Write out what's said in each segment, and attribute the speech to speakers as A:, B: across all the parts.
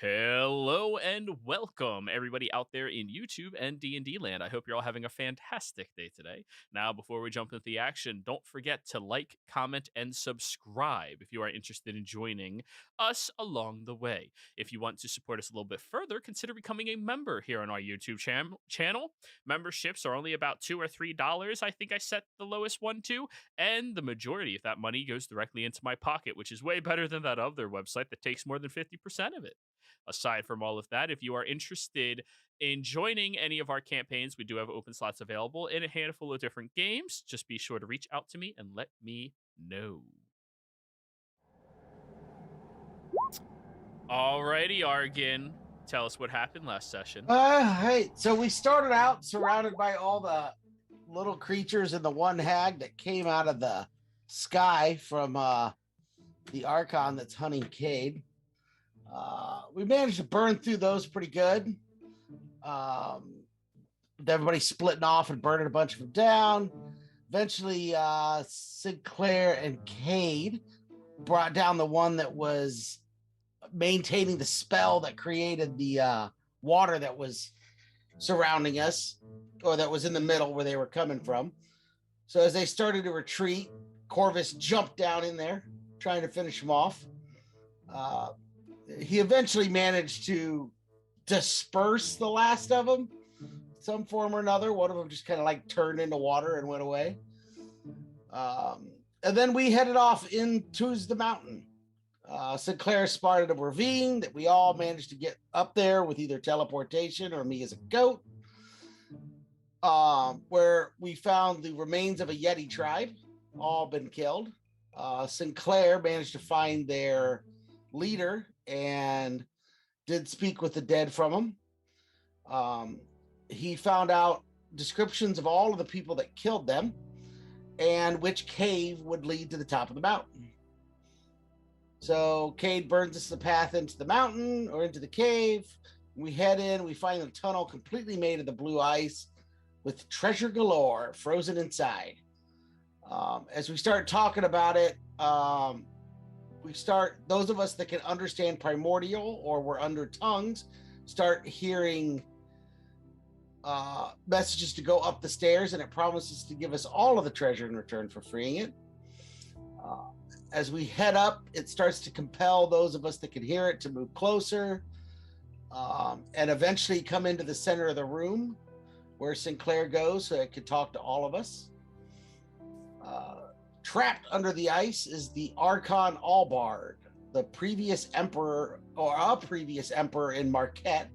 A: Hello and welcome everybody out there in YouTube and D&D land. I hope you're all having a fantastic day today. Now, before we jump into the action, don't forget to like, comment, and subscribe if you are interested in joining us along the way. If you want to support us a little bit further, consider becoming a member here on our YouTube channel. Memberships are only about $2 or $3. I think I set the lowest one to, and the majority of that money goes directly into my pocket, which is way better than that other website that takes more than 50% of it. Aside from all of that, if you are interested in joining any of our campaigns, we do have open slots available in a handful of different games. Just be sure to reach out to me and let me know. Alrighty, Argon. Tell us what happened last session.
B: Hey, so we started out surrounded by all the little creatures and the one hag that came out of the sky from the Archon that's hunting Cade. We managed to burn through those pretty good. With everybody splitting off and burning a bunch of them down. Eventually, Sinclair and Cade brought down the one that was maintaining the spell that created the water that was surrounding us, or that was in the middle where they were coming from. So as they started to retreat, Corvus jumped down in there, trying to finish them off. He eventually managed to disperse the last of them, some form or another. One of them just kind of like turned into water and went away. And then we headed off into the mountain. Sinclair spotted a ravine that we all managed to get up there with either teleportation or me as a goat, where we found the remains of a Yeti tribe, all been killed. Sinclair managed to find their leader and did speak with the dead from him. He found out descriptions of all of the people that killed them and which cave would lead to the top of the mountain. So Cade burns us the path into the mountain or into the cave. We head in, we find the tunnel completely made of the blue ice with treasure galore frozen inside. As we start talking about it, those of us that can understand primordial or were under tongues start hearing messages to go up the stairs, and it promises to give us all of the treasure in return for freeing it. As we head up, it starts to compel those of us that can hear it to move closer, and eventually come into the center of the room where Sinclair goes so it could talk to all of us. Trapped under the ice is the Archon Albard, the previous emperor, or a previous emperor in Marquette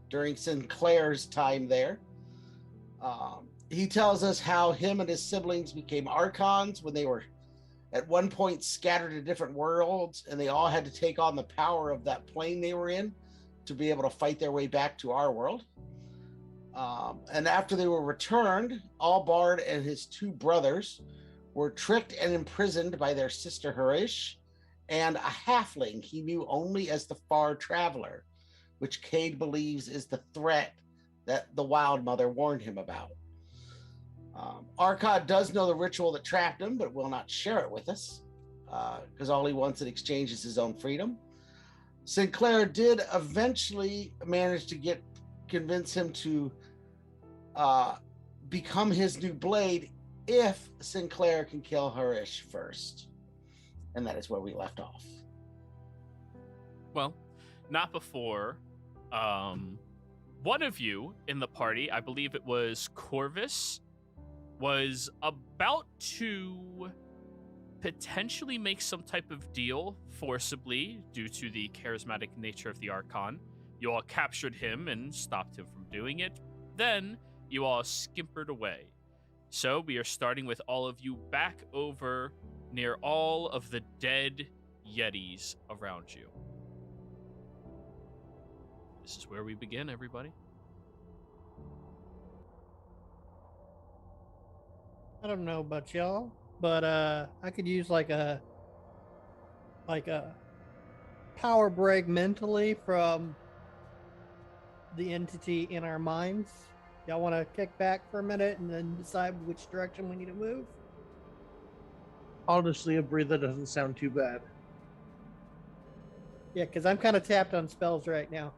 B: during Sinclair's time there. He tells us how him and his siblings became Archons when they were at one point scattered to different worlds, and they all had to take on the power of that plane they were in to be able to fight their way back to our world. And after they were returned, Albard and his two brothers were tricked and imprisoned by their sister Harish and a halfling he knew only as the Far Traveler, which Cade believes is the threat that the Wild Mother warned him about. Arcad does know the ritual that trapped him, but will not share it with us, because all he wants in exchange is his own freedom. Sinclair did eventually manage to convince him to become his new blade if Sinclair can kill Harish first. And that is where we left off.
A: Well, not before. One of you in the party, I believe it was Corvus, was about to potentially make some type of deal forcibly due to the charismatic nature of the Archon. You all captured him and stopped him from doing it. Then you all skimpered away. So we are starting with all of you back over near all of the dead Yetis around you. This is where we begin, everybody.
C: I don't know about y'all, but I could use like a power break mentally from the entity in our minds. Y'all want to kick back for a minute and then decide which direction we need to move?
D: Honestly, a breather doesn't sound too bad.
C: Yeah, because I'm kind of tapped on spells right now.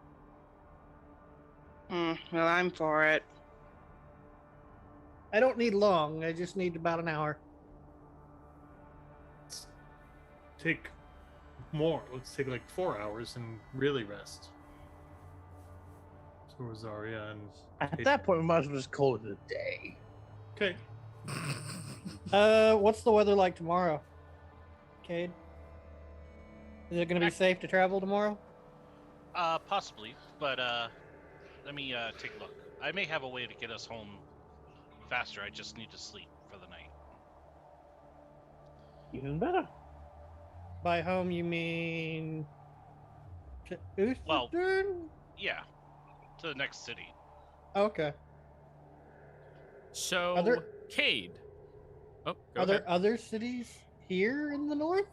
D: Well, I'm for it.
C: I don't need long. I just need about an hour.
E: Let's take more. Let's take like 4 hours and really rest. So Rosaria and
F: At that point, we might as well just call it a day.
E: okay.
C: What's the weather like tomorrow, Cade? Is it going to be safe to travel tomorrow?
G: Possibly, but let me take a look. I may have a way to get us home faster. I just need to sleep for the night.
F: Even better.
C: By home, you mean to
G: Well-
C: Uthodurn?
G: Yeah, to the next city.
C: Okay.
A: So,
C: Are there-
A: Cade. Oh, go
C: Are there
A: ahead.
C: other cities here in the north?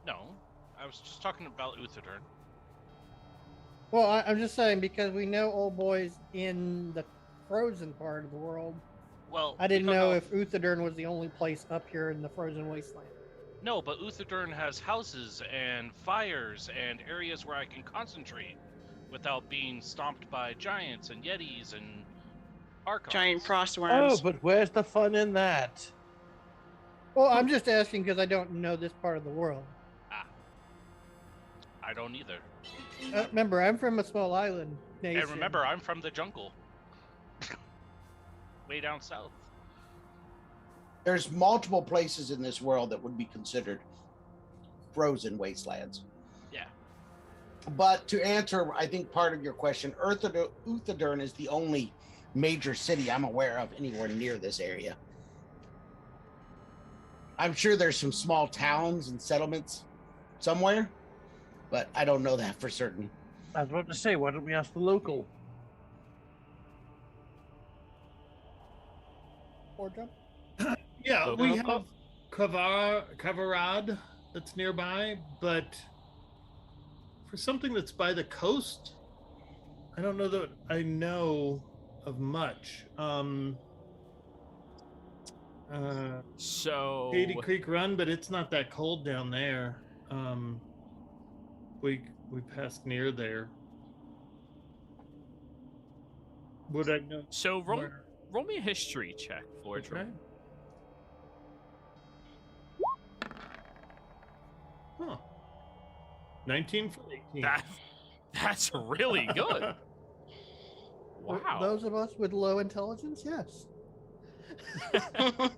G: No, I was just talking about Uthodurn.
C: Well, I'm just saying because we know old boys in the frozen part of the world.
G: Well,
C: I didn't
G: we don't
C: know if Uthodurn was the only place up here in the frozen wasteland.
G: No, but Uthodurn has houses and fires and areas where I can concentrate without being stomped by giants and yetis and archons.
D: Giant frost
F: Oh,
D: worms.
F: but where's the fun in that?
C: Well, I'm just asking because I don't know this part of the world.
G: I don't either.
C: Remember, I'm from a small island nation.
G: And remember, I'm from the jungle. Way down south.
B: There's multiple places in this world that would be considered frozen wastelands.
G: Yeah.
B: But to answer, I think, part of your question, Uthodurn is the only major city I'm aware of anywhere near this area. I'm sure there's some small towns and settlements somewhere, but I don't know that for certain.
F: I was about to say, why don't we ask the local?
C: Or jump.
E: Yeah,
A: So-
E: we have Kavarad that's nearby, but for something that's by the coast, I don't know that I know of much.
A: So,
E: Katy Creek Run, but it's not that cold down there. We passed near there. Would I know?
A: so roll,
E: where-
A: roll me a history check, Floydra.
E: Okay. Huh. 19 for 18.
A: That's really good.
C: For
A: Wow.
C: Those of us with low intelligence, yes.
B: I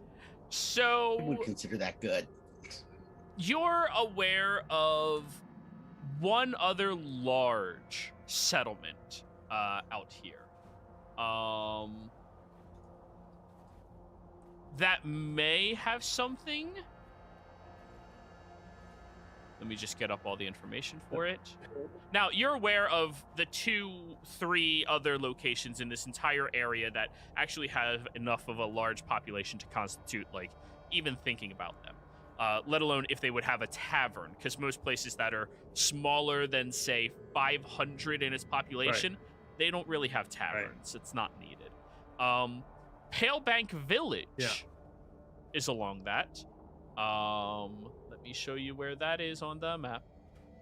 A: So,
B: would consider that good.
A: you're aware of one other large settlement out here that may have something. Let me just get up all the information for it. Now, you're aware of the 2-3 other locations in this entire area that actually have enough of a large population to constitute, like, even thinking about them. Let alone if they would have a tavern, because most places that are smaller than, say, 500 in its population, they don't really have taverns. It's not needed. Palebank Village is along that. Let me show you where that is on the map.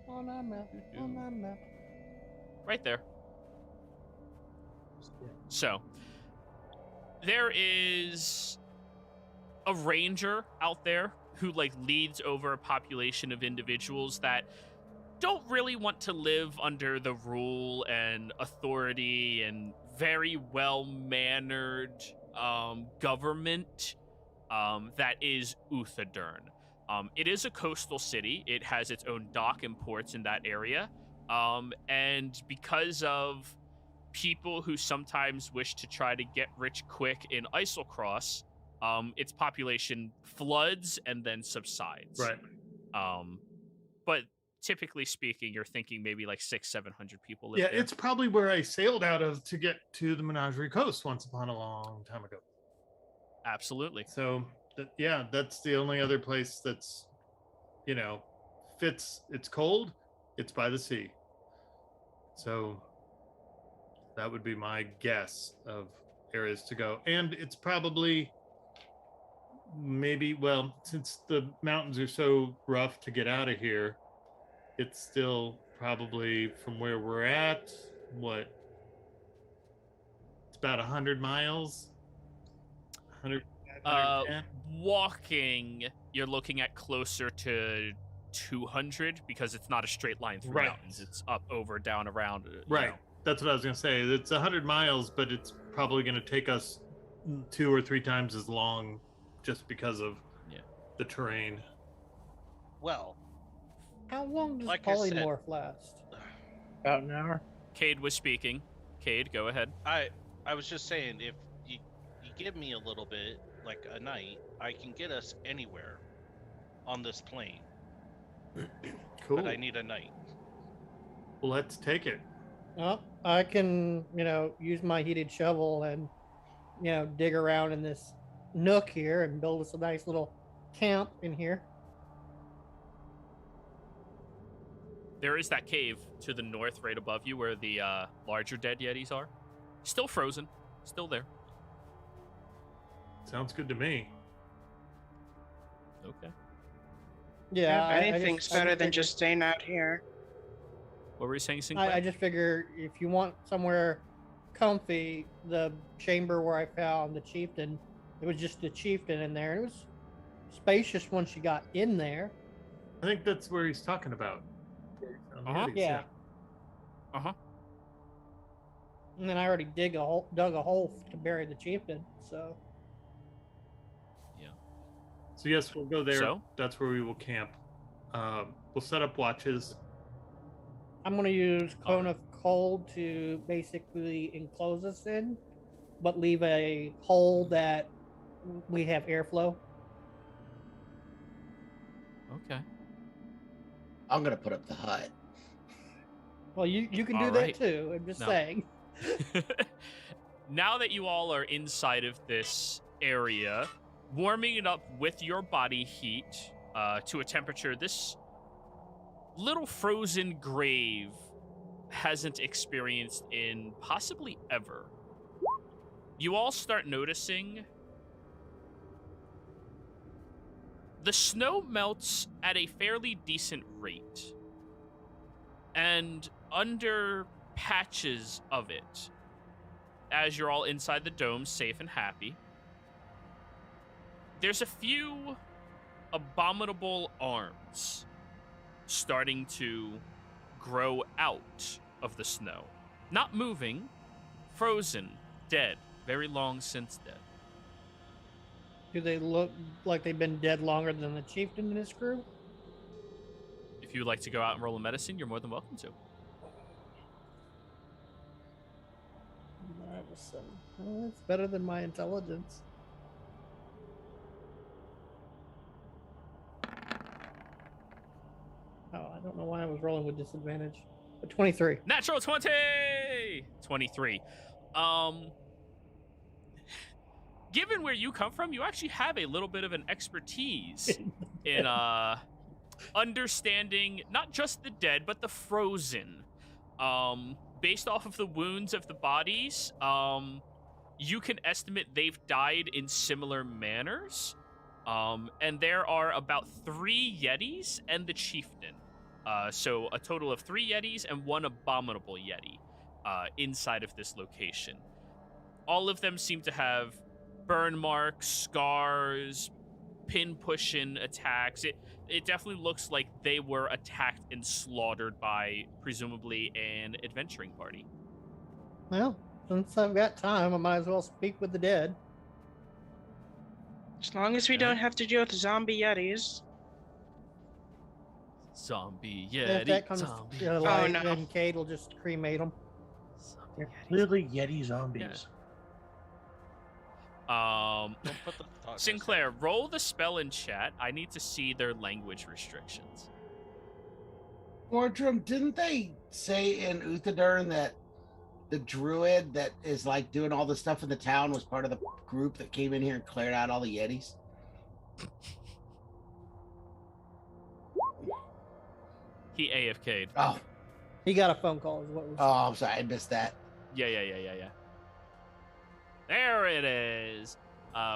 C: On that map. On that map.
A: Right there. So, there is a ranger out there who, like, leads over a population of individuals that don't really want to live under the rule and authority and very well-mannered government that is Uthodurn. It is a coastal city. It has its own dock and ports in that area. And because of people who sometimes wish to try to get rich quick in Islecross, its population floods and then subsides.
E: Right.
A: But typically speaking, you're thinking maybe like 600-700 people live
E: Yeah,
A: there.
E: it's probably where I sailed out of to get to the Menagerie Coast once upon a long time ago.
A: Absolutely.
E: So, yeah, that's the only other place that's, fits. It's cold. It's by the sea. So that would be my guess of areas to go. And it's probably since the mountains are so rough to get out of here, it's still probably from where we're at, what? It's about 100 miles. 100, 110.
A: Walking, you're looking at closer to 200 because it's not a straight line through
E: Right.
A: mountains. It's up, over, down, around.
E: Right.
A: know.
E: That's what I was going to say. It's 100 miles, but it's probably going to take us 2 or 3 times as long just because of the terrain.
G: Well,
C: How long does
G: Like I said-
C: polymorph last?
F: About an hour.
A: Cade was speaking. Cade, go ahead.
G: I was just saying, if you give me a little bit, like a night, I can get us anywhere on this plane.
E: Cool.
G: But I need a night.
E: Well, let's take it.
C: Well, I can, use my heated shovel and, dig around in this nook here and build us a nice little camp in here.
A: There is that cave to the north right above you where the larger dead yetis are. Still frozen. Still there.
E: Sounds good to me.
A: Okay.
C: Yeah,
D: Anything's better than just staying out here.
A: What were you saying, Sinclair?
C: I just figure if you want somewhere comfy, the chamber where I found the chieftain, it was just the chieftain in there. It was spacious once you got in there.
E: I think that's where he's talking about.
A: Uh-huh.
C: Yeah.
A: Uh-huh.
C: And then I already dug a hole to bury the chieftain. So
E: So yes, we'll go there.
A: So?
E: That's where we will camp. We'll set up watches.
C: I'm gonna use cone
A: Alright.
C: of cold to basically enclose us in, but leave a hole that we have airflow.
A: Okay.
B: I'm gonna put up the hut.
C: Well, you can do
A: Alright.
C: that too. I'm just
A: No.
C: saying.
A: Now that you all are inside of this area, warming it up with your body heat to a temperature this little frozen grave hasn't experienced in possibly ever. You all start noticing the snow melts at a fairly decent rate. And under patches of it, as you're all inside the dome, safe and happy, there's a few abominable arms starting to grow out of the snow. Not moving, frozen, dead, very long since dead.
C: Do they look like they've been dead longer than the chieftain and his crew?
A: If you would like to go out and roll a medicine, you're more than welcome to.
C: Medicine. Well, that's better than my intelligence. Oh, I don't know why I was rolling with disadvantage. But 23.
A: Natural 20! 23. Given where you come from, you actually have a little bit of an expertise in understanding not just the dead, but the frozen. Based off of the wounds of the bodies, you can estimate they've died in similar manners. And there are about 3 yetis and the chieftain. So a total of 3 yetis and 1 abominable yeti inside of this location. All of them seem to have burn marks, scars, pin-pushing attacks. It definitely looks like they were attacked and slaughtered by, presumably, an adventuring party.
C: Well, since I've got time, I might as well speak with the dead.
D: As long as we don't have to deal with zombie yetis.
A: Zombie
C: If
A: yeti,
C: that comes
A: zombie,
C: to light,
D: no.
C: then Cade will just cremate them.
A: zombie
F: They're
A: yeti.
F: clearly Yeti zombies.
A: Um,
G: Don't put the thought
A: Sinclair, roll the spell in chat. I need to see their language restrictions.
B: Mordrum, didn't they say in Uthadurn that the druid that is like doing all the stuff in the town was part of the group that came in here and cleared out all the yetis?
A: He AFK'd.
B: Oh,
C: He got a phone call, is what was.
B: I'm sorry, I missed that.
A: Yeah. There it is.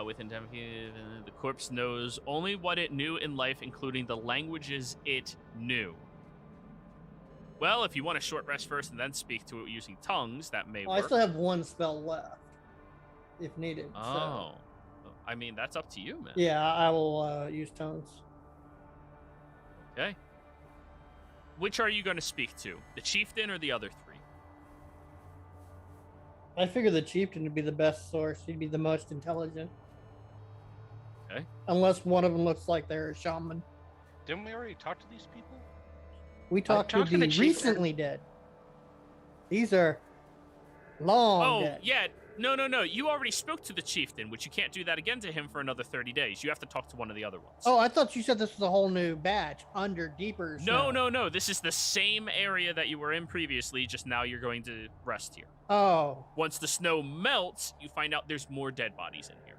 A: Within 10 feet, the corpse knows only what it knew in life, including the languages it knew. Well, if you want a short rest first and then speak to it using tongues, that may
C: Well, I
A: work.
C: still have one spell left, if needed. So.
A: Oh. I mean, that's up to you, man.
C: Yeah, I will use tongues.
A: Okay. Which are you going to speak to? The chieftain or the other three?
C: I figure the chieftain would be the best source. He'd be the most intelligent.
A: Okay.
C: Unless one of them looks like they're a shaman.
G: Didn't we already talk to these people?
C: We talked to
D: talked to
C: the
D: the chieftain.
C: recently dead. These are long dead.
A: Yeah. No. You already spoke to the chieftain, which you can't do that again to him for another 30 days. You have to talk to one of the other ones.
C: Oh, I thought you said this was a whole new batch under deeper snow.
A: No. This is the same area that you were in previously, just now you're going to rest here.
C: Oh.
A: Once the snow melts, you find out there's more dead bodies in here.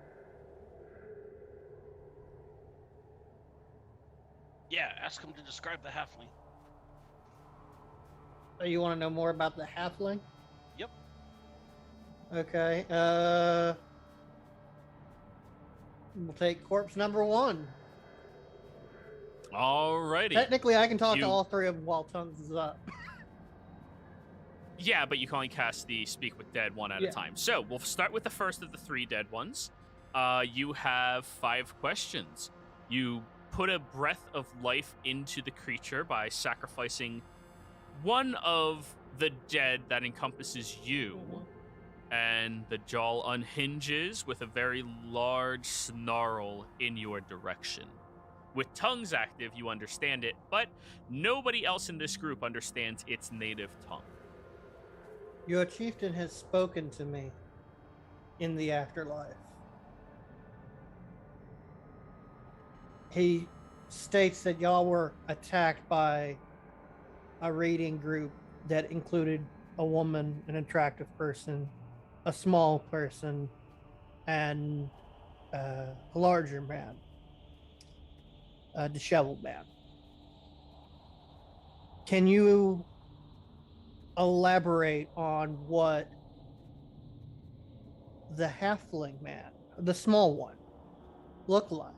G: Yeah, ask him to describe the halfling.
C: So you want to know more about the halfling?
G: Yep.
C: Okay. We'll take corpse number 1.
A: Alrighty.
C: Technically, I can talk
A: You-
C: to all 3 of them while tongues is up.
A: Yeah, but you can only cast the Speak with Dead one at
C: Yeah.
A: a time. So we'll start with the first of the 3 dead ones. You have 5 questions. You put a breath of life into the creature by sacrificing one of the dead that encompasses you, and the jaw unhinges with a very large snarl in your direction. With tongues active, you understand it, but nobody else in this group understands its native tongue.
C: Your chieftain has spoken to me in the afterlife. He states that y'all were attacked by a raiding group that included a woman, an attractive person, a small person, and a larger man, a disheveled man. Can you elaborate on what the halfling man, the small one, looked like?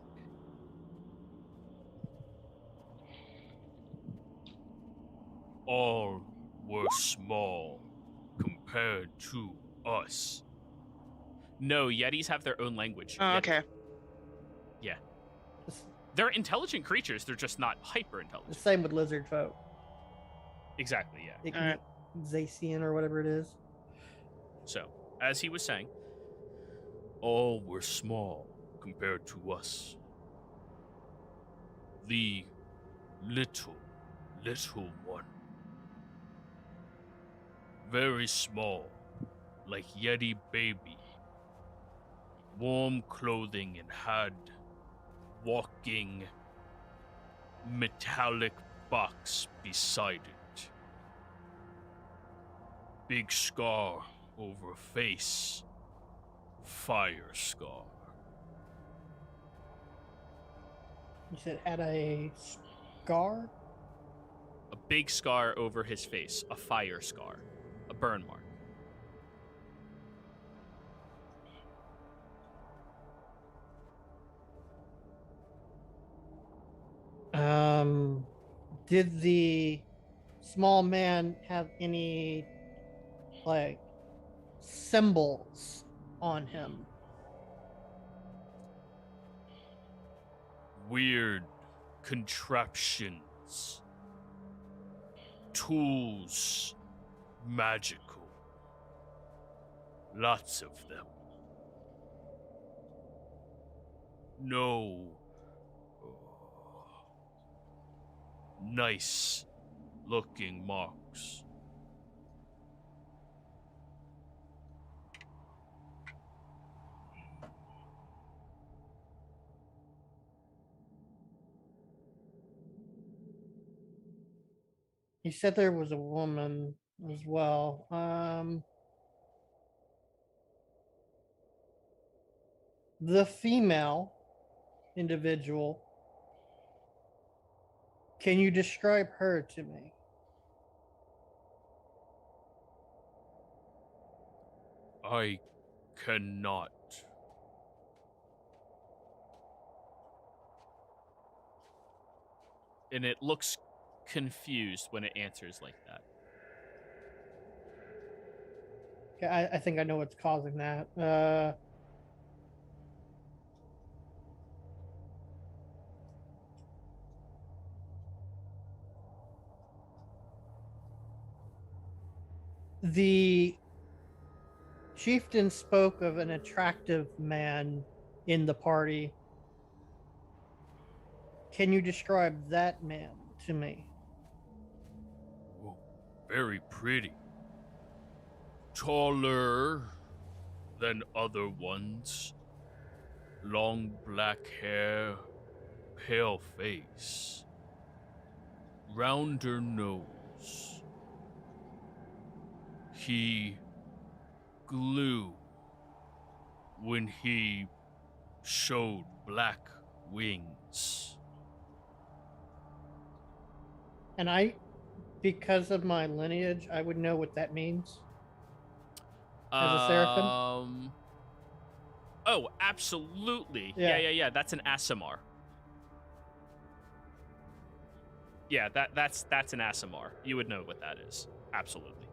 A: All were small compared to us. No, Yetis have their own language.
D: Oh,
A: Yeti.
D: okay.
A: They're intelligent creatures, they're just not hyper
C: The
A: intelligent.
C: same with lizard folk.
A: Exactly, yeah.
D: Alright.
C: Zacian or whatever it is.
A: So, as he was saying, all were small compared to us. The little one. Very small, like Yeti baby. Warm clothing and had walking metallic box beside it. Big scar over face. Fire scar.
C: You said had a scar?
A: A big scar over his face. A fire scar. A burn mark.
C: Did the small man have any, like, symbols on him?
A: Weird contraptions. Tools. Magical. Lots of them. No. Nice looking marks.
C: You said there was a woman as well. The female individual, can you describe her to me?
A: I cannot. And it looks confused when it answers like that.
C: Okay, I think I know what's causing that. The chieftain spoke of an attractive man in the party. Can you describe that man to me?
A: Whoa, very pretty. Taller than other ones. Long black hair, pale face, rounder nose. He glue when he showed black wings.
C: And because of my lineage, I would know what that means. As a seraphim?
A: Oh, absolutely.
C: Yeah.
A: Yeah. That's an Asimar. Yeah, that's an Asimar. You would know what that is. Absolutely.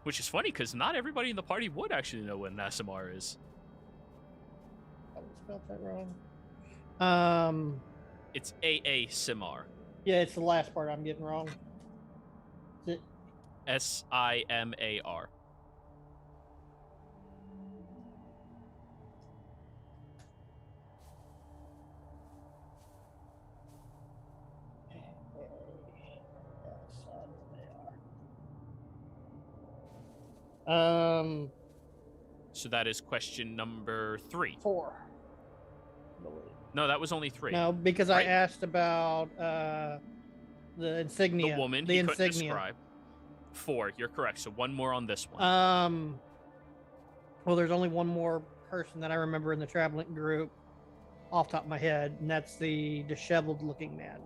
A: Which is funny because not everybody in the party would actually know what an Asimar is.
C: I spelled that wrong.
A: It's A Simar.
C: Yeah, it's the last part I'm getting wrong. Is it?
A: Simar. So that is question number 3.
C: 4. I believe.
A: No, that was only 3.
C: No, because
A: Right.
C: I asked about the insignia.
A: The woman
C: the
A: he
C: insignia.
A: couldn't describe. 4, you're correct. So one more on this one.
C: Well, there's only one more person that I remember in the traveling group off the top of my head, and that's the disheveled looking man.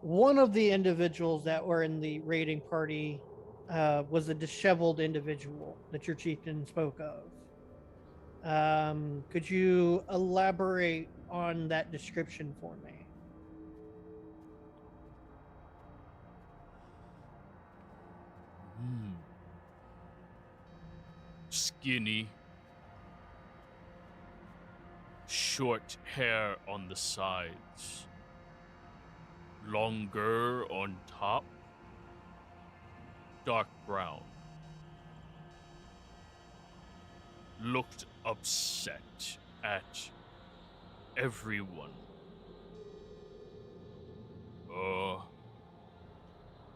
C: One of the individuals that were in the raiding party was a disheveled individual that your chieftain spoke of. Could you elaborate on that description for me?
A: Skinny. Short hair on the sides. Longer on top. Dark brown. Looked upset at everyone.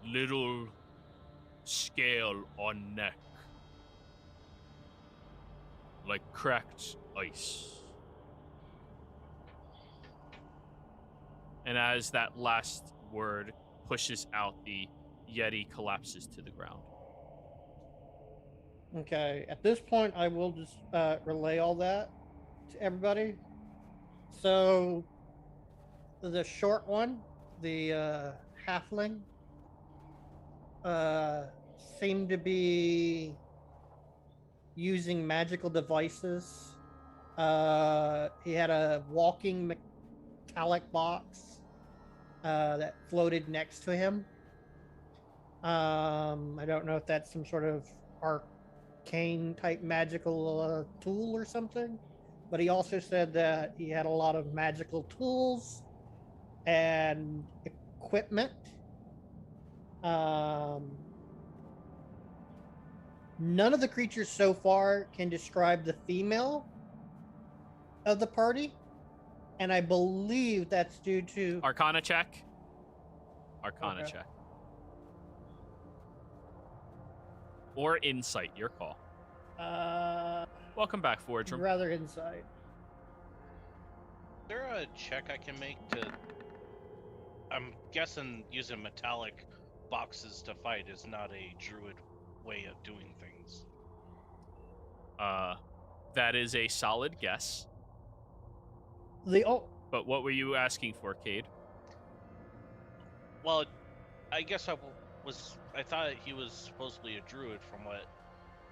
A: Little scale on neck. Like cracked ice. And as that last word pushes out, the Yeti collapses to the ground.
C: Okay, at this point, I will just relay all that to everybody. So, the short one, the halfling, seemed to be using magical devices. He had a walking metallic box that floated next to him. I don't know if that's some sort of arcane type magical tool or something, but he also said that he had a lot of magical tools and equipment. None of the creatures so far can describe the female of the party, and I believe that's due to
A: Arcana check. Arcana
C: Okay.
A: check. Or insight, your call. Welcome back, Forge.
C: rather insight.
G: Is there a check I can make to... I'm guessing using metallic boxes to fight is not a druid way of doing things.
A: That is a solid guess. But what were you asking for, Cade?
G: Well, I guess I thought he was supposedly a druid from what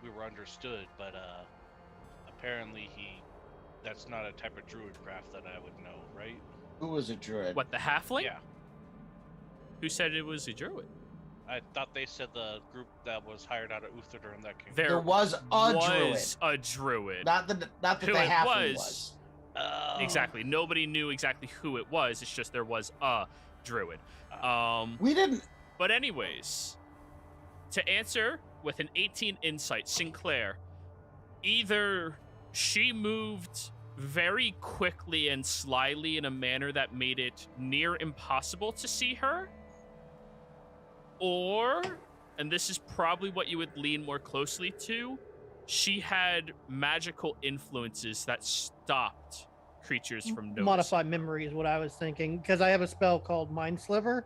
G: we were understood, but apparently that's not a type of druid craft that I would know, right?
B: Who was a druid?
A: What, the halfling?
G: Yeah.
A: Who said it was a druid?
G: I thought they said the group that was hired out of Uthadorn that came.
B: There was a druid. Not the
A: Who
B: the
A: it
B: halfling was.
G: Oh.
A: Exactly. Nobody knew exactly who it was. It's just there was a druid.
B: We didn't.
A: But anyways, to answer with an 18 insight, Sinclair, either she moved very quickly and slyly in a manner that made it near impossible to see her, or, and this is probably what you would lean more closely to, she had magical influences that stopped creatures from noticing.
C: Modify memory is what I was thinking, because I have a spell called Mind Sliver,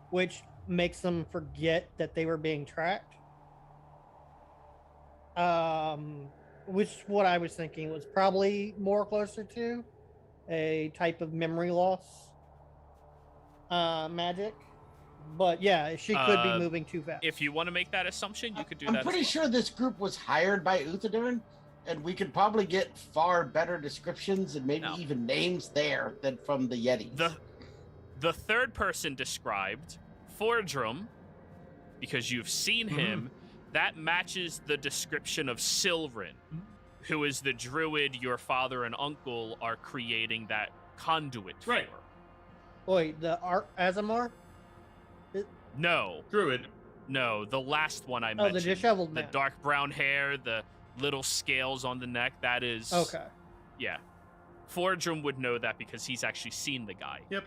C: which makes them forget that they were being tracked. Which what I was thinking was probably more closer to a type of memory loss magic. But yeah, she could be moving too fast.
A: If you want to make that assumption, you could do that.
B: I'm pretty sure this group was hired by Uthadorn, and we could probably get far better descriptions and maybe even names there than from the Yetis.
A: The third person described, Fordrum, because you've seen him, that matches the description of Silrin, who is the druid your father and uncle are creating that conduit for.
C: Wait, the Azamar?
A: No.
E: Druid.
A: No, the last one I mentioned.
C: Oh, the disheveled
A: The
C: man.
A: dark brown hair, the little scales on the neck, that is...
C: Okay.
A: Yeah. Fordrum would know that because he's actually seen the guy.
E: Yep.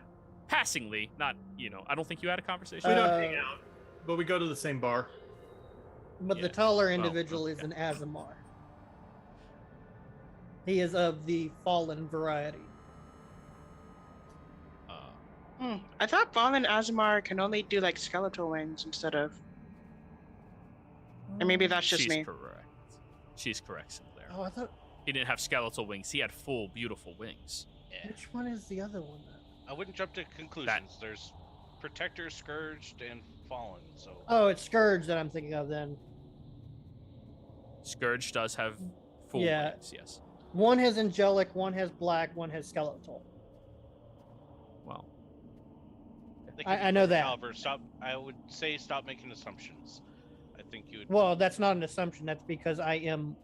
A: Passingly, not, I don't think you had a conversation.
E: We don't hang out, but we go to the same bar.
C: But the taller individual is an Azamar. He is of the fallen variety.
D: I thought Fallen Azamar can only do like skeletal wings instead of. Or maybe that's just
A: She's
D: me.
A: correct. She's correct, Sinclair.
C: Oh, I thought.
A: He didn't have skeletal wings. He had full, beautiful wings.
G: Yeah.
C: Which one is the other one?
G: I wouldn't jump to conclusions. There's Protector, Scourged, and Fallen. So.
C: Oh, it's Scourge that I'm thinking of then.
A: Scourge does have full wings, yes.
C: One has angelic, one has black, one has skeletal.
A: Well,
C: I know that.
G: However, I would say stop making assumptions. I think you would.
C: Well, that's not an assumption. That's because I am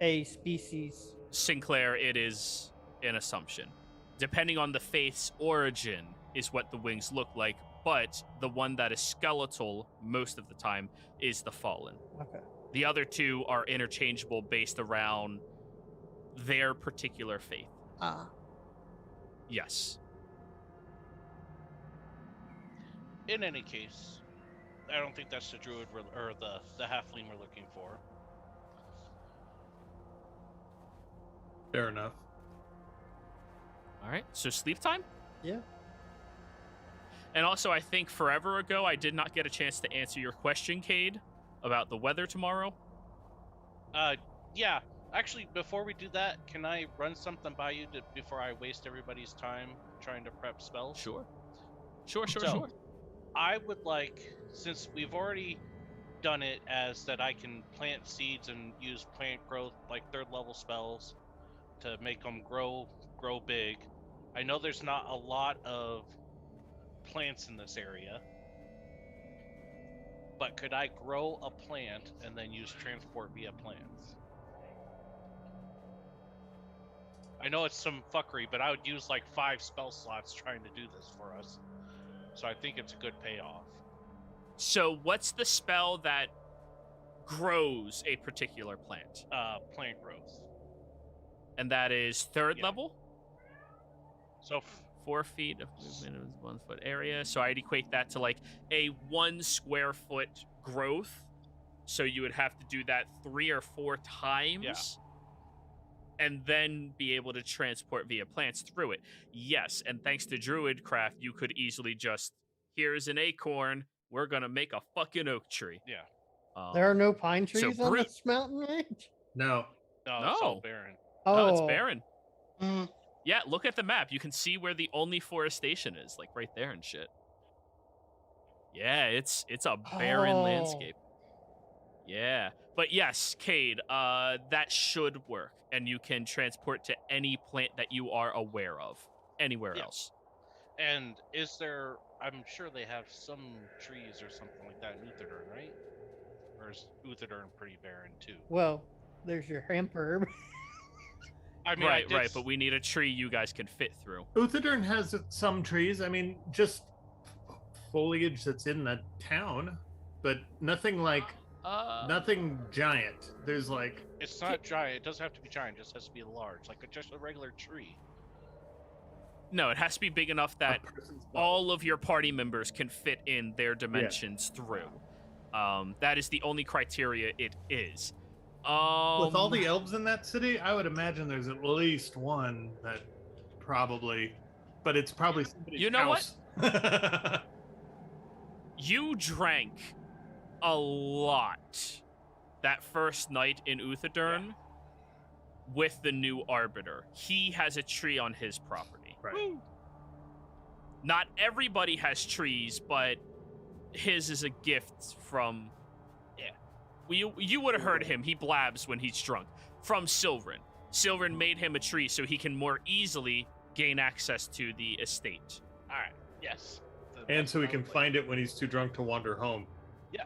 C: a species.
A: Sinclair, it is an assumption. Depending on the faith's origin is what the wings look like, but the one that is skeletal most of the time is the Fallen.
C: Okay.
A: The other two are interchangeable based around their particular faith.
C: Ah.
A: Yes.
G: In any case, I don't think that's the druid or the halfling we're looking for.
E: Fair enough.
A: All right, so sleep time?
C: Yeah.
A: And also, I think forever ago, I did not get a chance to answer your question, Cade, about the weather tomorrow.
G: Yeah. Actually, before we do that, can I run something by you before I waste everybody's time trying to prep spells?
A: Sure.
G: So,
A: Sure.
G: I would like, since we've already done it as that I can plant seeds and use plant growth, like 3rd level spells, to make them grow big. I know there's not a lot of plants in this area, but could I grow a plant and then use transport via plants? I know it's some fuckery, but I would use like 5 spell slots trying to do this for us. So I think it's a good payoff.
A: So what's the spell that grows a particular plant?
G: Plant growth.
A: And that is 3rd level?
G: So
A: 4 feet of movement in 1 foot area. So I'd equate that to like a 1 square foot growth. So you would have to do that 3 or 4 times.
G: Yeah.
A: And then be able to transport via plants through it. Yes, and thanks to Druidcraft, you could easily just, here's an acorn, we're gonna make a fucking oak tree.
G: Yeah.
C: There are no pine trees
A: so
C: on this mountain range?
E: No.
G: No, it's all barren.
A: No, it's barren.
D: Mm.
A: Yeah, look at the map. You can see where the only forestation is, like right there and shit. Yeah, it's a barren landscape. Yeah. But yes, Cade, that should work. And you can transport to any plant that you are aware of. anywhere
G: Yeah.
A: else.
G: And is there? I'm sure they have some trees or something like that in Uthadern, right? Or is Uthadern pretty barren too?
C: Well, there's your hemp herb.
G: I mean,
A: Right, but we need a tree you guys can fit through.
E: Uthadern has some trees. I mean, just foliage that's in the town, but nothing like nothing giant. There's like
G: It's not giant. It doesn't have to be giant. It just has to be large, like just a regular tree.
A: No, it has to be big enough that
E: a person's body.
A: all of your party members can fit in their dimensions through. That is the only criteria it is.
E: With all the elves in that city, I would imagine there's at least one that probably, but it's probably somebody's
A: You know
E: house.
A: You drank a lot that first night in Uthadern with the new Arbiter. He has a tree on his property.
E: Right.
A: Not everybody has trees, but his is a gift from... You would have heard him. He blabs when he's drunk. From Silverin. Silverin made him a tree so he can more easily gain access to the estate.
G: All right. Yes.
E: And so we can find it when he's too drunk to wander home.
G: Yeah.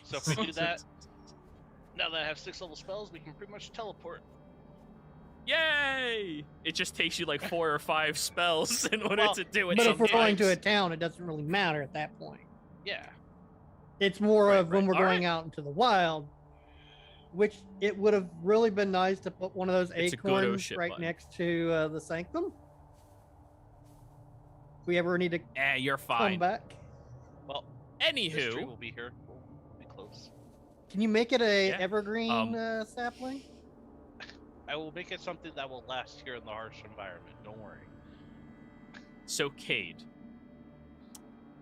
G: So if we do that, now that I have 6 level spells, we can pretty much teleport.
A: Yay! It just takes you like 4 or 5 spells in order
G: Well,
A: to do it.
C: But if we're going to a
A: sometimes.
C: town, it doesn't really matter at that point.
G: Yeah.
C: It's more
A: Right,
C: of when
A: right.
C: we're
A: All
C: going
A: right.
C: out into the wild, which it would have really been nice to put one of those
A: It's a good oh
C: acorns
A: shit
C: right
A: button.
C: next to the sanctum. If we ever need to
A: You're
C: come
A: fine.
C: back,
G: Well, this tree
A: Anywho,
G: will be here. We'll be close.
C: can you make it a
A: Yeah.
C: evergreen sapling?
G: I will make it something that will last here in the harsh environment. Don't worry.
A: so Cade,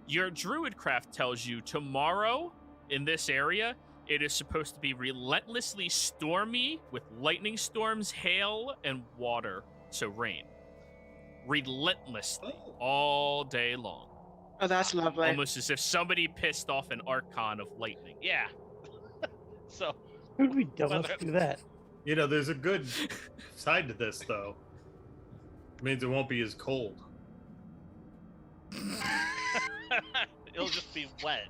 A: your druidcraft tells you tomorrow in this area, it is supposed to be relentlessly stormy with lightning storms, hail, and water, so rain. Relentlessly, all day long.
D: Oh, that's lovely.
A: Almost as if somebody pissed off an archon of lightning.
G: Yeah. So,
C: Who'd be dumb
G: Well,
C: enough to do that?
E: You know, there's a good side to this, though. It means it won't be as cold.
G: it'll just be wet.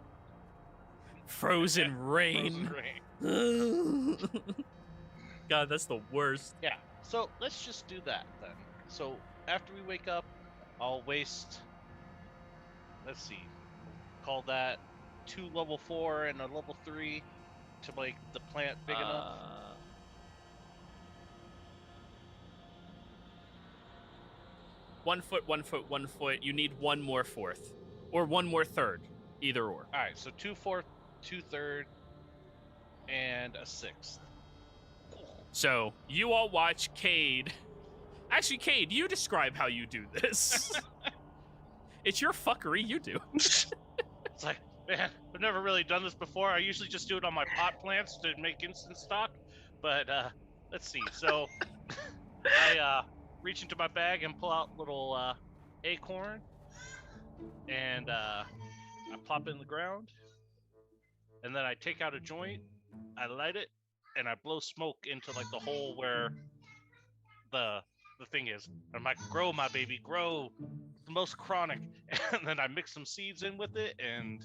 A: Frozen rain.
G: Rain.
A: God, that's the worst.
G: Yeah. So let's just do that then. So after we wake up, I'll waste. Let's see. Call that 2 level 4 and a level 3 to make the plant big enough.
A: 1 foot, 1 foot, 1 foot. You need 1 more fourth. Or 1 more third. Either or.
G: All right. So 2/4, 2/3, and a 1/6.
A: So, you all watch Cade. Actually, Cade, you describe how you do this. It's your fuckery, you do.
G: It's like, man, I've never really done this before. I usually just do it on my pot plants to make instant stock. But let's see. So I reach into my bag and pull out little acorn, and I plop it in the ground. And then I take out a joint, I light it, and I blow smoke into like the hole where the thing is. I'm like, grow, my baby, grow. The most chronic. And then I mix some seeds in with it and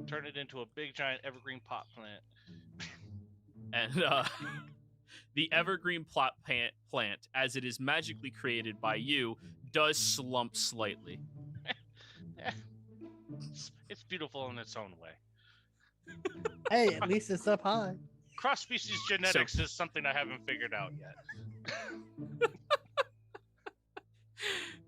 G: turn it into a big giant evergreen pot plant.
A: And the evergreen plot plant, as it is magically created by you, does slump slightly.
G: It's beautiful in its own way.
C: Hey, at least it's up high.
G: Cross species genetics is something I haven't figured out yet.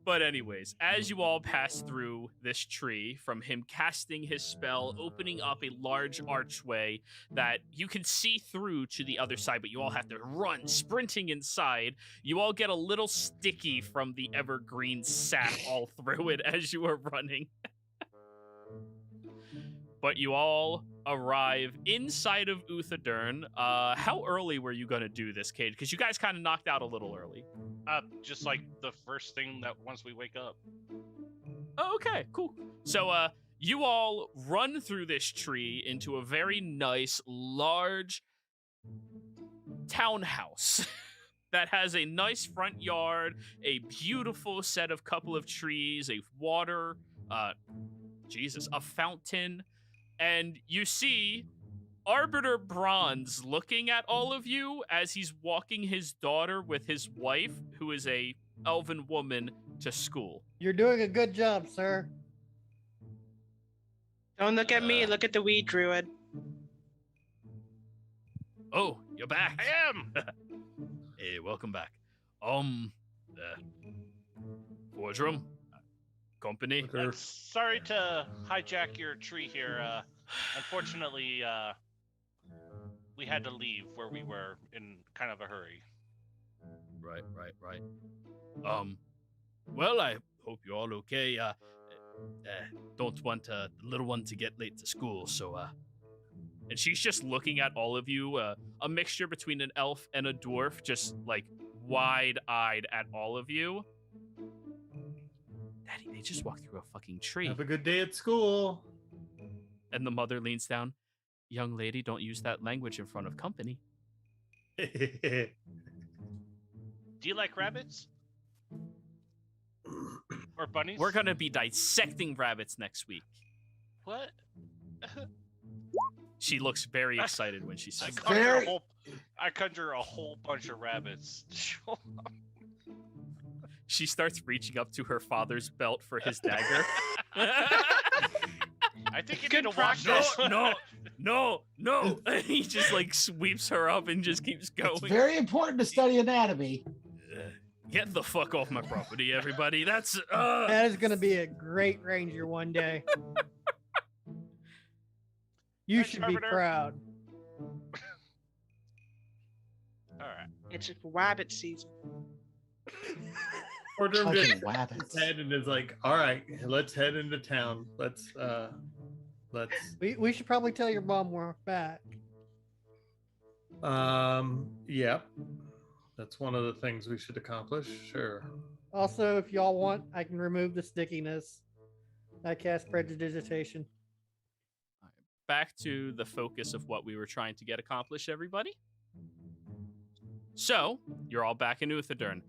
A: But anyways, as you all pass through this tree, from him casting his spell, opening up a large archway that you can see through to the other side, but you all have to run, sprinting inside. You all get a little sticky from the evergreen sap all through it as you are running. But you all arrive inside of Uthadern. How early were you going to do this, Cade? Because you guys kind of knocked out a little early.
G: Just like the first thing that once we wake up.
A: Oh, okay, cool. So, you all run through this tree into a very nice, large townhouse. that has a nice front yard, a beautiful set of couple of trees, a water, a fountain, and you see Arbiter Bronze looking at all of you as he's walking his daughter with his wife, who is a elven woman, to school.
C: You're doing a good job, sir.
D: Don't look at me. Look at the weed druid.
A: Oh, you're back.
G: I am.
A: Hey, welcome back. Boardroom, company.
G: Sorry to hijack your tree here. Unfortunately, we had to leave where we were in kind of a hurry.
A: Right. Well, I hope you're all okay. Don't want the little one to get late to school, so, and she's just looking at all of you, a mixture between an elf and a dwarf, just, like, wide-eyed at all of you. Daddy, they just walked through a fucking tree.
E: Have a good day at school.
A: And the mother leans down. Young lady, don't use that language in front of company.
G: Do you like rabbits? Or bunnies?
A: We're gonna be dissecting rabbits next week.
G: What?
A: She looks very excited when she says
G: I
A: that.
G: conjure a whole bunch of rabbits.
A: She starts reaching up to her father's belt for his dagger.
G: I think you
D: Good
G: need to watch
D: practice.
G: this.
A: No. He just like sweeps her up and just keeps going.
B: It's very important to study anatomy.
A: Get the fuck off my property, everybody. That's
C: That is going to be a great ranger one day. You
G: Thanks,
C: should be
G: Arbiter.
C: proud.
G: All right.
D: It's rabbit season.
E: Boardroom just
B: Fucking rabbits.
E: his head and is like, all right, let's head into town. Let's
C: We should probably tell your mom we're back.
E: yeah. That's one of the things we should accomplish. Sure.
C: Also, if y'all want, I can remove the stickiness. I cast prestidigitation.
A: back to the focus of what we were trying to get accomplished, everybody. So, you're all back in Uthadern.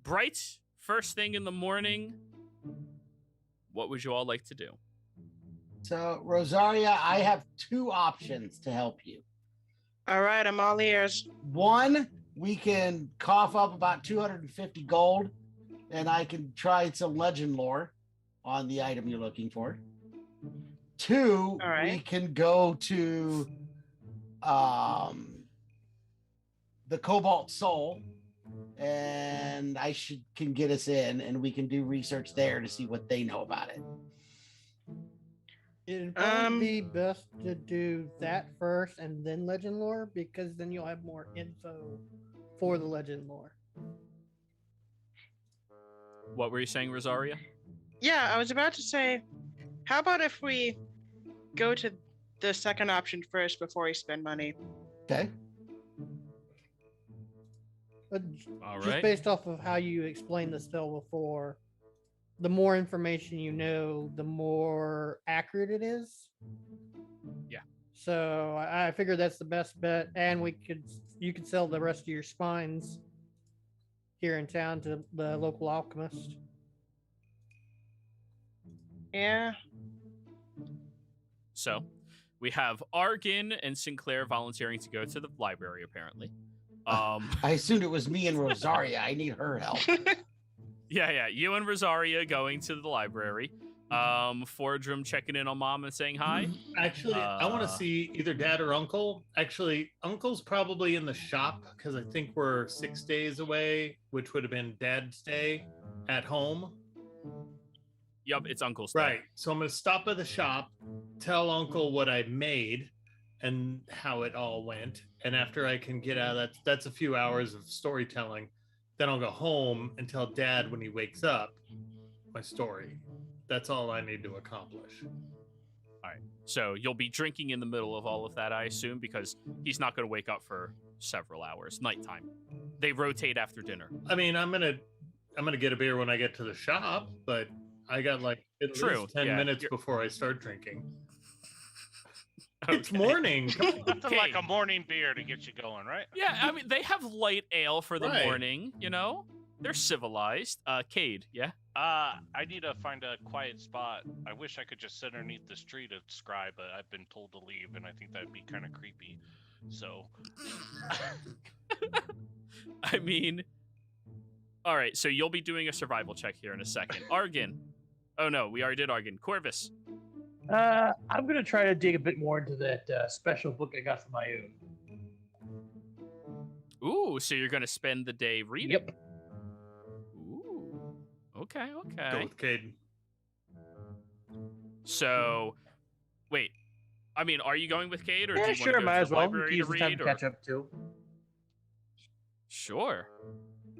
A: Bright, first thing in the morning, what would you all like to do?
B: So, Rosaria, I have two options to help you.
D: All right, I'm all ears.
B: One, we can cough up about 250 gold, and I can try some legend lore on the item you're looking for. Two,
D: All right.
B: we can go to the Cobalt Soul, and I can get us in, and we can do research there to see what they know about it.
C: It'd probably be best to do that first and then legend lore, because then you'll have more info for the legend lore.
A: What were you saying, Rosaria?
D: Yeah, I was about to say, how about if we go to the second option first before we spend money?
B: Okay.
C: But
A: All
C: just
A: right.
C: based off of how you explained the spell before, the more information you know, the more accurate it is.
A: Yeah.
C: So I figured that's the best bet, and you could sell the rest of your spines here in town to the local alchemist.
D: Yeah.
A: So, we have Argan and Sinclair volunteering to go to the library, apparently.
B: I assumed it was me and Rosaria. I need her help.
A: Yeah. You and Rosaria going to the library. Fordrum checking in on mom and saying hi.
E: Actually, I want to see either dad or uncle. Actually, uncle's probably in the shop because I think we're 6 days away, which would have been dad's day at home.
A: Yup, it's Uncle's day.
E: Right. So I'm going to stop at the shop, tell uncle what I made and how it all went. And after I can get out of that, that's a few hours of storytelling. Then I'll go home and tell dad when he wakes up my story. That's all I need to accomplish.
A: All right. So you'll be drinking in the middle of all of that, I assume, because he's not going to wake up for several hours. Nighttime. They rotate after dinner.
E: I mean, I'm gonna get a beer when I get to the shop, but I got like at
A: True,
E: least 10
A: yeah,
E: minutes
A: you're-
E: before I start drinking. It's
A: Okay.
E: morning. Come on.
G: Nothing like
A: Okay.
G: a morning beer to get you going, right?
A: Yeah, I mean, they have light ale for the
E: Right.
A: morning, you know? They're civilized. Cade, yeah?
G: I need to find a quiet spot. I wish I could just sit underneath this tree to scry, but I've been told to leave, and I think that'd be kind of creepy. So,
A: I mean, all right, so you'll be doing a survival check here in a second. Argon. Oh, no, we already did Argon. Corvus.
F: I'm gonna try to dig a bit more into that special book I got for my own.
A: Ooh, so you're going to spend the day reading?
F: Yep.
A: Ooh. Okay,
E: Go
A: okay.
E: with Caden.
A: So, wait. I mean, are you going with Cade, or do
F: Yeah,
A: you
F: sure,
A: want to go
F: might
A: to
F: as
A: the
F: well.
A: library
F: Use
A: to
F: the time
A: read?
F: to
A: Or...
F: catch up too.
A: Sure.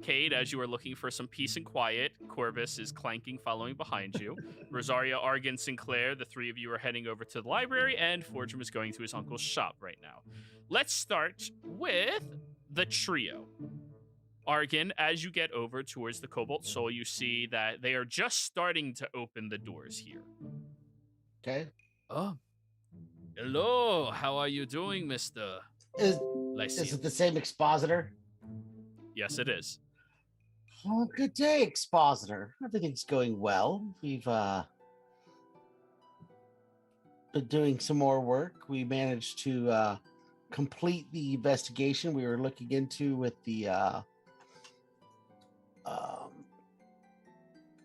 A: Cade, as you are looking for some peace and quiet, Corvus is clanking following behind you. Rosaria, Argon, Sinclair, the three of you are heading over to the library, and Fortune is going to his uncle's shop right now. Let's start with the trio. Argon, as you get over towards the Cobalt Soul, you see that they are just starting to open the doors here.
B: Okay.
A: Oh. Hello, how are you doing, Mr.
B: Is
A: Lyceum?
B: it the same expositor?
A: Yes, it is.
B: Oh, good day, expositor. Everything's going well. We've been doing some more work. We managed to complete the investigation we were looking into with the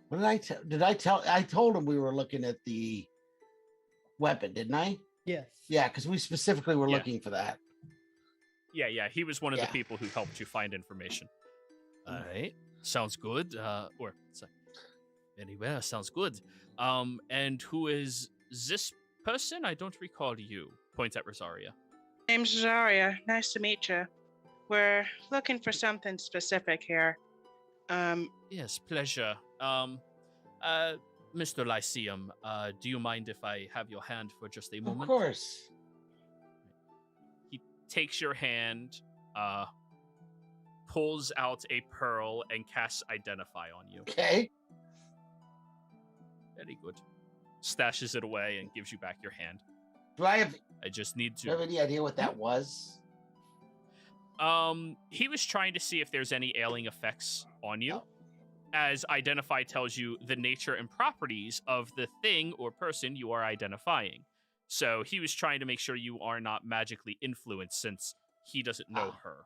B: what did I tell I told him we were looking at the weapon, didn't I?
C: Yes.
B: Yeah, because we specifically were
A: Yeah.
B: looking for that.
A: Yeah, he was one of
B: Yeah.
A: the people who helped you find information. All right, sounds good. Very well, sounds good. And who is this person? I don't recall you. Points at Rosaria.
D: Name's Zaria. Nice to meet you. We're looking for something specific here.
A: Yes, pleasure. Mr. Lyceum, do you mind if I have your hand for just a moment?
B: Of course.
A: He takes your hand, pulls out a pearl, and casts Identify on you.
B: Okay.
A: Very good. Stashes it away and gives you back your hand.
B: Do I have
A: I just need
B: do you have
A: to.
B: any idea what that was?
A: He was trying to see if there's any ailing effects on you.
B: Oh.
A: As Identify tells you the nature and properties of the thing or person you are identifying. So he was trying to make sure you are not magically influenced since he doesn't know
B: Ah.
A: her.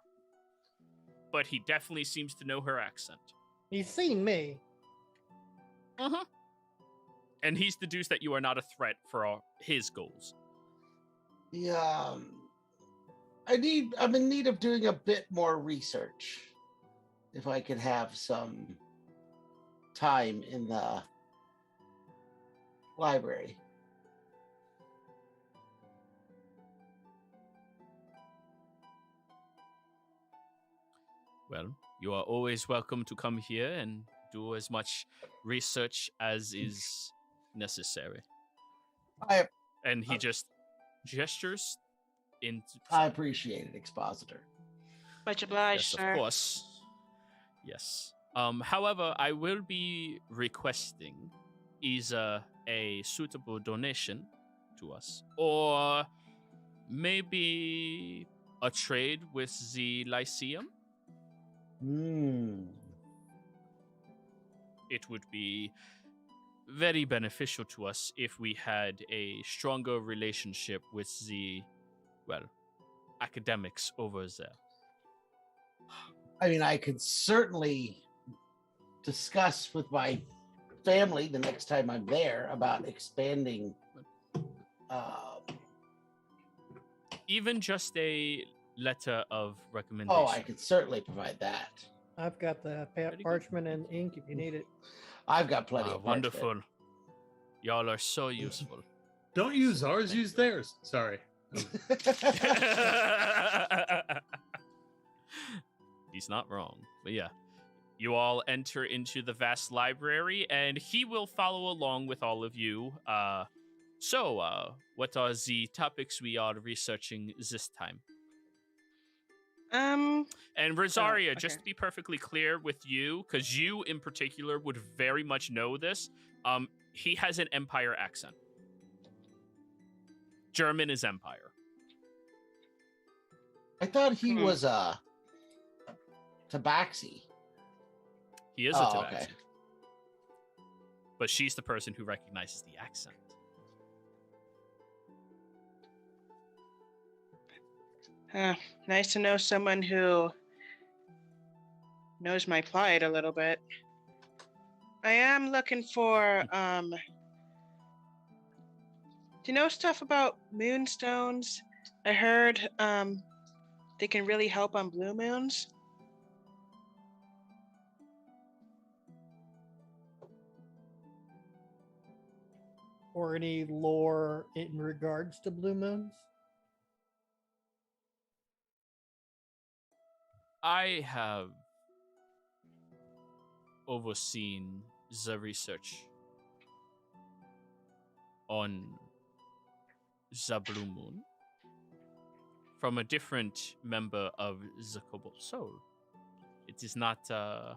A: But he definitely seems to know her accent.
C: He's seen me.
A: Uh-huh. And he's deduced that you are not a threat for his goals.
B: Yeah. I'm in need of doing a bit more research. If I could have some time in the library.
A: Well, you are always welcome to come here and do as much research as is necessary. And he just gestures into.
B: I appreciate it, expositor.
D: Much obliged,
A: Yes,
D: sir.
A: of course. Yes. However, I will be requesting either a suitable donation to us, or maybe a trade with the Lyceum. It would be very beneficial to us if we had a stronger relationship with the, well, academics over there.
B: I mean, I could certainly discuss with my family the next time I'm there about expanding.
A: Even just a letter of recommendation.
B: Oh, I could certainly provide that.
C: I've got the
A: Very good.
C: parchment and ink if you need it.
B: I've got plenty of parchment.
A: Wonderful. Y'all are so useful.
E: Don't use ours, use theirs. Sorry.
A: He's not wrong. But yeah, you all enter into the vast library, and he will follow along with all of you. So, what are the topics we are researching this time? And Rosaria, just
D: okay.
A: to be perfectly clear with you, because you in particular would very much know this, he has an Empire accent. German is Empire.
B: I thought he was Tabaxi.
A: He is a
B: Oh,
A: Tabaxi.
B: okay.
A: But she's the person who recognizes the accent.
D: Nice to know someone who knows my plight a little bit. I am looking for, do you know stuff about moonstones? I heard they can really help on blue moons.
C: Or any lore in regards to blue moons?
A: I have overseen the research on the blue moon from a different member of the Cobalt Soul. It is not a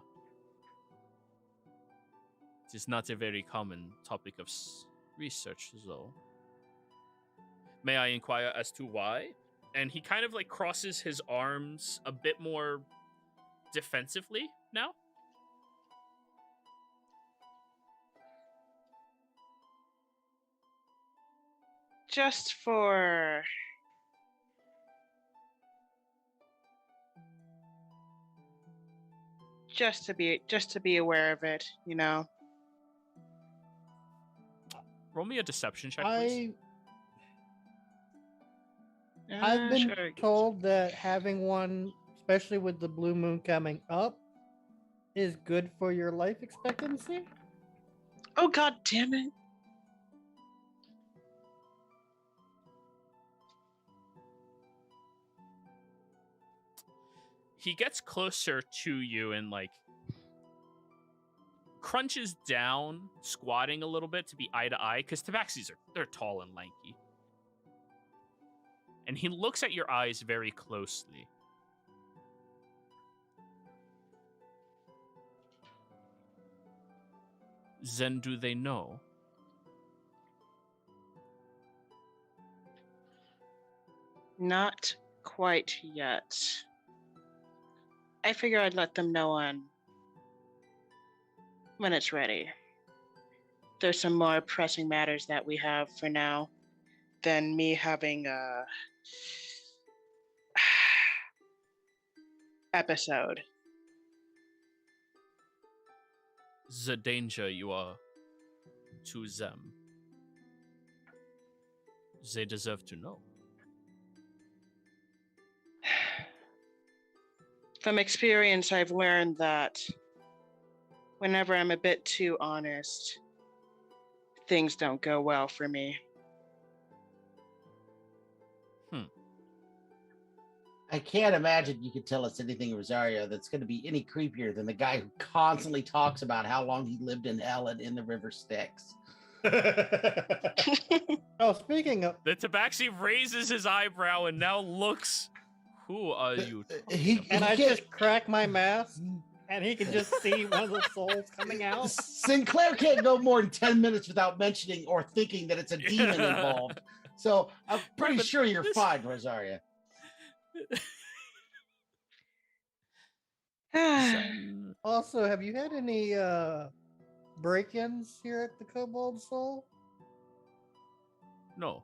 A: very common topic of research, though. May I inquire as to why? And he kind of like crosses his arms a bit more defensively now.
D: Just to be aware of it, you know.
A: Roll me a deception check, please.
C: I've been
D: Sure.
C: told that having one, especially with the blue moon coming up, is good for your life expectancy.
D: Oh, god damn it.
A: He gets closer to you and like crunches down, squatting a little bit to be eye to eye, because tabaxis they're tall and lanky. And he looks at your eyes very closely. Then do they know?
D: Not quite yet. I figure I'd let them know when it's ready. There's some more pressing matters that we have for now than me having a episode.
A: The danger you are to them. They deserve to know.
D: From experience, I've learned that whenever I'm a bit too honest, things don't go well for me.
B: I can't imagine you could tell us anything, Rosario, that's going to be any creepier than the guy who constantly talks about how long he lived in hell and in the river Styx.
C: Oh, speaking of,
A: The tabaxi raises his eyebrow and now looks. Who are you?
C: and I
B: can't-
C: just crack my mask, and he can just see one of the souls coming out.
B: Sinclair can't go more than 10 minutes without mentioning or thinking that it's a demon involved. So I'm pretty
A: but
B: sure you're
A: this-
B: fine, Rosaria.
C: Also, have you had any break-ins here at the Kobold Soul?
A: No.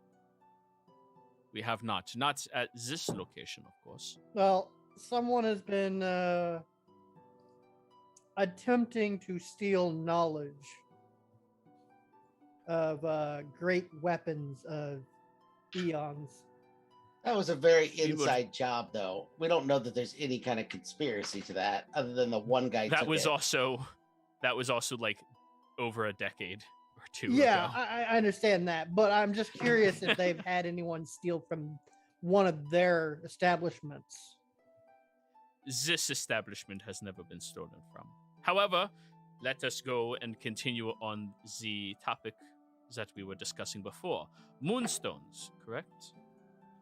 A: We have not. Not at this location, of course.
C: Well, someone has been attempting to steal knowledge of great weapons of eons.
B: That was a very
A: He would-
B: inside job, though. We don't know that there's any kind of conspiracy to that, other than the one guy.
A: That
B: took
A: was
B: it.
A: also like over a decade or two
C: Yeah,
A: ago.
C: I understand that, but I'm just curious if they've had anyone steal from one of their establishments.
A: This establishment has never been stolen from. However, let us go and continue on the topic that we were discussing before. Moonstones, correct?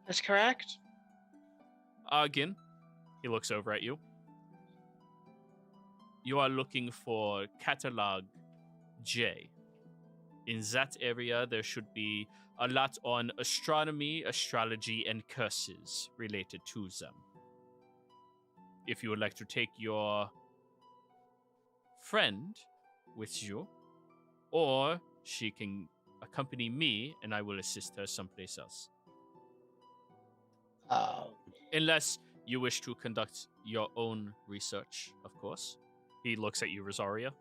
D: That's correct.
A: Again, he looks over at you. You are looking for catalog J. In that area, there should be a lot on astronomy, astrology, and curses related to them. If you would like to take your friend with you, or she can accompany me and I will assist her someplace else. Unless you wish to conduct your own research, of course. He looks at you, Rosaria.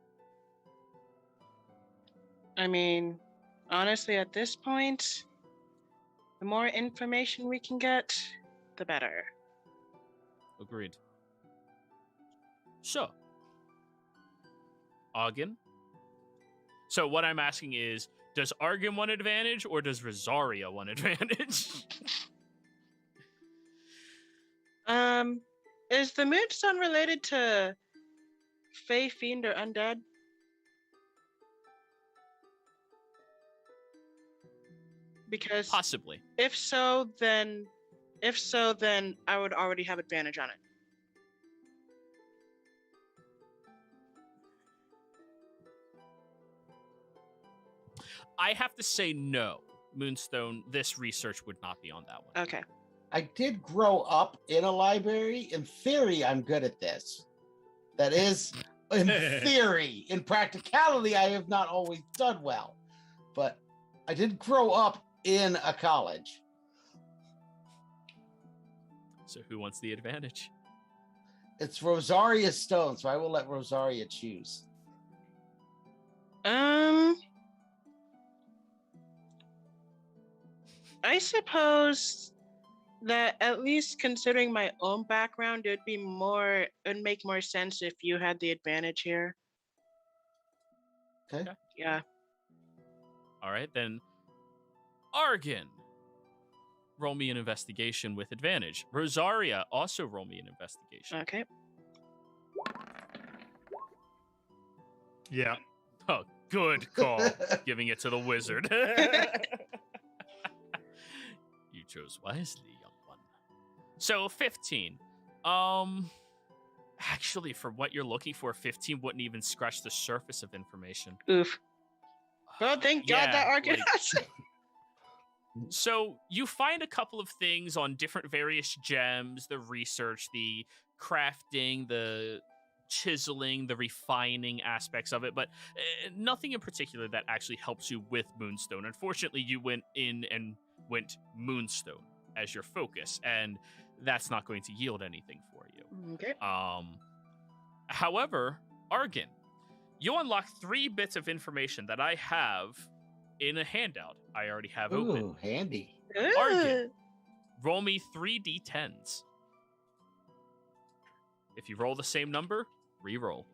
D: I mean, honestly, at this point, the more information we can get, the better.
A: Agreed. So, Argon? So what I'm asking is, does Argon want advantage or does Rosaria want advantage?
D: Is the Moonstone related to Fey, Fiend, or Undead? Because
A: Possibly.
D: if so, then I would already have advantage on it.
A: I have to say no. Moonstone, this research would not be on that one.
D: Okay.
B: I did grow up in a library. In theory, I'm good at this. That is, in theory. In practicality, I have not always done well. But I did grow up in a college.
A: So who wants the advantage?
B: It's Rosaria's stone, so I will let Rosaria choose.
D: I suppose that at least considering my own background, it'd make more sense if you had the advantage here.
B: Okay.
D: Yeah.
A: All right, then. Argon. Roll me an investigation with advantage. Rosaria, also roll me an investigation.
D: Okay.
E: Yeah.
A: Oh, good call. Giving it to the wizard. You chose wisely, young one. So 15. Actually, for what you're looking for, 15 wouldn't even scratch the surface of information.
D: Oof. Well, thank God that Argon has it.
A: So you find a couple of things on different various gems, the research, the crafting, the chiseling, the refining aspects of it, but nothing in particular that actually helps you with Moonstone. Unfortunately, you went in and went Moonstone as your focus, and that's not going to yield anything for you.
D: Okay.
A: However, Argon, you unlock 3 bits of information that I have in a handout I already have open.
B: Ooh, handy.
A: Argon, roll me 3 d10s. If you roll the same number, re-roll.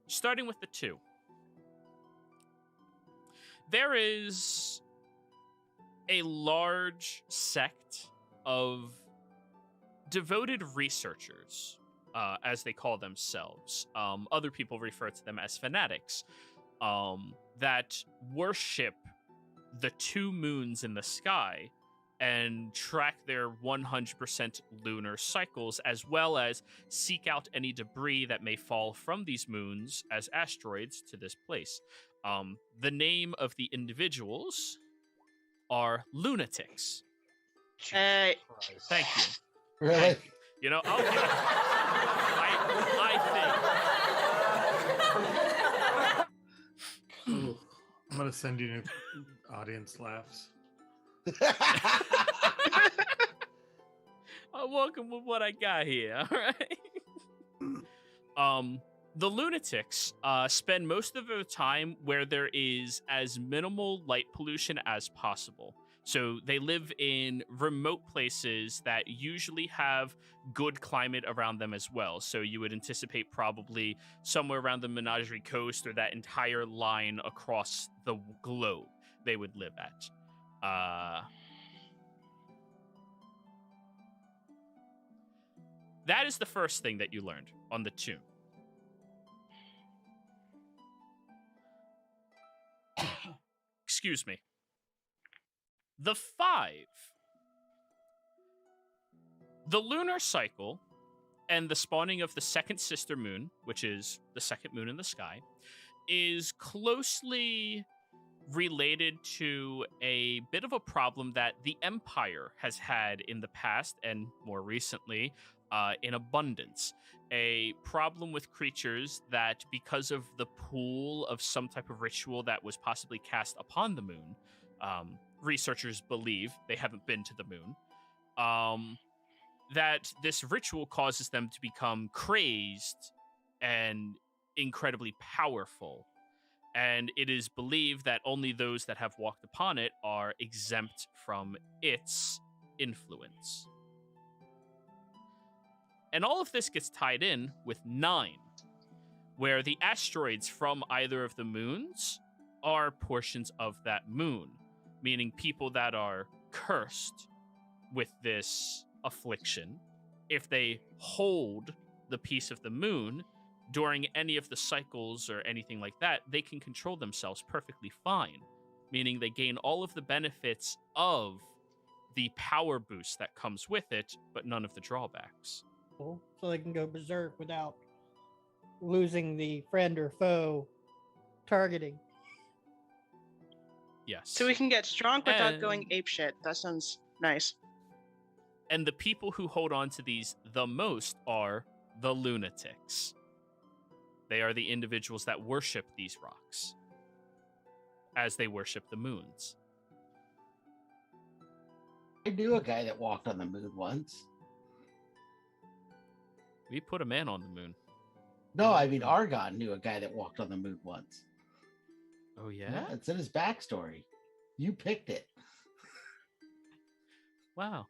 A: Starting with the 2. There is a large sect of devoted researchers, as they call themselves. Other people refer to them as fanatics, that worship the 2 moons in the sky and track their 100% lunar cycles, as well as seek out any debris that may fall from these moons as asteroids to this place. The name of the individuals are lunatics.
D: Hey.
A: Thank you.
B: Really?
A: You know, I'll give it. I think.
E: I'm gonna send you audience laughs.
A: I'm welcome with what I got here, all right? The lunatics spend most of their time where there is as minimal light pollution as possible. So they live in remote places that usually have good climate around them as well. So you would anticipate probably somewhere around the Menagerie Coast or that entire line across the globe they would live at. That is the first thing that you learned on the 2. Excuse me. The 5. The lunar cycle and the spawning of the second sister moon, which is the second moon in the sky, is closely related to a bit of a problem that the Empire has had in the past and more recently in abundance. A problem with creatures that, because of the pool of some type of ritual that was possibly cast upon the moon, researchers believe, they haven't been to the moon, that this ritual causes them to become crazed and incredibly powerful. And it is believed that only those that have walked upon it are exempt from its influence. And all of this gets tied in with 9, where the asteroids from either of the moons are portions of that moon, meaning people that are cursed with this affliction, if they hold the piece of the moon during any of the cycles or anything like that, they can control themselves perfectly fine, meaning they gain all of the benefits of the power boost that comes with it, but none of the drawbacks.
C: So they can go berserk without losing the friend or foe targeting.
A: Yes.
D: So we can get strong without
A: And-
D: going apeshit. That sounds nice.
A: And the people who hold on to these the most are the lunatics. They are the individuals that worship these rocks as they worship the moons.
B: I knew a guy that walked on the moon once.
A: We put a man on the moon.
B: No, I mean Argon knew a guy that walked on the moon once.
A: Oh, yeah?
B: It's in his backstory. You picked it.
A: Wow.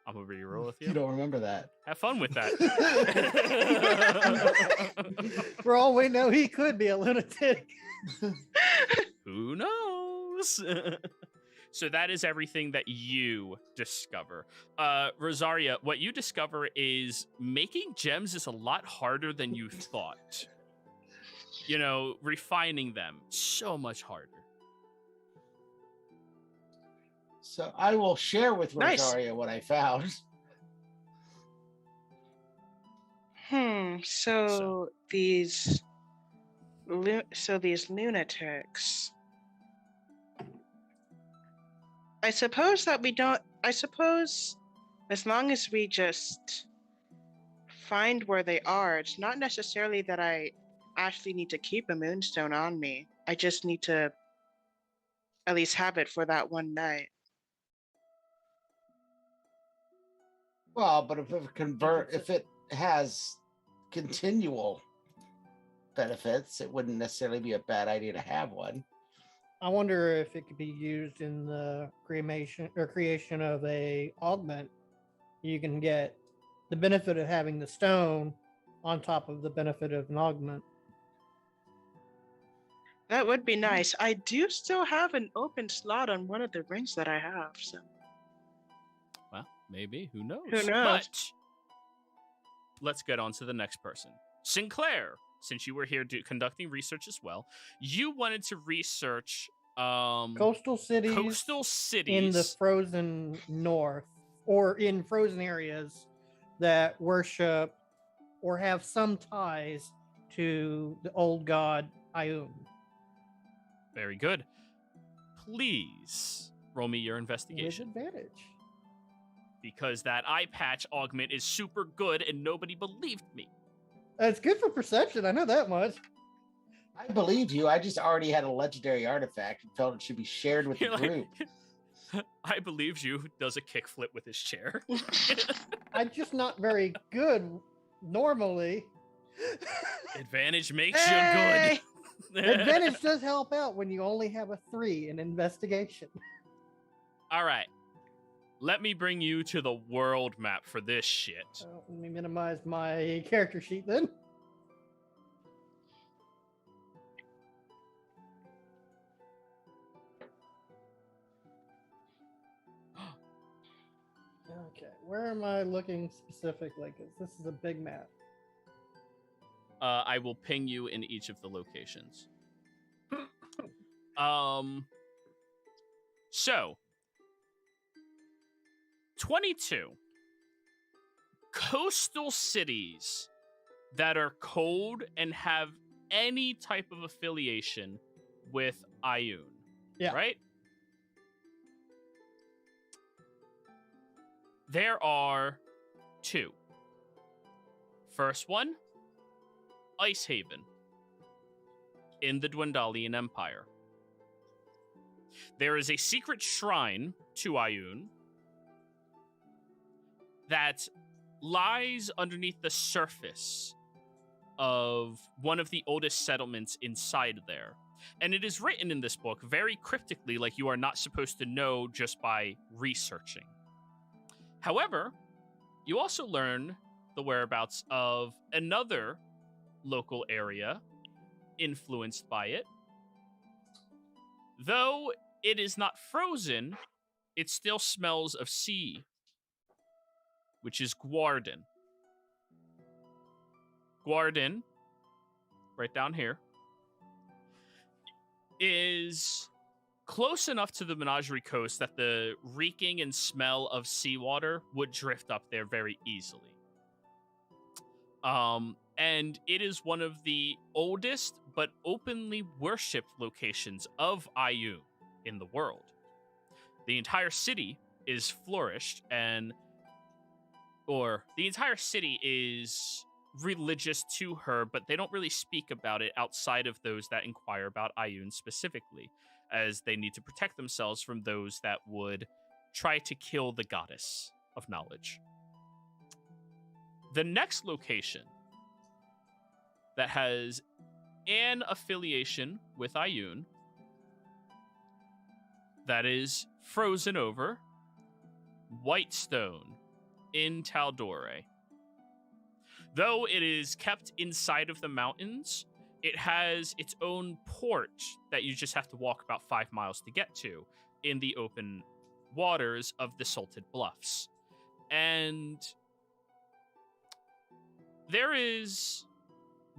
A: I'm going to re-roll with
B: You
A: you.
B: don't remember that.
A: Have fun with that.
C: For all we know, he could be a lunatic.
A: Who knows? So that is everything that you discover. Rosaria, what you discover is making gems is a lot harder than you thought. You know, refining them, so much harder.
B: So I will share with
D: Nice.
B: Rosaria what I found.
D: So these lunatics. I suppose that we don't. I suppose as long as we just find where they are, it's not necessarily that I actually need to keep a moonstone on me. I just need to at least have it for that one night.
B: Well, but if it has continual benefits, it wouldn't necessarily be a bad idea to have one.
C: I wonder if it could be used in the creation of a augment. You can get the benefit of having the stone on top of the benefit of an augment.
D: That would be nice. I do still have an open slot on one of the rings that I have, so.
A: Well, maybe. Who knows?
D: Who knows?
A: But let's get on to the next person. Sinclair, since you were here conducting research as well, you wanted to research
C: Coastal cities in the frozen north, or in frozen areas that worship or have some ties to the old god Ayun.
A: Very good. Please roll me your
C: With
A: investigation.
C: advantage.
A: Because that eye patch augment is super good and nobody believed me.
C: It's good for perception. I know that much.
B: I believed you. I just already had a legendary artifact and felt it should be shared with the
A: You're
B: group.
A: I believed you does a kickflip with his chair.
C: I'm just not very good normally.
A: Advantage makes
D: Hey!
A: you good.
C: Advantage does help out when you only have a 3 in investigation.
A: All right. Let me bring you to the world map for this shit.
C: Let me minimize my character sheet then. Okay, where am I looking specifically? Because this is a big map.
A: I will ping you in each of the locations. So 22. Coastal cities that are cold and have any type of affiliation with Ioun.
C: Yeah.
A: Right? There are 2. First one, Icehaven in the Dwendalian Empire. There is a secret shrine to Ioun that lies underneath the surface of one of the oldest settlements inside there. And it is written in this book very cryptically, like you are not supposed to know just by researching. However, you also learn the whereabouts of another local area influenced by it. Though it is not frozen, it still smells of sea, which is Guarden. Guarden, right down here, is close enough to the Menagerie Coast that the reeking and smell of seawater would drift up there very easily. And it is one of the oldest but openly worshipped locations of Ioun in the world. The entire city is flourished the entire city is religious to her, but they don't really speak about it outside of those that inquire about Ioun specifically, as they need to protect themselves from those that would try to kill the goddess of knowledge. The next location that has an affiliation with Ioun that is frozen over, Whitestone in Tal'Dorei. Though it is kept inside of the mountains, it has its own port that you just have to walk about 5 miles to get to in the open waters of the Salted Bluffs. And there is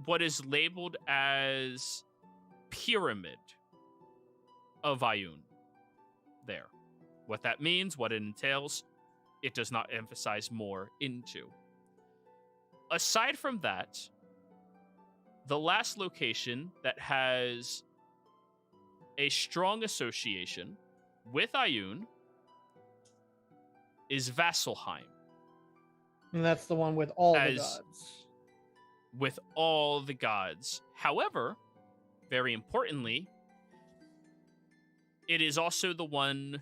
A: what is labeled as Pyramid of Ioun there. What that means, what it entails, it does not emphasize more into. Aside from that, the last location that has a strong association with Ioun is Vasselheim.
C: And that's the one with all the gods.
A: With all the gods. However, very importantly, it is also the one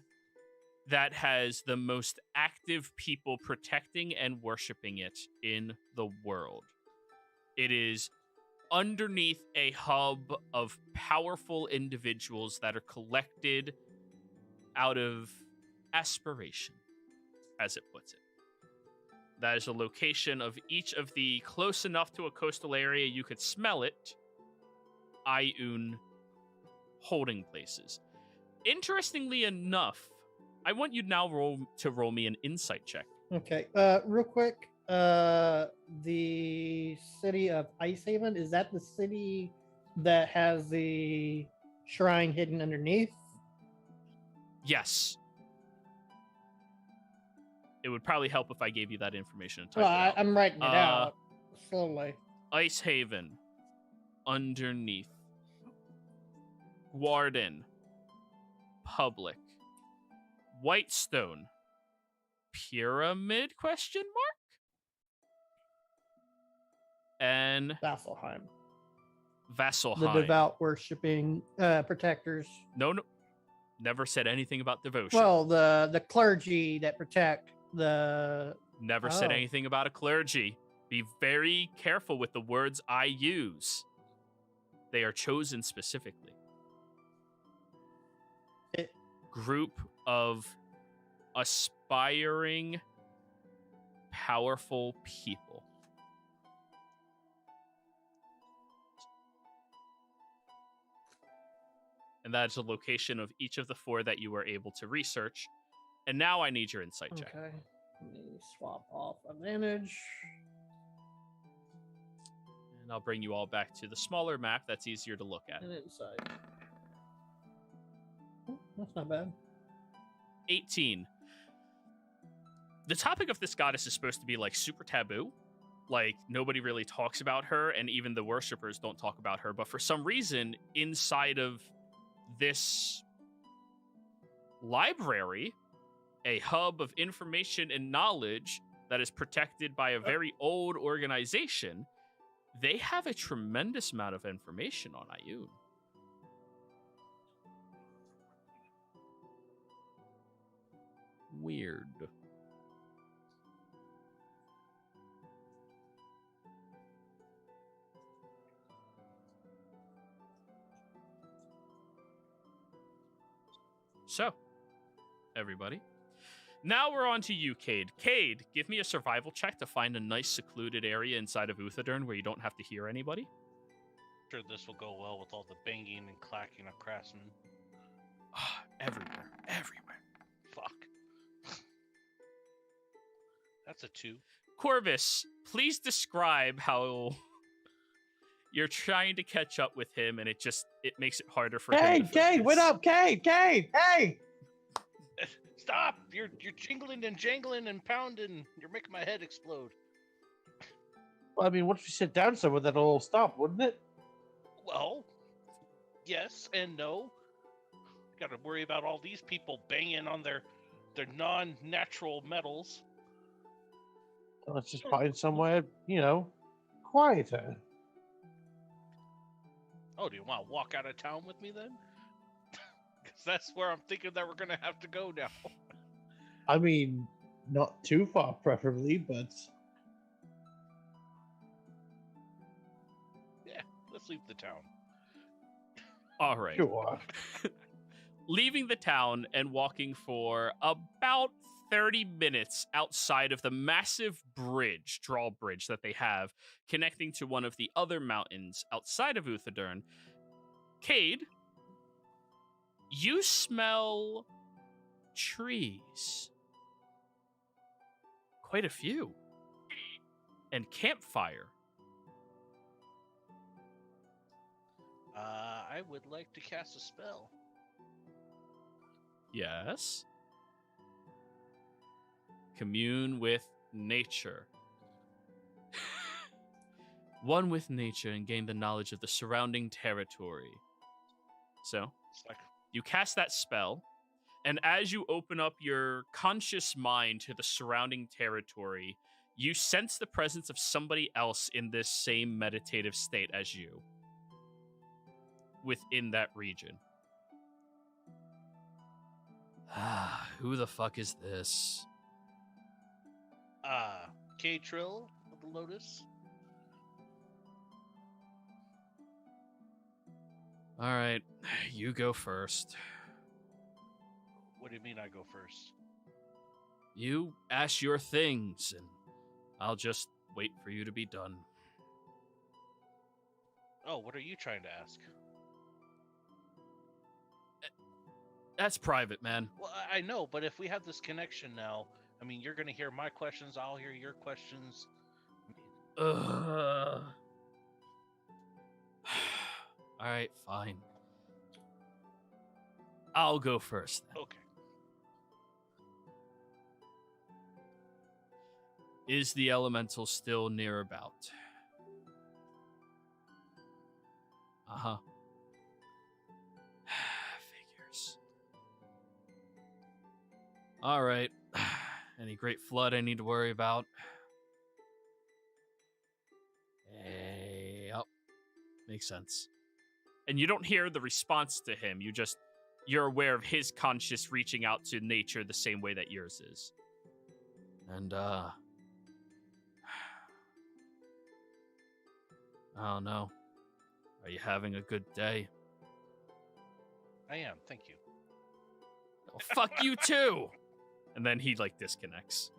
A: that has the most active people protecting and worshiping it in the world. It is underneath a hub of powerful individuals that are collected out of aspiration, as it puts it. That is a location of each of the close enough to a coastal area you could smell it, Ioun holding places. Interestingly enough, I want you now roll me an insight check.
C: Okay. Real quick, the city of Icehaven, is that the city that has the shrine hidden underneath?
A: Yes. It would probably help if I gave you that information and typed
C: Well,
A: it out.
C: I'm writing it out slowly.
A: Icehaven, underneath. Guarden, public. Whitestone, pyramid, question mark? And
C: Vasselheim.
A: Vasselheim.
C: The devout worshipping protectors.
A: No. Never said anything about devotion.
C: Well, the clergy that protect the...
A: Never said anything about a clergy. Be very careful with the words I use. They are chosen specifically. Group of aspiring, powerful people. And that is the location of each of the 4 that you were able to research. And now I need your insight check.
C: Okay. Let me swap off advantage.
A: And I'll bring you all back to the smaller map that's easier to look at.
C: And insight. Oh, that's not bad.
A: 18. the topic of this goddess is supposed to be like super taboo. Like nobody really talks about her, and even the worshippers don't talk about her. But for some reason, inside of this library, a hub of information and knowledge that is protected by a very old organization, they have a tremendous amount of information on Ioun. Weird. So, everybody. Now we're on to you, Cade. Cade, give me a survival check to find a nice secluded area inside of Uthadern where you don't have to hear anybody.
G: Sure, this will go well with all the banging and clacking of craftsmen.
A: Everywhere. Everywhere.
G: Fuck. That's a 2.
A: Corvus, please describe how you're trying to catch up with him and it makes it harder for him to
F: Cade,
A: focus.
F: what up, Cade? Hey!
G: Stop! You're jingling and jangling and pounding. You're making my head explode.
F: Well, I mean, once we sit down somewhere, that'll all stop, wouldn't it?
G: Well, yes and no. Got to worry about all these people banging on their non-natural metals.
F: Let's just find somewhere, quieter.
G: Oh, do you want to walk out of town with me then? Because that's where I'm thinking that we're going to have to go now.
F: I mean, not too far, preferably, but...
G: Yeah, let's leave the town.
A: All right.
F: Sure.
A: Leaving the town and walking for about 30 minutes outside of the massive drawbridge that they have connecting to one of the other mountains outside of Uthadern. Cade, you smell trees. Quite a few. And campfire.
G: I would like to cast a spell.
A: Yes. Commune with nature. One with nature and gain the knowledge of the surrounding territory. So,
G: It's like,
A: you cast that spell, and as you open up your conscious mind to the surrounding territory, you sense the presence of somebody else in this same meditative state as you within that region. Who the fuck is this?
G: K-Trill of the Lotus.
A: All right, you go first.
G: What do you mean I go first?
A: You ask your things, and I'll just wait for you to be done.
G: Oh, what are you trying to ask?
A: That's private, man.
G: Well, I know, but if we have this connection now, I mean, you're going to hear my questions, I'll hear your questions.
A: Ugh. All right, fine. I'll go first then.
G: Okay.
A: Is the elemental still near about? Uh-huh. Figures. All right. Any great flood I need to worry about? Yep. Makes sense. And you don't hear the response to him. You're aware of his conscious reaching out to nature the same way that yours is. And, I don't know. Are you having a good day?
G: I am, thank you.
A: Oh, fuck you too! And then he, disconnects.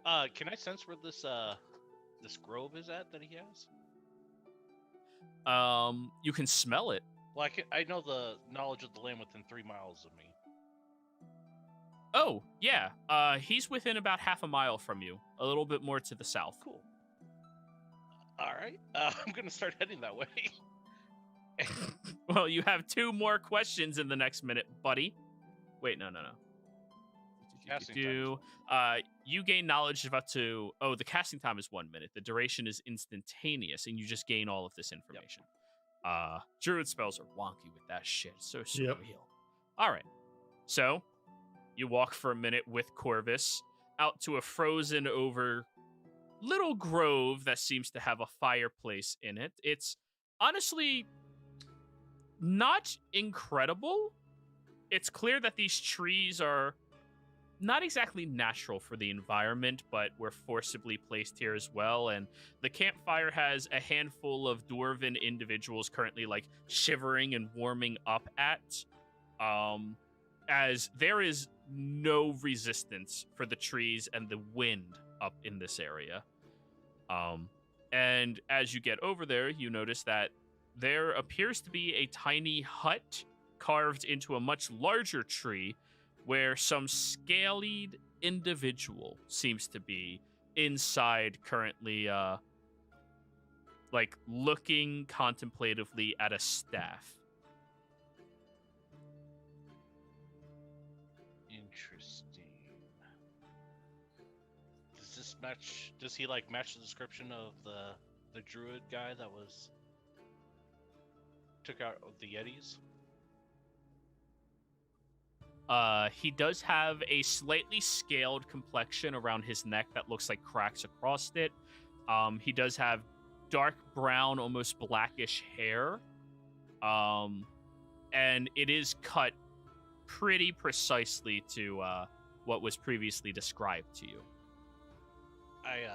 G: Can I sense where this grove is at that he has?
A: You can smell it.
G: Well, I know the knowledge of the land within 3 miles of me.
A: Oh, yeah. He's within about half a mile from you. A little bit more to the south.
G: Cool. All right. I'm going to start heading that way.
A: Well, you have 2 more questions in the next minute, buddy. Wait, no.
G: Casting time
A: You gain knowledge of up to the casting time is 1 minute. The duration is instantaneous, and you just gain all of this information. Druid spells are wonky with that shit. So surreal.
E: Yep.
A: All right. So you walk for a minute with Corvus out to a frozen over little grove that seems to have a fireplace in it. It's honestly not incredible. It's clear that these trees are not exactly natural for the environment, but were forcibly placed here as well. And the campfire has a handful of dwarven individuals currently like shivering and warming up at, as there is no resistance for the trees and the wind up in this area. And as you get over there, you notice that there appears to be a tiny hut carved into a much larger tree where some scaled individual seems to be inside currently, like looking contemplatively at a staff.
G: Interesting. Does this match? Does he like match the description of the druid guy that was took out the Yetis?
A: He does have a slightly scaled complexion around his neck that looks like cracks across it. He does have dark brown, almost blackish hair. And it is cut pretty precisely to what was previously described to you.
G: I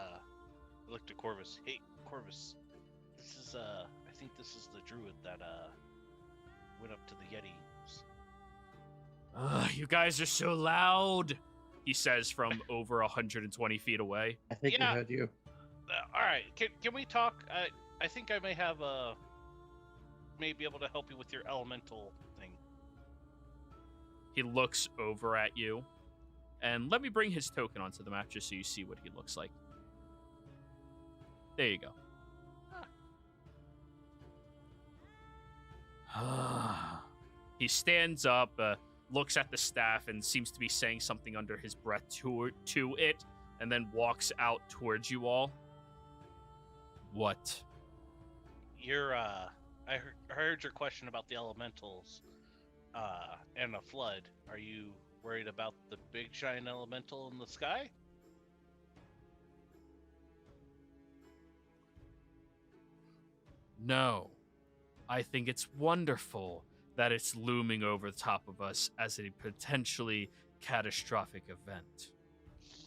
G: looked at Corvus. Hey, Corvus, this is I think this is the druid that went up to the Yetis.
A: You guys are so loud, he says from over 120 feet away.
F: I think
G: Yeah.
F: we heard you.
G: All right, can we talk? I think I may have may be able to help you with your elemental thing.
A: He looks over at you, and let me bring his token onto the map just so you see what he looks like. There you go. He stands up, looks at the staff, and seems to be saying something under his breath to it, and then walks out towards you all. What?
G: I heard your question about the elementals, and a flood. Are you worried about the big giant elemental in the sky?
A: No. I think it's wonderful that it's looming over the top of us as a potentially catastrophic event.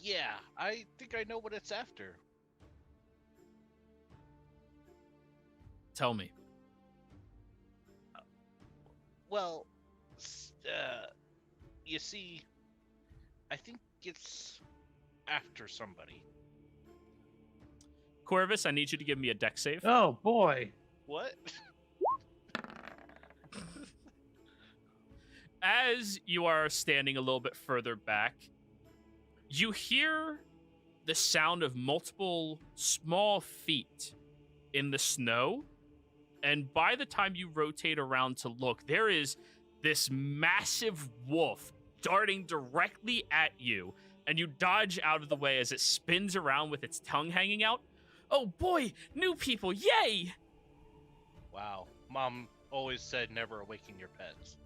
G: Yeah, I think I know what it's after.
A: Tell me.
G: Well, you see, I think it's after somebody.
A: Corvus, I need you to give me a deck save.
F: Oh boy.
G: What?
A: As you are standing a little bit further back, you hear the sound of multiple small feet in the snow. And by the time you rotate around to look, there is this massive wolf darting directly at you. And you dodge out of the way as it spins around with its tongue hanging out. Oh boy, new people, yay!
G: Wow. Mom always said never awaken your pets.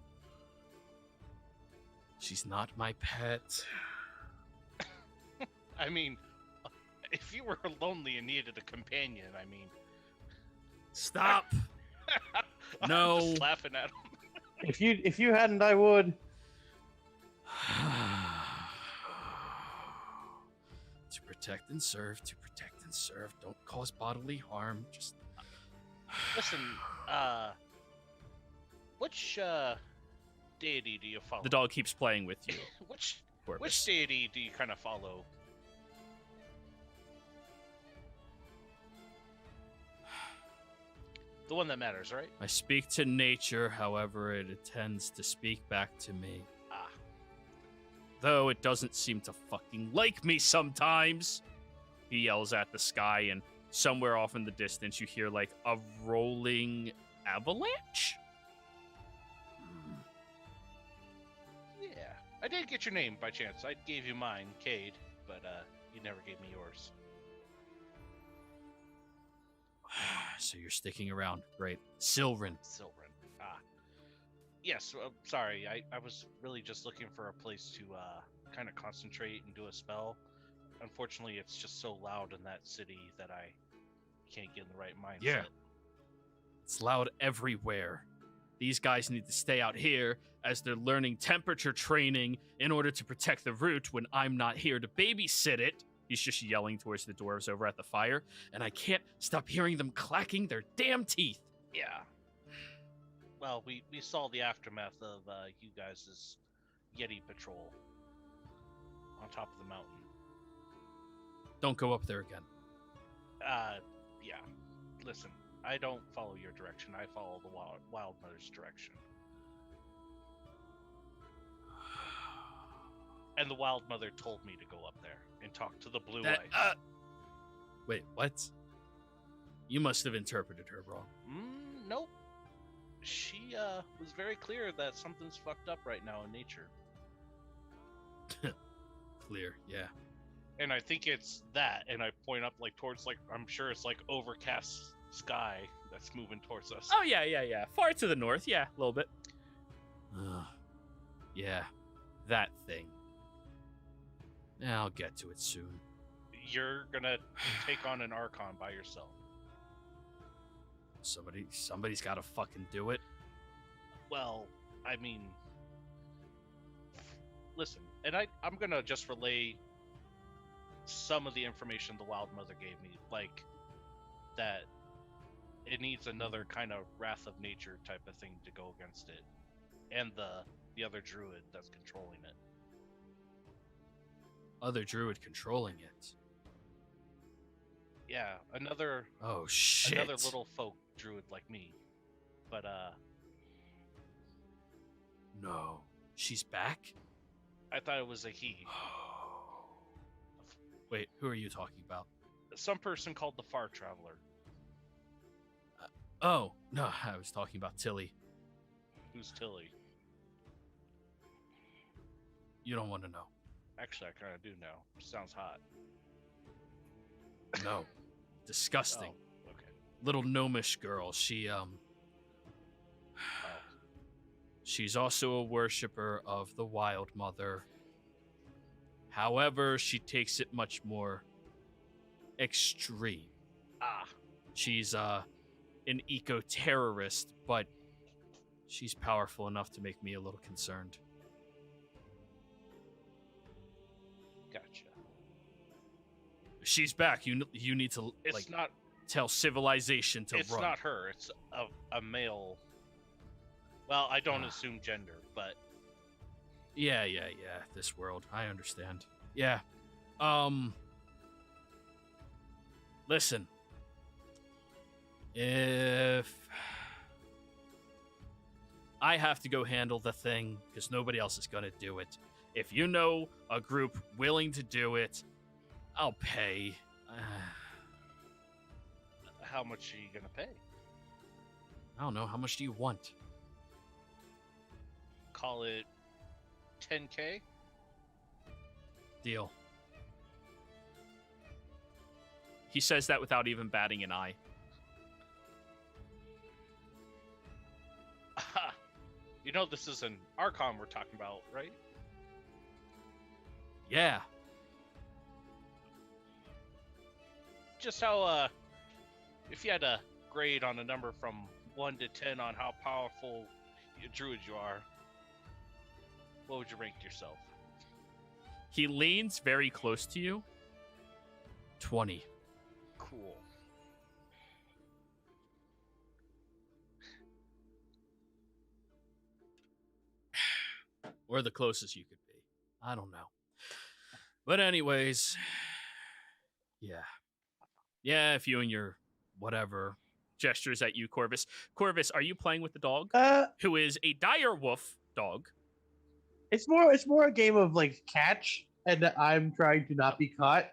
A: She's not my pet.
G: I mean, if you were lonely and needed a companion, I mean...
A: Stop!
G: I'm
A: No.
G: just laughing at him.
F: If you hadn't, I would.
A: To protect and serve, don't cause bodily harm. Just
G: Listen, which deity do you follow?
A: the dog keeps playing with you.
G: Which
A: Corvus.
G: deity do you kind of follow? The one that matters, right?
A: I speak to nature, however, it tends to speak back to me.
G: Ah,
A: Though it doesn't seem to fucking like me sometimes. He yells at the sky, and somewhere off in the distance, you hear like a rolling avalanche.
G: yeah. I did get your name by chance. I gave you mine, Cade, but you never gave me yours.
A: So you're sticking around. Great. Silrin.
G: Silverin. Ah. Yes, sorry. I was really just looking for a place to kind of concentrate and do a spell. Unfortunately, it's just so loud in that city that I can't get in the right mindset.
A: Yeah. It's loud everywhere. These guys need to stay out here as they're learning temperature training in order to protect the root when I'm not here to babysit it. He's just yelling towards the dwarves over at the fire, and I can't stop hearing them clacking their damn teeth.
G: Yeah. Well, we saw the aftermath of you guys' Yeti patrol on top of the mountain.
A: Don't go up there again.
G: Yeah. Listen, I don't follow your direction. I follow the Wild Mother's direction. And the Wild Mother told me to go up there and talk to the Blue Eyes.
A: Wait, what? You must have interpreted her wrong.
G: Nope. She was very clear that something's fucked up right now in nature.
A: Clear, yeah.
G: And I think it's that, and I point up towards I'm sure it's overcast sky that's moving towards us.
A: Oh yeah. Far to the north, yeah, a little bit. Yeah, that thing. Yeah, I'll get to it soon.
G: You're gonna take on an Archon by yourself.
A: Somebody's gotta fucking do it.
G: Well, I mean, listen, and I'm gonna just relay some of the information the Wild Mother gave me, like that it needs another kind of wrath of nature type of thing to go against it, and the other druid that's controlling it.
A: Other druid controlling it.
G: Yeah, another.
A: Oh shit!
G: Another little folk druid like me, but
A: No, she's back.
G: I thought it was a he.
A: Wait, who are you talking about?
G: Some person called the Far Traveler.
A: Oh no, I was talking about Tilly.
G: Who's Tilly?
A: You don't want to know.
G: Actually, I kind of do know. Sounds hot.
A: No, disgusting.
G: Oh, okay.
A: Little gnomish girl. She She's also a worshiper of the Wild Mother. However, she takes it much more extreme. She's an eco-terrorist, but she's powerful enough to make me a little concerned.
G: Gotcha.
A: She's back. You need to
G: It's not.
A: tell civilization to
G: It's
A: run.
G: not her. It's a male. Well, I don't assume gender, but
A: Yeah. This world, I understand. Yeah. Listen. If I have to go handle the thing, because nobody else is gonna do it. If you know a group willing to do it, I'll pay.
G: how much are you gonna pay?
A: I don't know. How much do you want?
G: Call it 10K.
A: Deal. He says that without even batting an eye.
G: Aha. You know this is an Archon we're talking about, right?
A: Yeah.
G: Just how if you had a grade on a number from 1 to 10 on how powerful a druid you are, what would you rank yourself?
A: He leans very close to you. 20.
G: Cool.
A: Or the closest you could be. I don't know. But anyways, yeah. Yeah, if you and your whatever gestures at you, Corvus. Corvus, are you playing with the dog? Who is a dire wolf dog.
F: It's more a game of catch, and I'm trying to not be caught.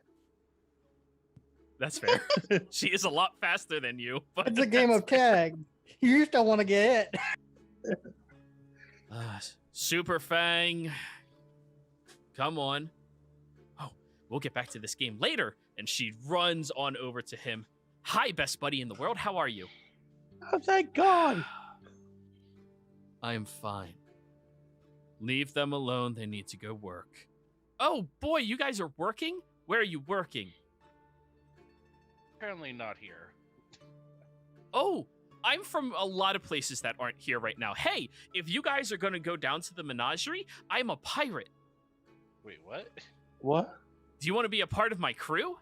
A: That's fair. She is a lot faster than you. But
C: It's a game of tag. You just don't want to get hit.
A: Super Fang Come on. Oh, we'll get back to this game later. And she runs on over to him. Hi, best buddy in the world. How are you?
F: Oh, thank God.
A: I am fine. Leave them alone. They need to go work. Oh, boy, you guys are working? Where are you working?
G: Apparently not here.
A: Oh, I'm from a lot of places that aren't here right now. Hey, if you guys are going to go down to the menagerie, I'm a pirate.
G: Wait, what?
F: What?
A: Do you want to be a part of my crew?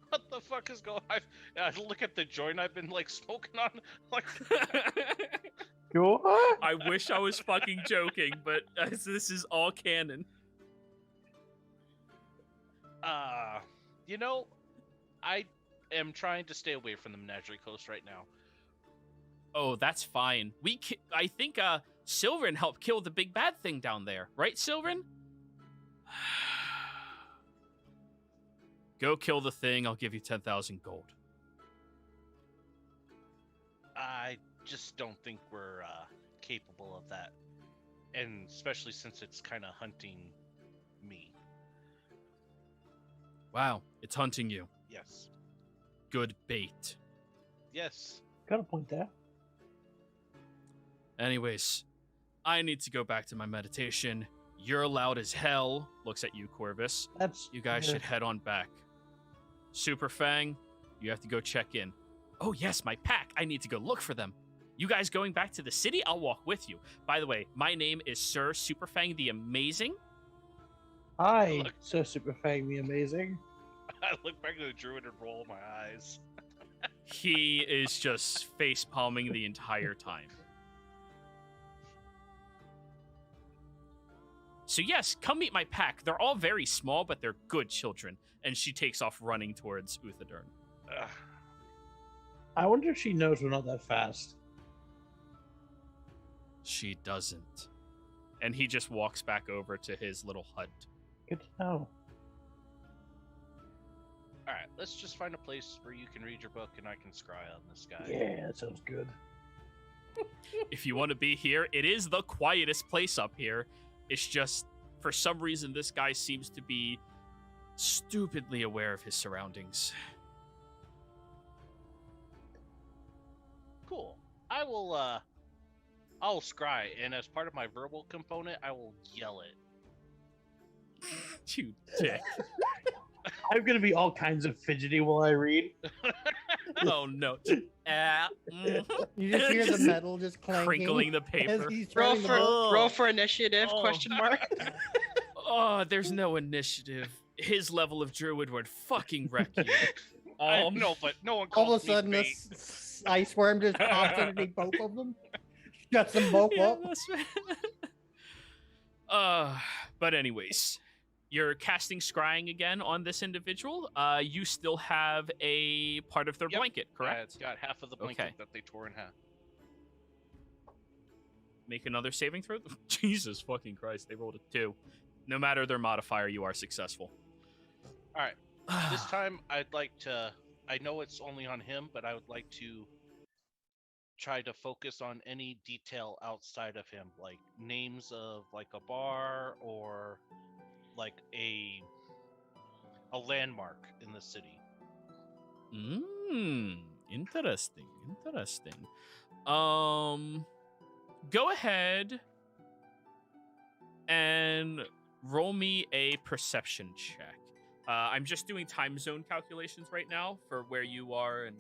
G: What the fuck is going on? I look at the joint I've been like smoking on. Like,
F: What?
A: I wish I was fucking joking, but this is all canon.
G: you know, I am trying to stay away from the Menagerie Coast right now.
A: Oh, that's fine. I think Sylvan helped kill the big bad thing down there, right, Sylvan? Go kill the thing. I'll give you 10,000 gold.
G: I just don't think we're capable of that, and especially since it's kind of hunting me.
A: Wow, it's hunting you.
G: Yes.
A: Good bait.
G: Yes.
F: Got a point there.
A: Anyways, I need to go back to my meditation. You're loud as hell. Looks at you, Corvus. You guys should head on back. Super Fang, you have to go check in. Oh yes, my pack. I need to go look for them. You guys going back to the city? I'll walk with you. By the way, my name is Sir Superfang the Amazing.
F: Hi, Sir Superfang the Amazing.
G: I look back at the druid and roll my eyes.
A: He is just face palming the entire time. So yes, come meet my pack. They're all very small, but they're good children. And she takes off running towards Uthadern.
F: I wonder if she knows we're not that fast.
A: She doesn't. And he just walks back over to his little hut.
F: Good to know.
G: Alright, let's just find a place where you can read your book and I can scry on this guy.
F: Yeah, that sounds good.
A: If you want to be here, it is the quietest place up here. It's just, for some reason, this guy seems to be stupidly aware of his surroundings.
G: Cool. I'll scry, and as part of my verbal component, I will yell it.
A: You dick.
F: I'm gonna be all kinds of fidgety while I read.
A: Oh no.
C: You just hear the metal just clanking.
A: Crinkling the
C: as
A: paper.
C: he's
D: Roll
C: turning the
D: for
C: book.
D: roll for initiative?
A: Oh.
D: Question mark.
A: Oh, there's no initiative. His level of druid would fucking wreck you.
G: No, but no one
C: All
G: calls
C: of a sudden,
G: me
C: this ice worm just pops underneath both of them. Shuts them both
A: Yeah,
C: up.
A: that's but anyways, you're casting scrying again on this individual. You still have a part of their
G: Yep.
A: blanket, correct?
G: It's got half of the blanket
A: Okay.
G: that they tore in half.
A: Make another saving throw. Jesus fucking Christ, they rolled a 2. No matter their modifier, you are successful.
G: All right. This time, I'd like to. I know it's only on him, but I would like to try to focus on any detail outside of him, like names of like a bar or like a landmark in the city.
A: Interesting. Go ahead and roll me a perception check. I'm just doing time zone calculations right now for where you are and.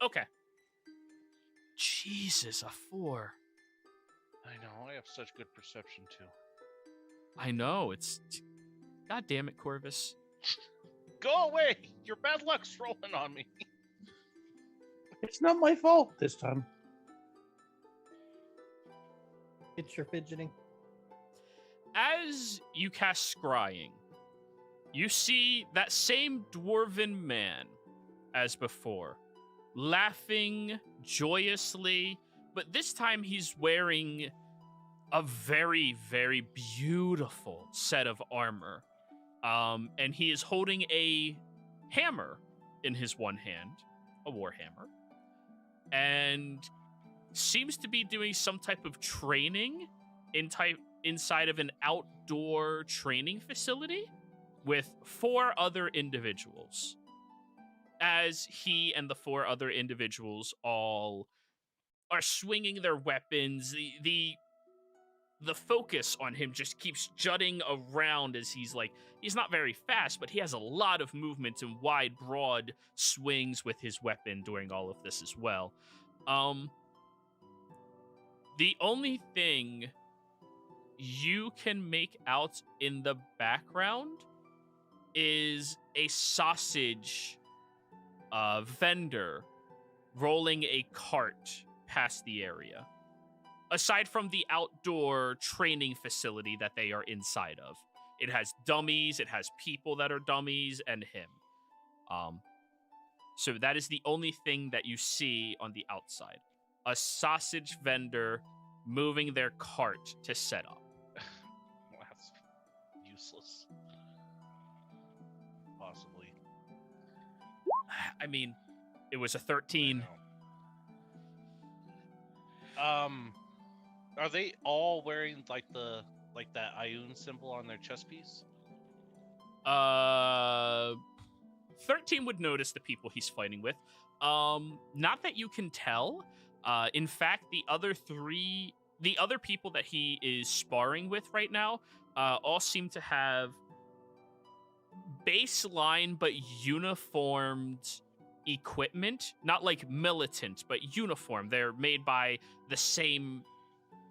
A: Okay. Jesus, a 4.
G: I know. I have such good perception too.
A: I know, it's... God damn it, Corvus.
G: Go away! Your bad luck's rolling on me.
F: It's not my fault this time.
C: It's your fidgeting.
A: As you cast scrying, you see that same dwarven man as before, laughing joyously, but this time he's wearing a very, very beautiful set of armor. And he is holding a hammer in his one hand, a war hammer. and seems to be doing some type of training inside of an outdoor training facility with 4 other individuals. As he and the 4 other individuals all are swinging their weapons, the focus on him just keeps jutting around as he's not very fast, but he has a lot of movement and wide, broad swings with his weapon during all of this as well. The only thing you can make out in the background is a sausage vendor rolling a cart past the area. Aside from the outdoor training facility that they are inside of. It has dummies, it has people that are dummies, and him. So that is the only thing that you see on the outside. A sausage vendor moving their cart to set up.
G: That's useless. Possibly.
A: I mean, it was a 13.
G: Are they all wearing like that Ioun symbol on their chest piece?
A: 13 would notice the people he's fighting with. Not that you can tell. In fact, the other people that he is sparring with right now, all seem to have baseline but uniformed equipment. Not like militant, but uniform. They're made by the same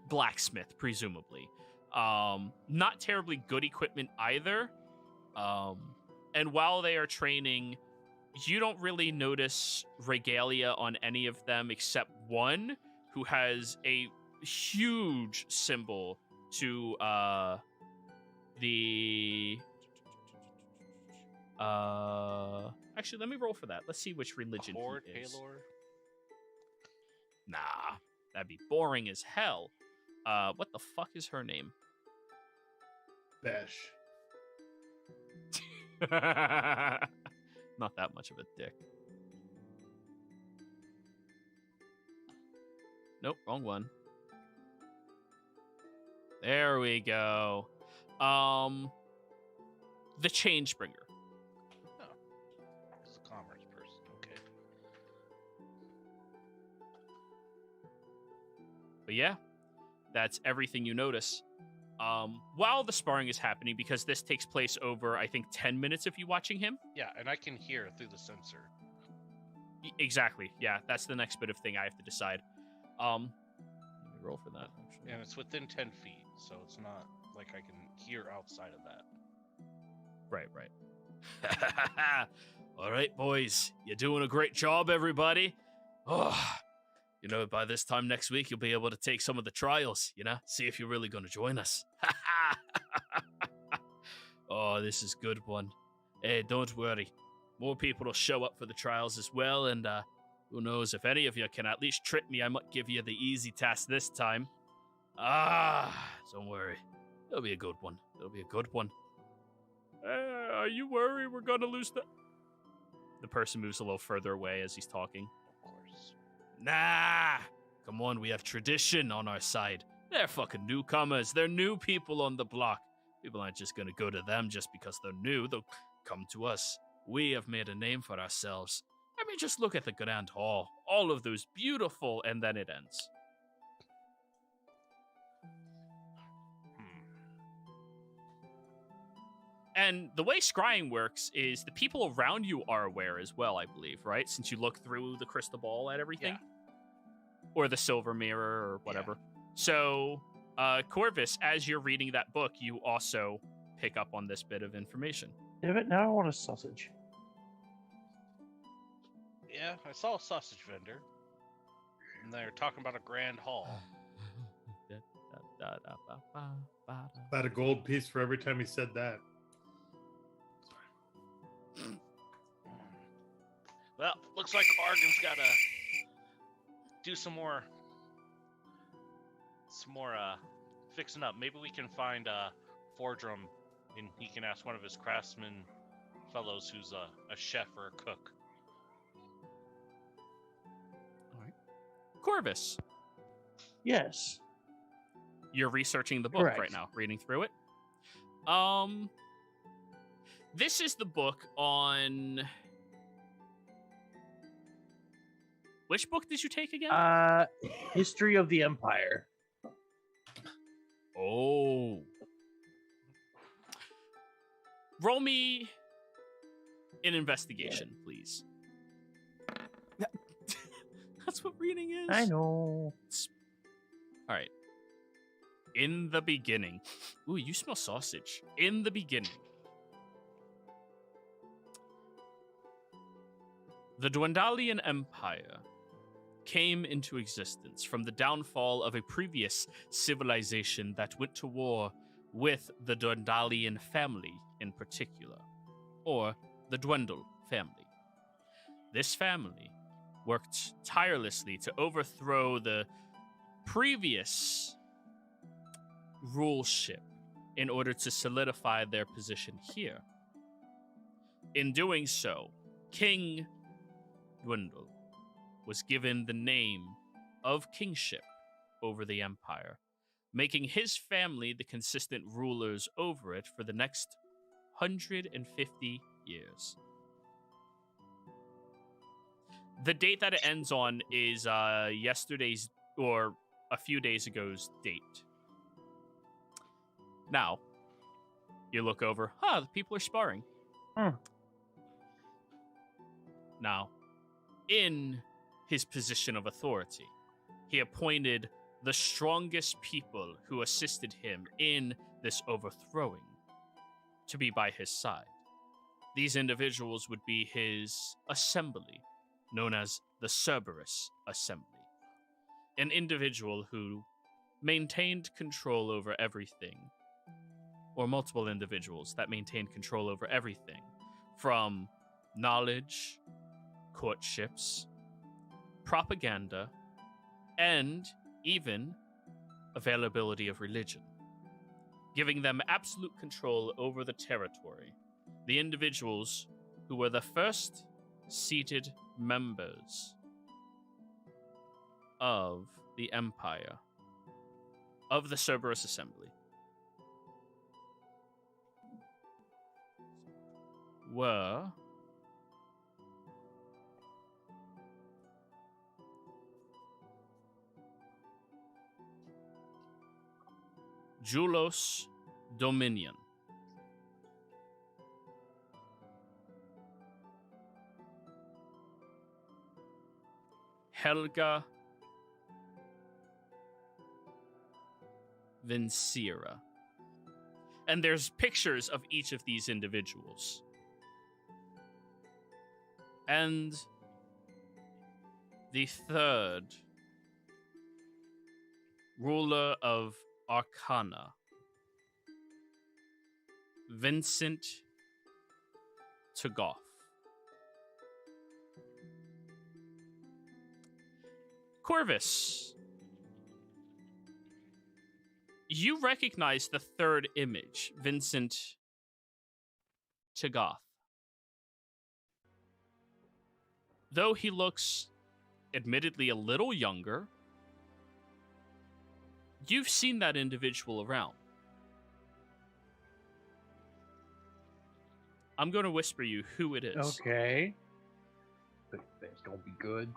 A: blacksmith, presumably. Not terribly good equipment either. And while they are training, you don't really notice regalia on any of them except one who has a huge symbol to actually, let me roll for that. Let's see which religion
G: Horde,
A: he is.
G: Halor?
A: Nah, that'd be boring as hell. What the fuck is her name?
E: Besh.
A: Not that much of a dick. Nope, wrong one. There we go. The Changebringer.
G: Oh. He's a commerce person, okay.
A: But yeah, that's everything you notice. While the sparring is happening, because this takes place over, I think, 10 minutes of you watching him.
G: Yeah, and I can hear through the sensor.
A: Exactly. Yeah, that's the next bit of thing I have to decide. Let me roll for that, actually.
G: And it's within 10 feet, so it's not like I can hear outside of that.
A: Right. All right, boys. You're doing a great job, everybody. Oh, by this time next week, you'll be able to take some of the trials, see if you're really going to join us. Oh, this is good one. Hey, don't worry. More people will show up for the trials as well, and who knows, if any of you can at least trick me, I might give you the easy task this time. Don't worry. It'll be a good one. Are you worried we're going to lose The person moves a little further away as he's talking.
G: Of course.
A: Nah! Come on, we have tradition on our side. They're fucking newcomers. They're new people on the block. People aren't just gonna go to them just because they're new. They'll come to us. We have made a name for ourselves. I mean, just look at the Grand Hall. All of those beautiful, and then it ends. And the way scrying works is the people around you are aware as well, I believe, right? Since you look through the crystal ball at everything.
G: Yeah.
A: Or the silver mirror or whatever. Yeah. So, Corvus, as you're reading that book, you also pick up on this bit of information.
F: Damn it, now I want a sausage.
G: Yeah, I saw a sausage vendor. And they're talking about a grand hall.
E: About a gold piece for every time he said that.
G: Well, looks like Argon's gotta do some more fixing up. Maybe we can find Fordrum, and he can ask one of his craftsman fellows who's a chef or a cook.
A: All right. Corvus,
F: Yes.
A: you're researching the book
F: Correct.
A: right now, reading through it. This is the book on... Which book did you take again?
F: History of the Empire.
A: Oh. Roll me an investigation, please. That's what reading is.
F: I know.
A: All right. In the beginning. Ooh, you smell sausage. In the beginning. The Dwendalian Empire came into existence from the downfall of a previous civilization that went to war with the Dwendalian family in particular, or the Dwendal family. This family worked tirelessly to overthrow the previous ruleship in order to solidify their position here. In doing so, King Dwendal was given the name of kingship over the empire, making his family the consistent rulers over it for the next 150 years. The date that it ends on is yesterday's or a few days ago's date. Now, you look over, the people are sparring. Now, in his position of authority, he appointed the strongest people who assisted him in this overthrowing to be by his side. These individuals would be his assembly, known as the Cerberus Assembly, an individual who maintained control over everything, or multiple individuals that maintained control over everything, from knowledge, courtships, propaganda, and even availability of religion, giving them absolute control over the territory. The individuals who were the first seated members of the Empire, of the Cerberus Assembly, were Julos Dominion, Helga Vincera. And there's pictures of each of these individuals. And the third ruler of Arcana, Vincent Tagoff. Corvus, you recognize the third image, Vincent Tagoff. Though he looks admittedly a little younger, you've seen that individual around. I'm going to whisper you who it is.
F: Okay. That's gonna be good.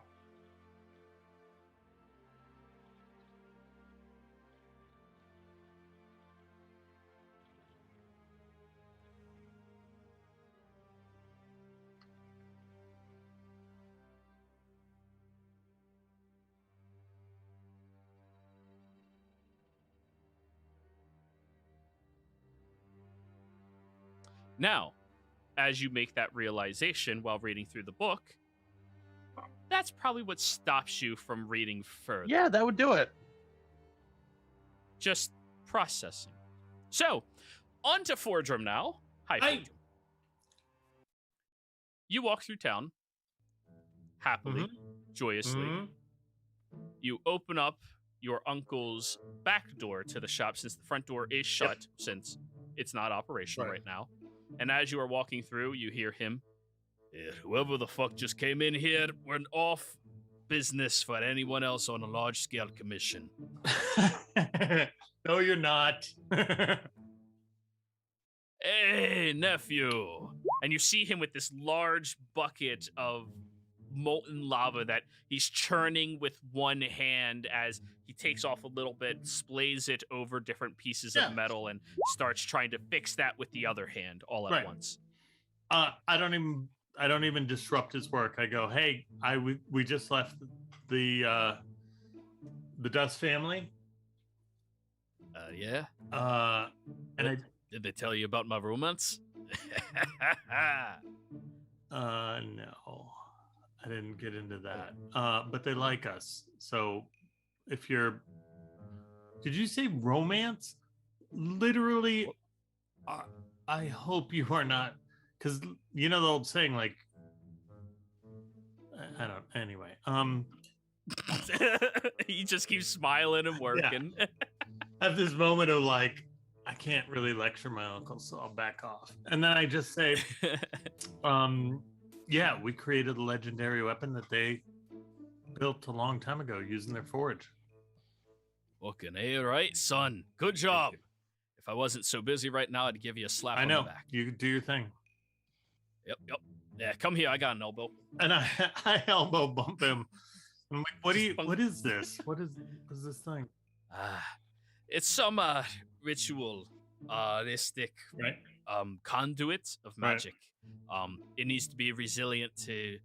A: Now, as you make that realization while reading through the book, that's probably what stops you from reading further.
F: Yeah, that would do it.
A: Just processing. So, on to Fordrum now. Hi,
E: Hi.
A: Fordrum. You walk through town, happily, joyously.
E: Mhm.
A: You open up your uncle's back door to the shop since the front door is shut, since it's not operational right now. And as you are walking through, you hear him, "Yeah, whoever the fuck just came in here went off. business for anyone else on a large-scale commission.
E: No, you're not.
A: Hey, nephew. And you see him with this large bucket of molten lava that he's churning with one hand as he takes off a little bit, splays it over different pieces of metal, and starts trying to fix that with the other hand all at once.
E: I don't even disrupt his work. I go, hey, we just left the Dust family.
A: Yeah.
E: And
A: did they tell you about my romance?
E: No, I didn't get into that. But they like us. So if you're, did you say romance? Literally, I hope you are not, because you know the old saying, like, I don't. Anyway,
A: he just keeps smiling and working.
E: Yeah. I have this moment of like, I can't really lecture my uncle, so I'll back off. And then I just say, yeah, we created a legendary weapon that they built a long time ago using their forge.
A: Fucking A, right, son. Good job. If I wasn't so busy right now, I'd give you a slap on the back.
E: You do your thing.
A: Yep. Yeah, come here. I got an elbow.
E: And I elbow bump him. I'm like, what is this? What is this thing?
A: It's some ritualistic conduit of magic. It needs to be resilient to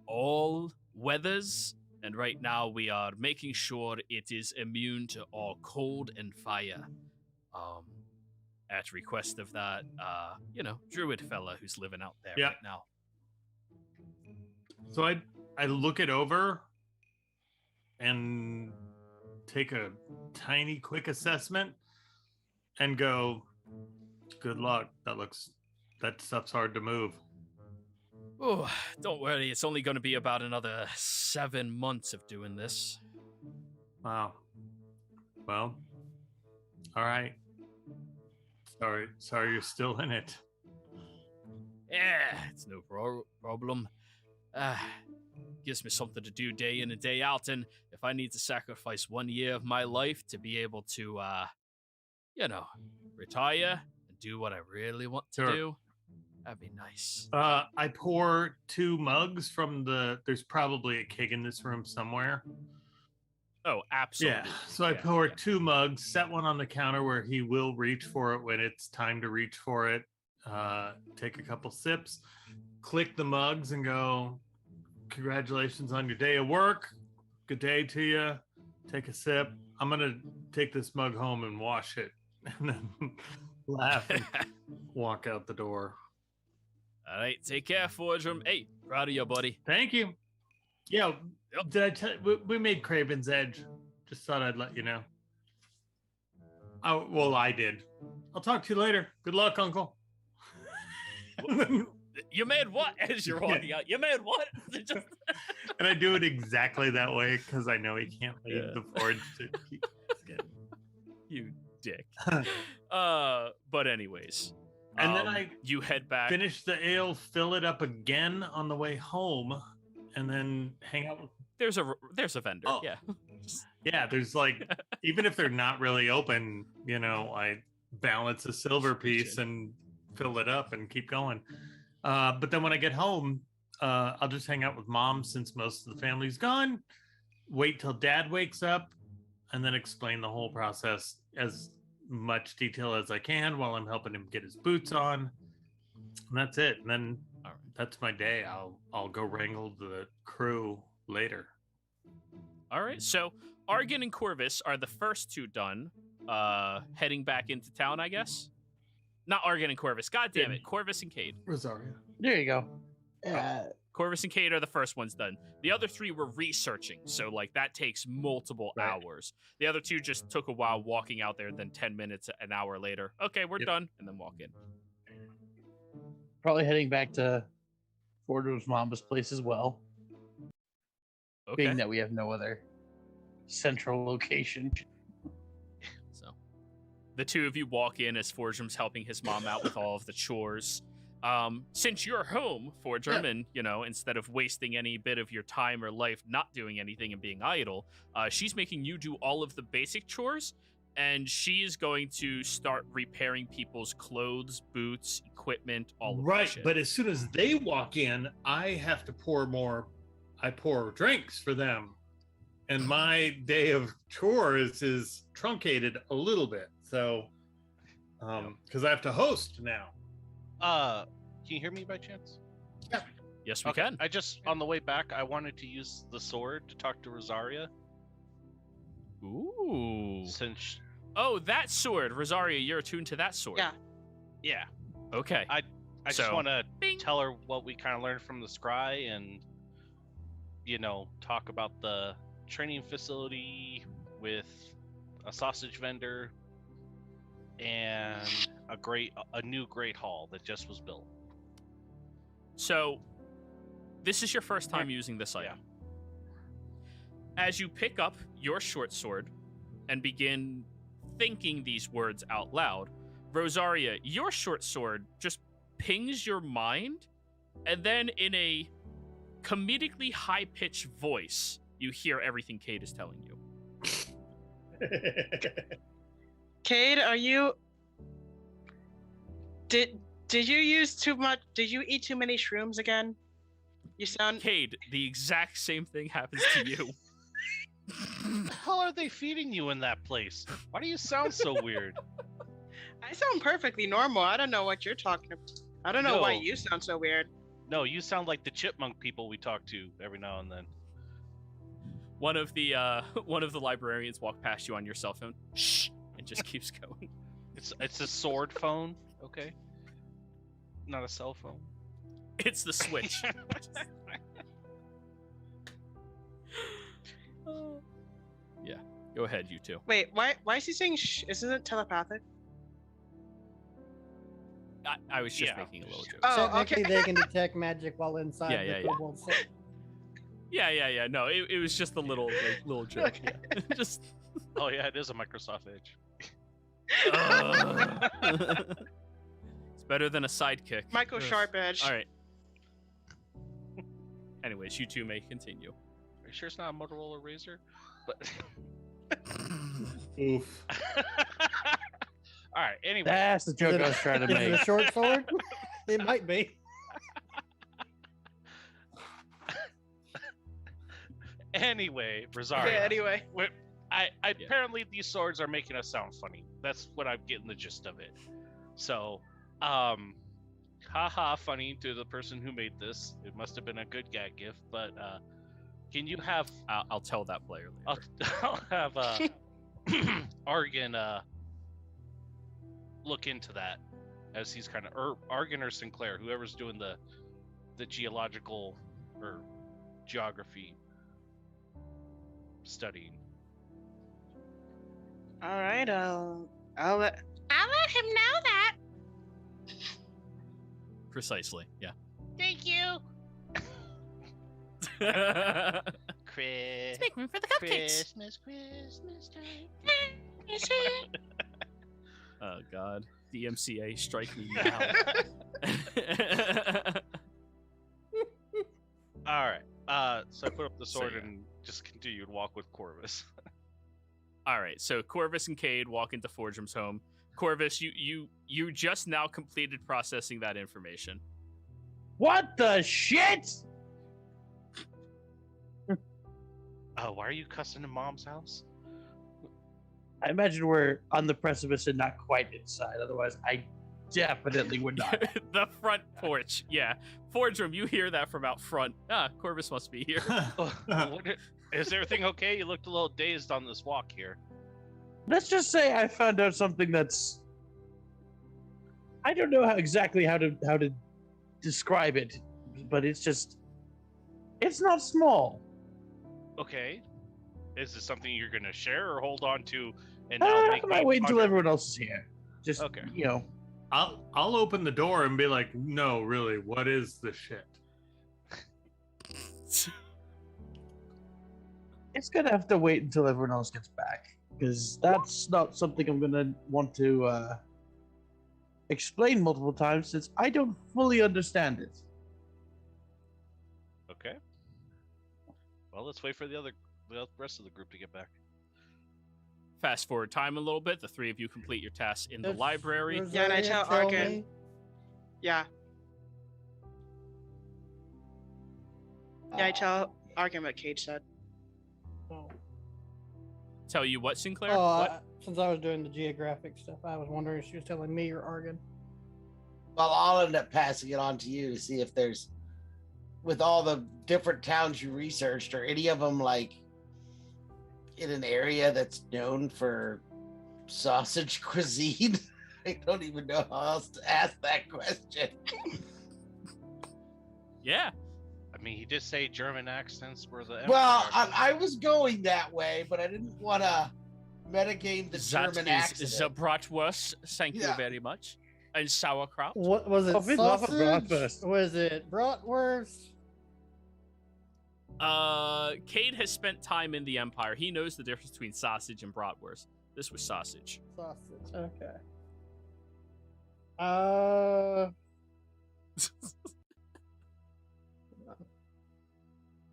A: all weathers, and right now we are making sure it is immune to all cold and fire. At request of that, druid fella who's living out there right now.
E: So I look it over and take a tiny quick assessment and go, good luck. That stuff's hard to move.
A: Oh, don't worry. It's only going to be about another 7 months of doing this.
E: Wow. Well, all right. Sorry you're still in it.
A: Yeah, it's no problem. Gives me something to do day in and day out, and if I need to sacrifice 1 year of my life to be able to, retire and do what I really want to do, that'd be nice.
E: I pour 2 mugs from there's probably a keg in this room somewhere.
A: Oh, absolutely.
E: Yeah, so I pour 2 mugs, set one on the counter where he will reach for it when it's time to reach for it, take a couple sips, click the mugs and go, congratulations on your day of work. Good day to you. Take a sip. I'm going to take this mug home and wash it. And then laugh and walk out the door.
A: All right, take care, Forgerum. Hey, proud of you, buddy.
E: Thank you. Yeah, did I tell you, we made Craven's Edge. Just thought I'd let you know. Oh, well, I did. I'll talk to you later. Good luck, Uncle.
A: You made what? As you're walking out, you made what?
E: And I do it exactly that way because I know he can't leave the forge to keep skin.
A: You dick. But anyways.
E: And then
A: you head back.
E: Finish the ale, fill it up again on the way home, and then hang out with...
A: There's a vendor, yeah.
E: Yeah, there's like, even if they're not really open, I balance a silver piece and fill it up and keep going. But then when I get home, I'll just hang out with Mom since most of the family's gone, wait till Dad wakes up, and then explain the whole process as much detail as I can while I'm helping him get his boots on. And that's it. And then that's my day. I'll go wrangle the crew later.
A: All right. So Argon and Corvus are the first 2 done, heading back into town, I guess. Not Argon and Corvus. God damn it. Corvus and Cade.
E: Rosaria.
F: There you go.
A: Corvus and Cade are the first ones done. The other 3 were researching, so that takes multiple hours. The other 2 just took a while walking out there, then 10 minutes, an hour later. Okay, we're done, and then walk in.
F: Probably heading back to Fordo's Mama's place as well.
A: Okay.
F: Being that we have no other central location.
A: So, the 2 of you walk in as Forgeum's helping his mom out with all of the chores. Since you're home, for German, instead of wasting any bit of your time or life not doing anything and being idle, she's making you do all of the basic chores, and she is going to start repairing people's clothes, boots, equipment, all of that
E: Right,
A: shit.
E: but as soon as they walk in, I have to pour drinks for them. And my day of chores is truncated a little bit. So, because I have to host now.
G: Can you hear me by chance?
A: Yes, we
G: Okay.
A: can.
G: I just, on the way back, I wanted to use the sword to talk to Rosaria.
A: Ooh.
G: Since,
A: Oh, that sword. Rosaria, you're attuned to that sword.
G: yeah,
A: Okay.
G: I just
A: So,
G: want to
A: bing.
G: tell her what we kind of learned from the scry and, talk about the training facility with a sausage vendor and a new great hall that just was built.
A: So, this is your first time using this item. As you pick up your short sword and begin thinking these words out loud, Rosaria, your short sword just pings your mind, and then in a comedically high-pitched voice, you hear everything Cade is telling you.
D: Cade, are you? Did you use too much? Did you eat too many shrooms again? You sound.
A: Cade, the exact same thing happens to you.
G: The hell are they feeding you in that place? Why do you sound so weird?
D: I sound perfectly normal. I don't know what you're talking about. I don't know why
G: No.
D: you sound so weird.
G: No, you sound like the chipmunk people we talk to every now and then.
A: One of the librarians walk past you on your cell phone. Shh, and just keeps going.
G: It's a sword phone, okay? Not a cell phone.
A: It's the switch. Yeah, go ahead, you two.
D: Wait, why is he saying shh? Isn't it telepathic?
A: I was just
G: Yeah.
A: making a little joke.
D: Oh,
C: Technically,
D: okay.
C: they can detect magic while inside
A: Yeah,
C: the
A: yeah, yeah.
C: kobold cell.
A: Yeah. No, it was just a little joke.
D: Okay.
A: Yeah. Just.
G: Oh yeah, it is a Microsoft Edge.
A: It's better than a sidekick.
D: Michael
A: Ugh.
D: Sharp Edge.
A: All right. Anyways, you two may continue.
G: Are you sure it's not a Motorola Razr? But
E: Oof.
G: all right. Anyway,
F: That's the joke I was trying to
C: Is it a
F: make.
C: short sword? It might be.
G: Rosaria.
D: Okay, anyway.
G: Apparently these swords are making us sound funny. That's what I'm getting the gist of it. So, haha, funny to the person who made this. It must have been a good gag gift, but can you have?
A: I'll tell that player later.
G: I'll have Argan look into that as he's kind of Argan or Sinclair, whoever's doing the geological or geography studying.
D: All right. I'll let him know that.
A: Precisely. Yeah.
G: Thank you, Chris.
H: Make room for the cupcakes.
G: Christmas time.
A: Oh God. DMCA, strike me now.
G: All right. So I put up the sword
A: yeah.
G: and just continue to walk with Corvus.
A: All right, so Corvus and Cade walk into Fordram's home. Corvus, you just now completed processing that information.
F: What the shit?
G: Why are you cussing in Mom's house?
F: I imagine we're on the precipice and not quite inside. Otherwise, I definitely would not.
A: The front porch, yeah. Fordram, you hear that from out front. Corvus must be here.
G: Is everything okay? You looked a little dazed on this walk here.
F: Let's just say I found out something that's. I don't know exactly how to describe it, but it's just. It's not small.
G: Okay. Is this something you're gonna share or hold on to and
F: I
G: now make
F: might
G: me
F: wait until
G: ponder?
F: everyone else is here. Just
G: Okay.
E: I'll open the door and be like, no, really, what is the shit?
F: It's gonna have to wait until everyone else gets back, because that's not something I'm gonna want to explain multiple times since I don't fully understand it.
G: Okay. Well, let's wait for the rest of the group to get back.
A: Fast forward time a little bit. The three of you complete your tasks in the
C: Does
A: library.
D: Yeah, and I
C: Rosaria
D: tell Argan.
C: me?
D: Yeah. Yeah, I tell Argan what Cade said.
C: Oh,
A: Tell you what, Sinclair?
C: oh
A: What?
C: since I was doing the geographic stuff, I was wondering if she was telling me or Argan.
B: Well, I'll end up passing it on to you to see if there's, with all the different towns you researched, or any of them like in an area that's known for sausage cuisine. I don't even know how else to ask that question.
A: Yeah.
G: I mean, he did say German accents were the.
B: Well,
G: empire.
B: I was going that way, but I didn't want to metagame the
A: That
B: German
A: is
B: accent.
A: the bratwurst. Thank you
B: Yeah.
A: very much. And sauerkraut.
C: What was it?
F: Oh, we love a
C: Sausage?
F: bratwurst.
C: Was it bratwurst?
A: Cade has spent time in the Empire. He knows the difference between sausage and bratwurst. This was sausage.
C: Sausage. Okay.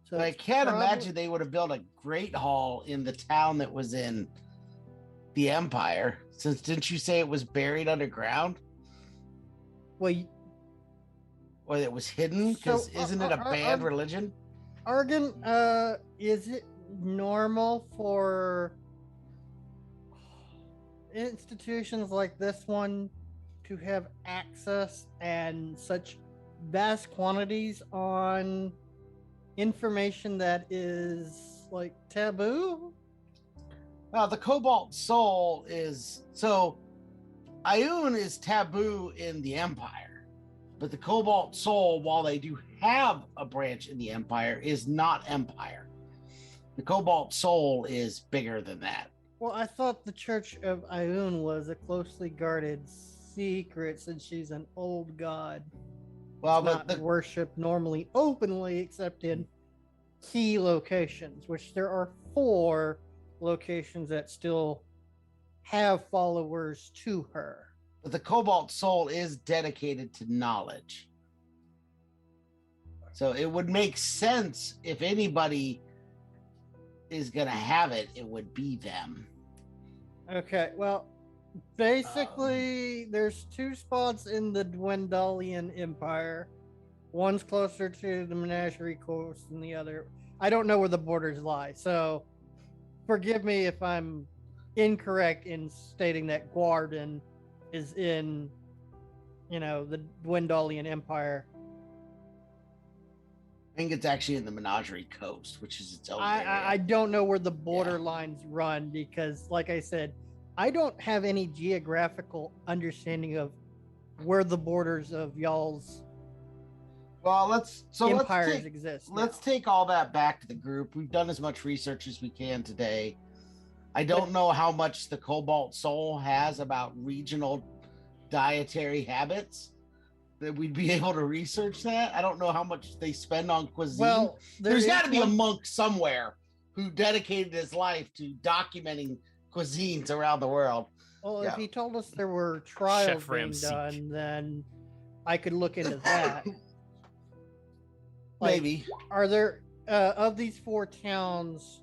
C: So
B: But I
C: it's
B: can't
C: prob-
B: imagine they would have built a great hall in the town that was in the Empire. Since didn't you say it was buried underground,
C: Well,
B: or it was hidden? Because
C: So,
B: isn't it a bad religion?
C: Argan, is it normal for institutions like this one to have access and such vast quantities on information that is like taboo?
B: Well, the Cobalt Soul is so. Ioun is taboo in the Empire, but the Cobalt Soul, while they do have a branch in the Empire, is not Empire. The Cobalt Soul is bigger than that.
C: Well, I thought the Church of Ioun was a closely guarded secret since she's an old god.
B: Well,
C: Not
B: but the
C: worshipped normally openly except in key locations, which there are 4 locations that still have followers to her.
B: But the Cobalt Soul is dedicated to knowledge. So it would make sense if anybody is going to have it, it would be them.
C: Okay, well, basically, there's 2 spots in the Dwendalian Empire. One's closer to the Menagerie Coast than the other. I don't know where the borders lie, so forgive me if I'm incorrect in stating that Guarden is in, the Dwendalian Empire.
B: I think it's actually in the Menagerie Coast, which is its own area.
C: I don't know where the border lines run because, like I said, I don't have any geographical understanding of where the borders of y'all's
B: Well, let's
C: empires exist.
B: Let's take all that back to the group. We've done as much research as we can today. I don't know how much the Cobalt Soul has about regional dietary habits that we'd be able to research that. I don't know how much they spend on cuisine.
C: Well,
B: There's got to be a
C: one-
B: monk somewhere who dedicated his life to documenting cuisines around the world.
C: Well,
B: yeah.
C: if he told us there were trials
A: Chef
C: being
A: Ramsay.
C: done, then I could look into that. Like,
B: Maybe.
C: Are there of these 4 towns?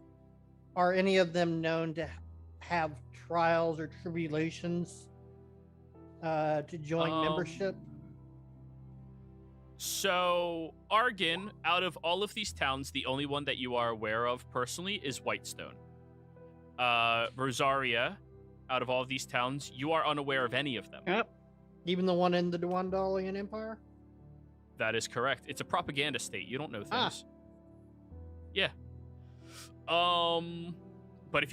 C: Are any of them known to have trials or tribulations to join membership?
A: So, Argan, out of all of these towns, the only one that you are aware of personally is Whitestone. Rosaria, out of all of these towns, you are unaware of any of them.
D: Yep.
C: Even the one in the Dwendalian Empire?
A: That is correct. It's a propaganda state. You don't know
C: Ah.
A: things. Yeah. But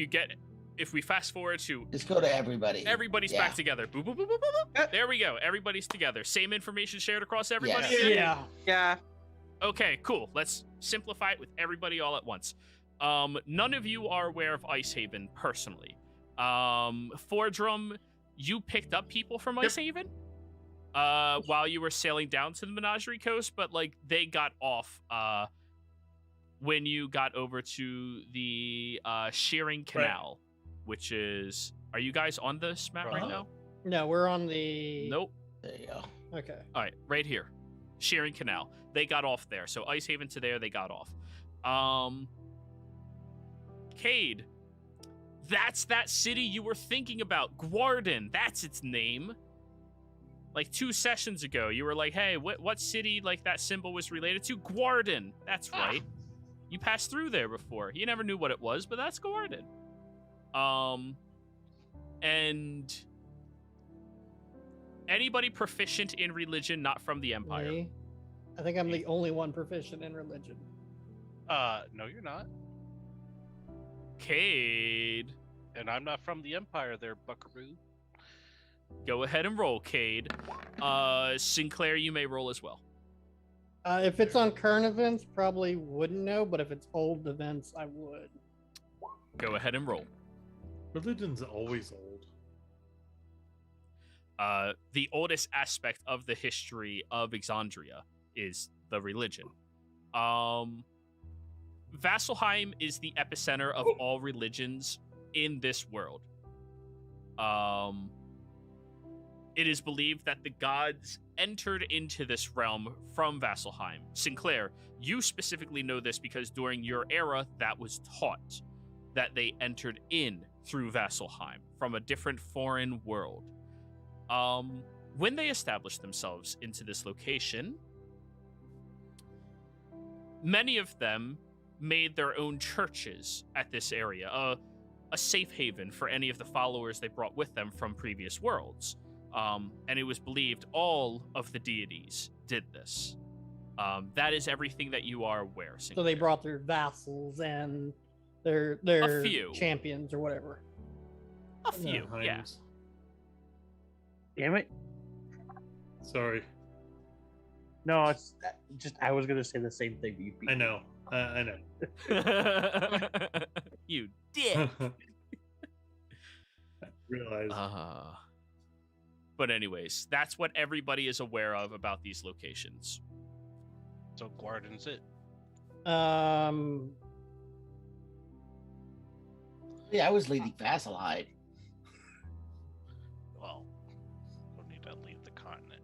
A: if we fast forward to
B: Just go to everybody.
A: everybody's
B: Yeah.
A: back together. Boop, boop, boop, boop, boop, boop. There we go. Everybody's together. Same information shared across everybody.
B: Yes.
A: again?
D: Yeah.
A: Okay, cool. Let's simplify it with everybody all at once. None of you are aware of Icehaven personally. Fordrum, you picked up people from Icehaven while you were sailing down to the Menagerie Coast, but they got off when you got over to the Shearing Canal, which is. Are you guys on this map right now?
C: No, we're on the.
A: Nope.
B: There you go.
C: Okay.
A: All right, right here. Shearing Canal. They got off there. So Ice Haven to there, they got off. Cade. That's that city you were thinking about. Guarden. That's its name. Like 2 sessions ago, you were like, hey, what city like that symbol was related to? Guarden. That's right. You passed through there before. You never knew what it was, but that's Guarden. And anybody proficient in religion not from the Empire?
C: Me? I think I'm the only one proficient in religion.
G: No, you're not.
A: Cade.
G: And I'm not from the Empire there, buckaroo.
A: Go ahead and roll, Cade. Sinclair, you may roll as well.
C: If it's on current events, probably wouldn't know, but if it's old events, I would.
A: Go ahead and roll.
E: Religion's always old.
A: The oldest aspect of the history of Exandria is the religion. Vasselheim is the epicenter of all religions in this world. It is believed that the gods entered into this realm from Vasselheim. Sinclair, you specifically know this because during your era, that was taught, that they entered in through Vasselheim from a different foreign world. When they established themselves into this location, many of them made their own churches at this area, a safe haven for any of the followers they brought with them from previous worlds. And it was believed all of the deities did this. That is everything that you are aware.
C: So they brought their vassals and their
A: A few.
C: champions or whatever.
A: A few, yeah.
E: Heims.
F: Damn it.
E: Sorry.
F: No, it's just I was gonna say the same thing. But you beat
E: I
F: me.
E: know. I know.
A: You did.
E: Realize.
A: But anyways, that's what everybody is aware of about these locations.
G: So Guarden's it.
B: Yeah, I was leading Vasselheim.
G: Well, don't need to leave the continent.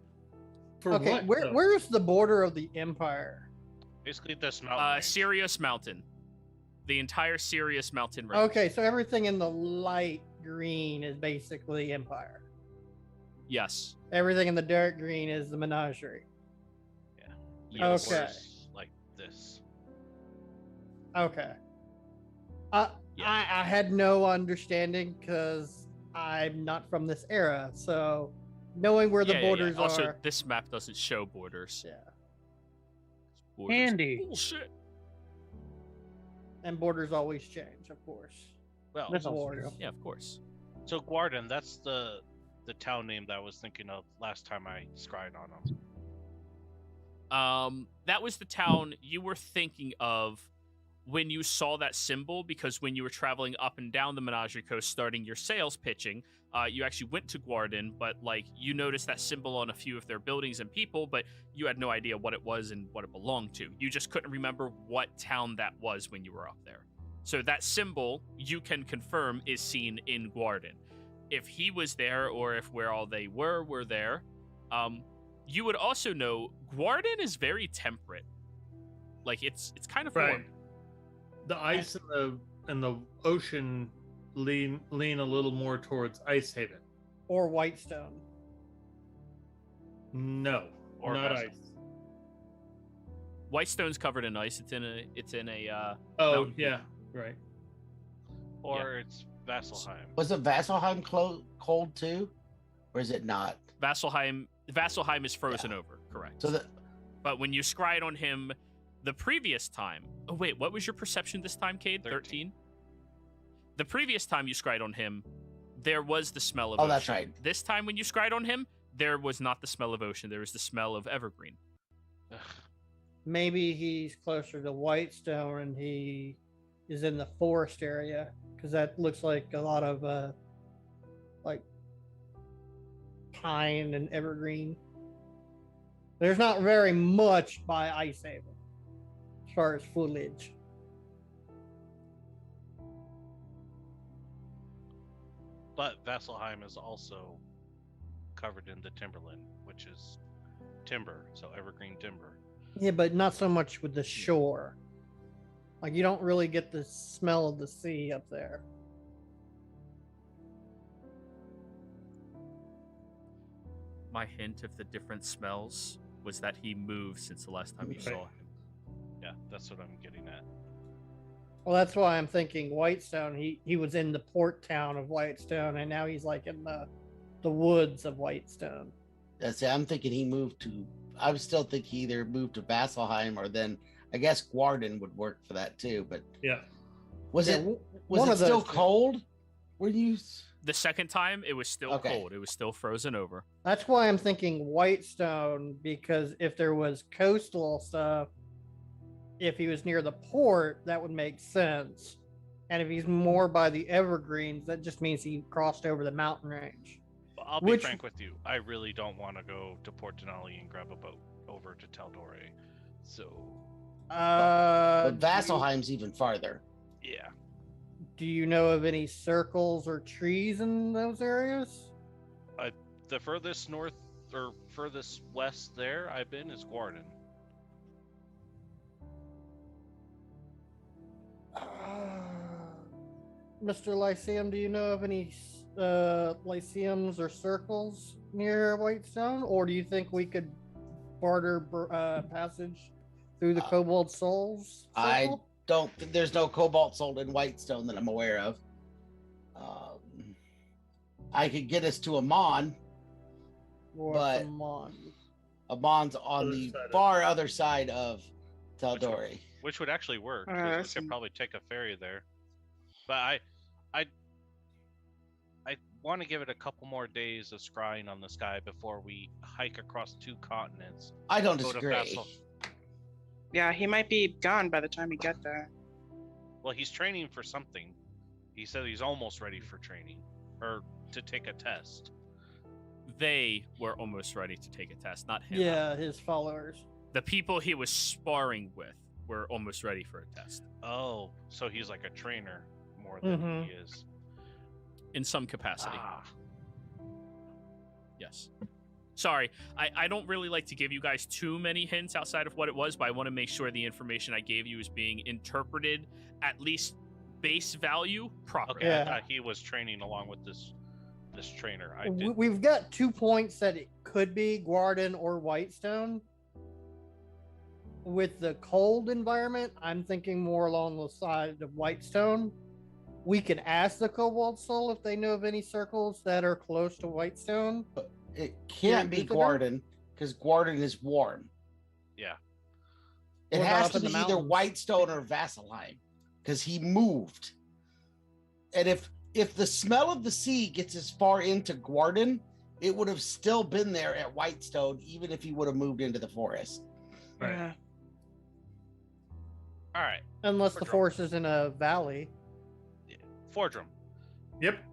E: For
C: Okay,
E: what, though?
C: where's the border of the Empire?
G: Basically, this mountain. range.
A: Sirius Mountain. The entire Sirius Mountain range.
C: Okay, so everything in the light green is basically Empire.
A: Yes.
C: Everything in the dark green is the Menagerie.
A: Yes.
C: Okay.
G: Borders like this.
C: Okay.
A: Yeah.
C: I had no understanding because I'm not from this era, so knowing where the borders
A: Also,
C: are.
A: this map doesn't show borders.
C: Yeah.
A: Borders.
F: Handy.
A: Bullshit.
C: And borders always change, of course.
G: Well,
F: That's also
C: Wars.
F: true.
A: Yeah, of course.
G: so Guarden, that's the town name that I was thinking of last time I scryed on them.
A: That was the town you were thinking of when you saw that symbol, because when you were traveling up and down the Menagerie Coast starting your sales pitching, you actually went to Guarden, but like you noticed that symbol on a few of their buildings and people, but you had no idea what it was and what it belonged to. You just couldn't remember what town that was when you were up there. So that symbol, you can confirm, is seen in Guarden. If he was there, or if where all they were there, you would also know Guarden is very temperate. Like it's kind of
E: Right.
A: warm.
E: The ice and the ocean lean a little more towards Ice Haven.
C: Or Whitestone.
E: No,
G: Or
E: not
G: Vessel.
E: ice.
A: Whitestone's covered in ice. It's in a
E: Oh
A: mountain.
E: yeah, right.
G: Or it's Vasselheim.
B: Was it Vasselheim cold too, or is it not?
A: Vasselheim is frozen over, correct.
B: So that
A: But when you scryed on him the previous time... Oh, wait, what was your perception this time, Cade? 13? The previous time you scryed on him, there was the smell of ocean.
B: that's right.
A: This time when you scryed on him, there was not the smell of ocean. There was the smell of evergreen.
C: Maybe he's closer to Whitestone and he is in the forest area, because that looks like a lot of like pine and evergreen. There's not very much by Ice Haven as far as foliage.
G: But Vasselheim is also covered in the timberland, which is timber, so evergreen timber.
C: Yeah, but not so much with the shore. Like, you don't really get the smell of the sea up there.
A: My hint of the different smells was that he moved since the last time you
E: Right.
A: saw him.
G: Yeah, that's what I'm getting at.
C: Well, that's why I'm thinking Whitestone. He was in the port town of Whitestone, and now he's like in the woods of Whitestone.
B: That's it. I'm thinking he moved to. I was still thinking he either moved to Vasselheim or then I guess Guarden would work for that too. But
E: Yeah.
B: was
C: Yeah,
B: it
C: one
B: was it
C: of those
B: still
C: two.
B: cold? Were you?
A: The second time, it was still
B: Okay.
A: cold. It was still frozen over.
C: That's why I'm thinking Whitestone, because if there was coastal stuff, if he was near the port, that would make sense. And if he's more by the evergreens, that just means he crossed over the mountain range.
G: But I'll be
C: Which-
G: frank with you. I really don't want to go to Port Denali and grab a boat over to Tal'Dorei. So,
B: But Vasselheim's even farther.
G: yeah.
C: Do you know of any circles or trees in those areas?
G: The furthest north or furthest west there I've been is Guarden.
C: Mr. Lyceum, do you know of any lyceums or circles near Whitestone? Or do you think we could barter passage through the Cobalt Souls?
B: I
C: circle?
B: don't. There's no cobalt sold in Whitestone that I'm aware of. I could get us to Amon.
C: Or
B: but-
C: come on.
B: Amon's on
E: Other
B: the
E: side of-
B: far other side of Tal'Dorei.
G: Which would actually work. 'Cause
D: that's
G: we could probably take a ferry there. But I want to give it a couple more days of scrying on the sky before we hike across 2 continents.
B: I don't
G: Go to
B: disagree.
G: Vassal.
D: Yeah, he might be gone by the time we get there.
G: Well, he's training for something. He said he's almost ready for training or to take a test.
A: They were almost ready to take a test, not him.
C: Yeah, his followers.
A: The people he was sparring with were almost ready for a test
G: Oh, so he's like a trainer more than
C: Mhm.
G: he is.
A: in some capacity.
G: Ah,
A: Yes. Sorry, I don't really like to give you guys too many hints outside of what it was, but I want to make sure the information I gave you is being interpreted at least base value properly.
G: okay.
C: Yeah.
G: I thought he was training along with this trainer. I
C: We-
G: did.
C: We've got 2 points that it could be Guarden or Whitestone. With the cold environment, I'm thinking more along the side of Whitestone. We can ask the Cobalt Soul if they know of any circles that are close to Whitestone.
B: It can't be
C: both of them?
B: Guarden because Guarden is warm.
G: Yeah.
B: It
C: What about
B: has
C: up
B: to
C: in
B: be
C: the
B: either
C: mountains?
B: Whitestone or Vasselheim because he moved. And if the smell of the sea gets as far into Guarden, it would have still been there at Whitestone, even if he would have moved into the forest.
E: Right.
D: Yeah.
G: All right.
C: Unless the
G: Fordrum.
C: forest is in a valley.
G: Fordrum,
E: Yep.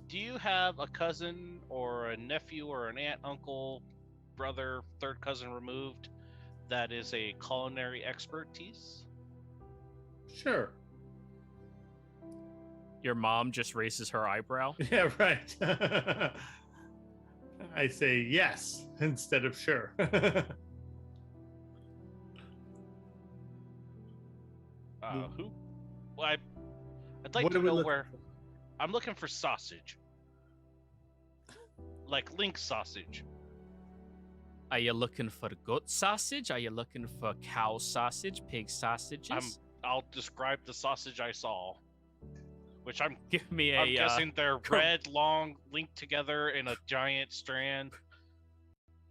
G: do you have a cousin or a nephew or an aunt, uncle, brother, third cousin removed that is a culinary expertise?
E: Sure.
A: Your mom just raises her eyebrow.
E: Yeah, right. I say yes instead of sure.
G: Who? Well, I'd like
E: What
G: to
E: are we
G: know
E: looking
G: where. I'm looking for sausage, like link sausage.
A: Are you looking for goat sausage? Are you looking for cow sausage, pig sausages?
G: I'll describe the sausage I saw, which I'm
A: Give me
G: I'm
A: a
G: guessing they're
A: co-
G: red, long, linked together in a giant strand.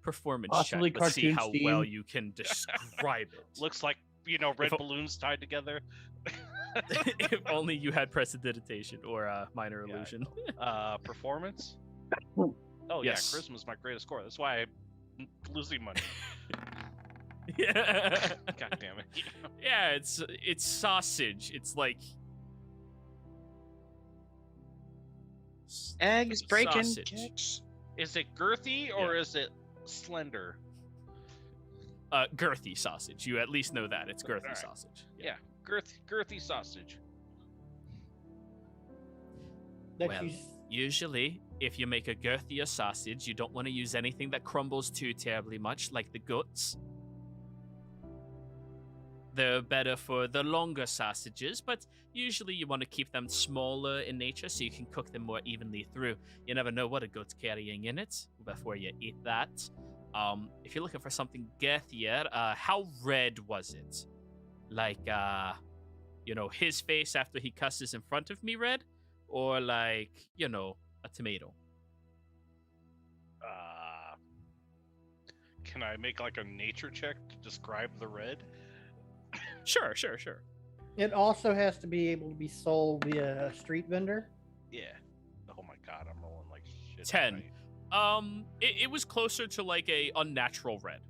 A: performance
F: Possibly
A: check. Let's see
F: cartoon
A: how well
F: steam.
A: you can describe it.
G: Looks like red
A: If-
G: balloons tied together.
A: If only you had prestidigitation or minor
G: Yeah, I
A: illusion.
G: Performance.
F: Hmm.
G: Oh
A: Yes.
G: yeah, charisma's my greatest score. That's why I'm losing money.
A: Yeah.
G: God damn it.
A: Yeah, it's sausage. It's like
D: Eggs, bacon,
A: sausage.
D: chicks.
G: Is it girthy or is it slender?
A: Girthy sausage. You at least know that it's girthy
G: Alright.
A: sausage.
G: Yeah, girthy sausage.
C: That
A: Well. Usually, if you make a girthier sausage, you don't want to use anything that crumbles too terribly much, like the guts. They're better for the longer sausages, but usually you want to keep them smaller in nature so you can cook them more evenly through. You never know what a gut's carrying in it before you eat that. If you're looking for something girthier, how red was it? Like, his face after he cusses in front of me red? Or like, a tomato?
G: Can I make like a nature check to describe the red?
A: Sure.
C: It also has to be able to be sold via a street vendor.
G: Yeah. Oh my god, I'm rolling like shit.
A: 10.
G: tonight.
A: It was closer to like a unnatural red,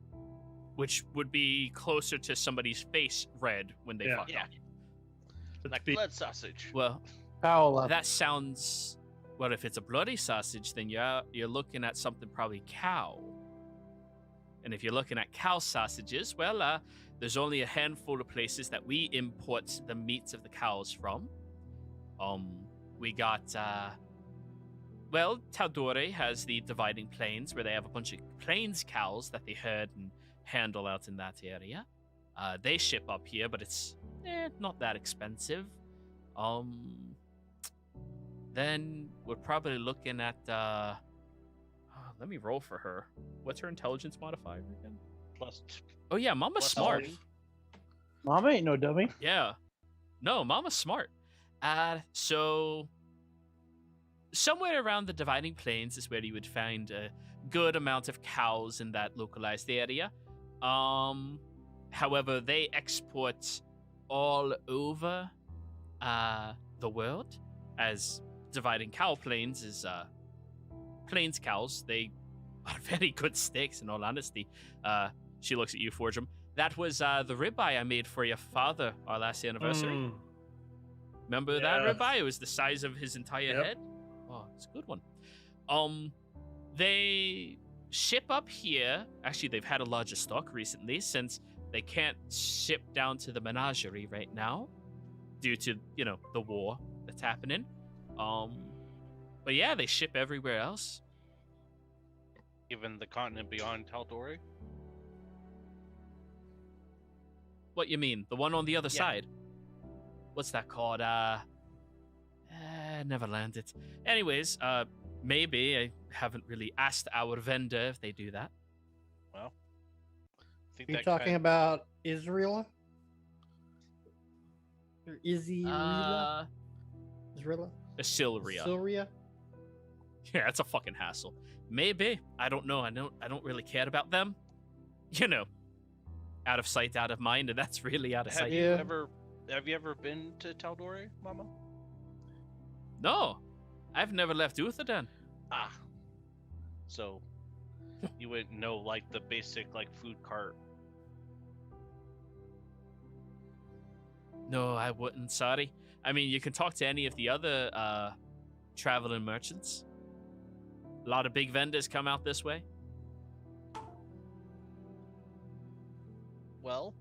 A: which would be closer to somebody's face red when they fuck
G: Yeah.
A: up.
G: Like blood sausage.
A: Well,
F: Foul up.
A: that sounds. Well, if it's a bloody sausage, then you're looking at something probably cow. And if you're looking at cow sausages, well, there's only a handful of places that we import the meats of the cows from. We got, Tal'Dorei has the dividing plains where they have a bunch of plains cows that they herd and handle out in that area. They ship up here, but it's not that expensive. Then we're probably looking at, let me roll for her. What's her intelligence modifier again?
G: Plus
A: Oh yeah, Mama's
G: plus
A: smart.
G: 20.
F: Mama ain't no dummy.
A: Yeah. No, Mama's smart. So somewhere around the dividing plains is where you would find a good amount of cows in that localized area. However, they export all over the world, as dividing cow plains is plains cows. They are very good steaks, in all honesty. She looks at you, Forgem. That was the ribeye I made for your father our last anniversary. Remember that
E: Yes.
A: ribeye? It was the size of his entire
E: Yep.
A: head. Oh, it's a good one. They ship up here. Actually, they've had a larger stock recently since they can't ship down to the menagerie right now due to, the war that's happening. But yeah, they ship everywhere else.
G: Even the continent beyond Tal'Dorei.
A: What you mean? The one on the other
G: Yeah.
A: side? What's that called? Never landed. Anyways, maybe. I haven't really asked our vendor if they do that.
G: Well, I think
C: You're
G: that
C: talking about Israel? Or Israel? Israel?
A: Asylria.
C: Syria?
A: Yeah, it's a fucking hassle. Maybe. I don't know. I don't really care about them. Out of sight, out of mind, and that's really out of
G: Have
A: sight.
G: you
C: Yeah.
G: ever been to Tal'Dorei, Mama?
A: No, I've never left Utherden.
G: Ah. So you wouldn't know like the basic like food cart.
A: No, I wouldn't. Sorry. I mean, you can talk to any of the other traveling merchants. A lot of big vendors come out this way.
G: Well,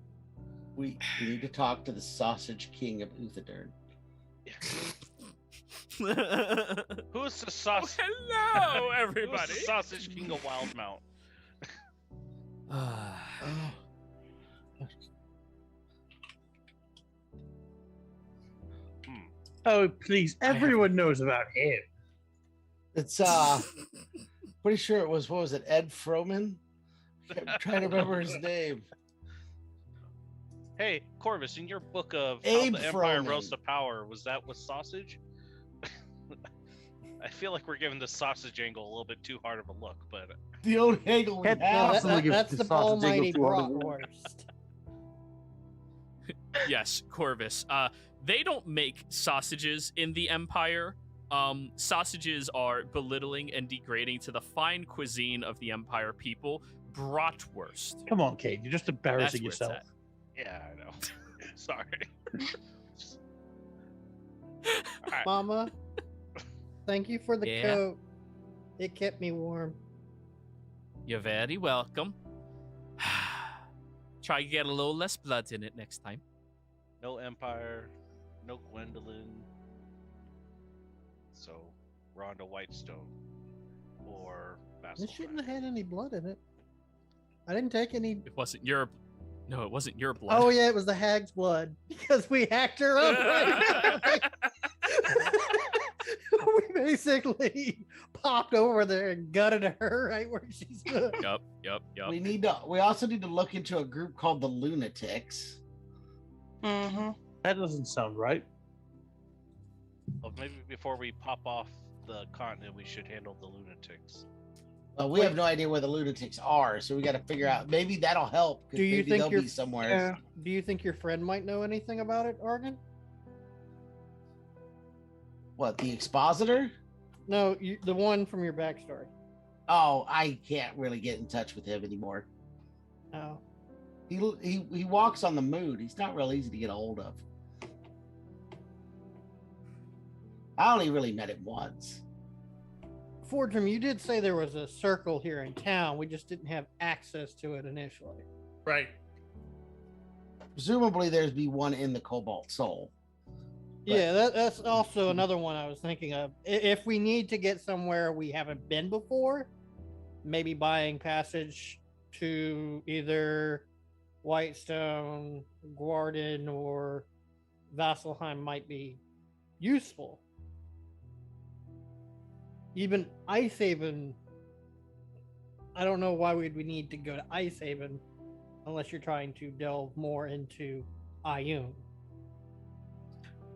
B: We need to talk to the Sausage King of Uthadern.
G: who's the sausage?
A: Hello,
G: Who's
A: everybody.
G: the sausage king of Wildemount?
F: Oh, please.
A: I haven't-
F: Everyone knows about him.
B: It's pretty sure it was, what was it, Ed Froman? I'm trying to remember his name.
G: Hey, Corvus, in your book of
B: Abe
G: How the Empire
B: Froman.
G: Rose to Power, was that with sausage? I feel like we're giving the sausage angle a little bit too hard of a look, but
B: The old angle we
F: Can't
C: No,
B: have.
F: possibly give
C: that's
F: the
C: the
F: sausage
C: almighty
F: angle to all the-
C: bratwurst.
A: Yes, Corvus. They don't make sausages in the Empire. Sausages are belittling and degrading to the fine cuisine of the Empire people. Bratwurst.
F: Come on, Kate. You're just
A: That's
F: embarrassing
A: where it's
F: yourself.
A: at.
G: yeah, I know. Sorry. Alright.
C: Mama, thank you for the
A: Yeah?
C: coat. It kept me warm.
A: You're very welcome. Try to get a little less blood in it next time.
G: No Empire, no Gwendolyn. So Rhonda Whitestone or
C: This shouldn't
G: Vasselheim.
C: have had any blood in it. I didn't take any.
A: It wasn't your. No, it wasn't your blood.
C: Oh yeah, it was the hag's blood because we hacked her up. Right? We basically popped over there and gutted her right where she stood.
A: Yep.
B: We also need to look into a group called the Lunatics.
D: Mm-hmm.
F: That doesn't sound right.
G: Well, maybe before we pop off the continent, we should handle the lunatics.
B: Well, we have no idea where the Lunatics are, so we got to figure out. Maybe that'll help. 'Cause
C: Do you
B: maybe
C: think
B: they'll
C: you're
B: be somewhere?
D: Yeah.
C: Do you think your friend might know anything about it, Oregon?
B: What, the expositor?
C: No, the one from your backstory.
B: Oh, I can't really get in touch with him anymore.
C: Oh,
B: He walks on the moon. He's not real easy to get a hold of. I only really met him once.
C: Fordrum, you did say there was a circle here in town. We just didn't have access to it initially.
E: Right.
B: Presumably, there's be one in the Cobalt Soul. But-
C: Yeah, that's also another one I was thinking of. If we need to get somewhere we haven't been before, maybe buying passage to either Whitestone, Guardian, or Vasselheim might be useful. Even Icehaven, I don't know why we need to go to Icehaven unless you're trying to delve more into Ioun.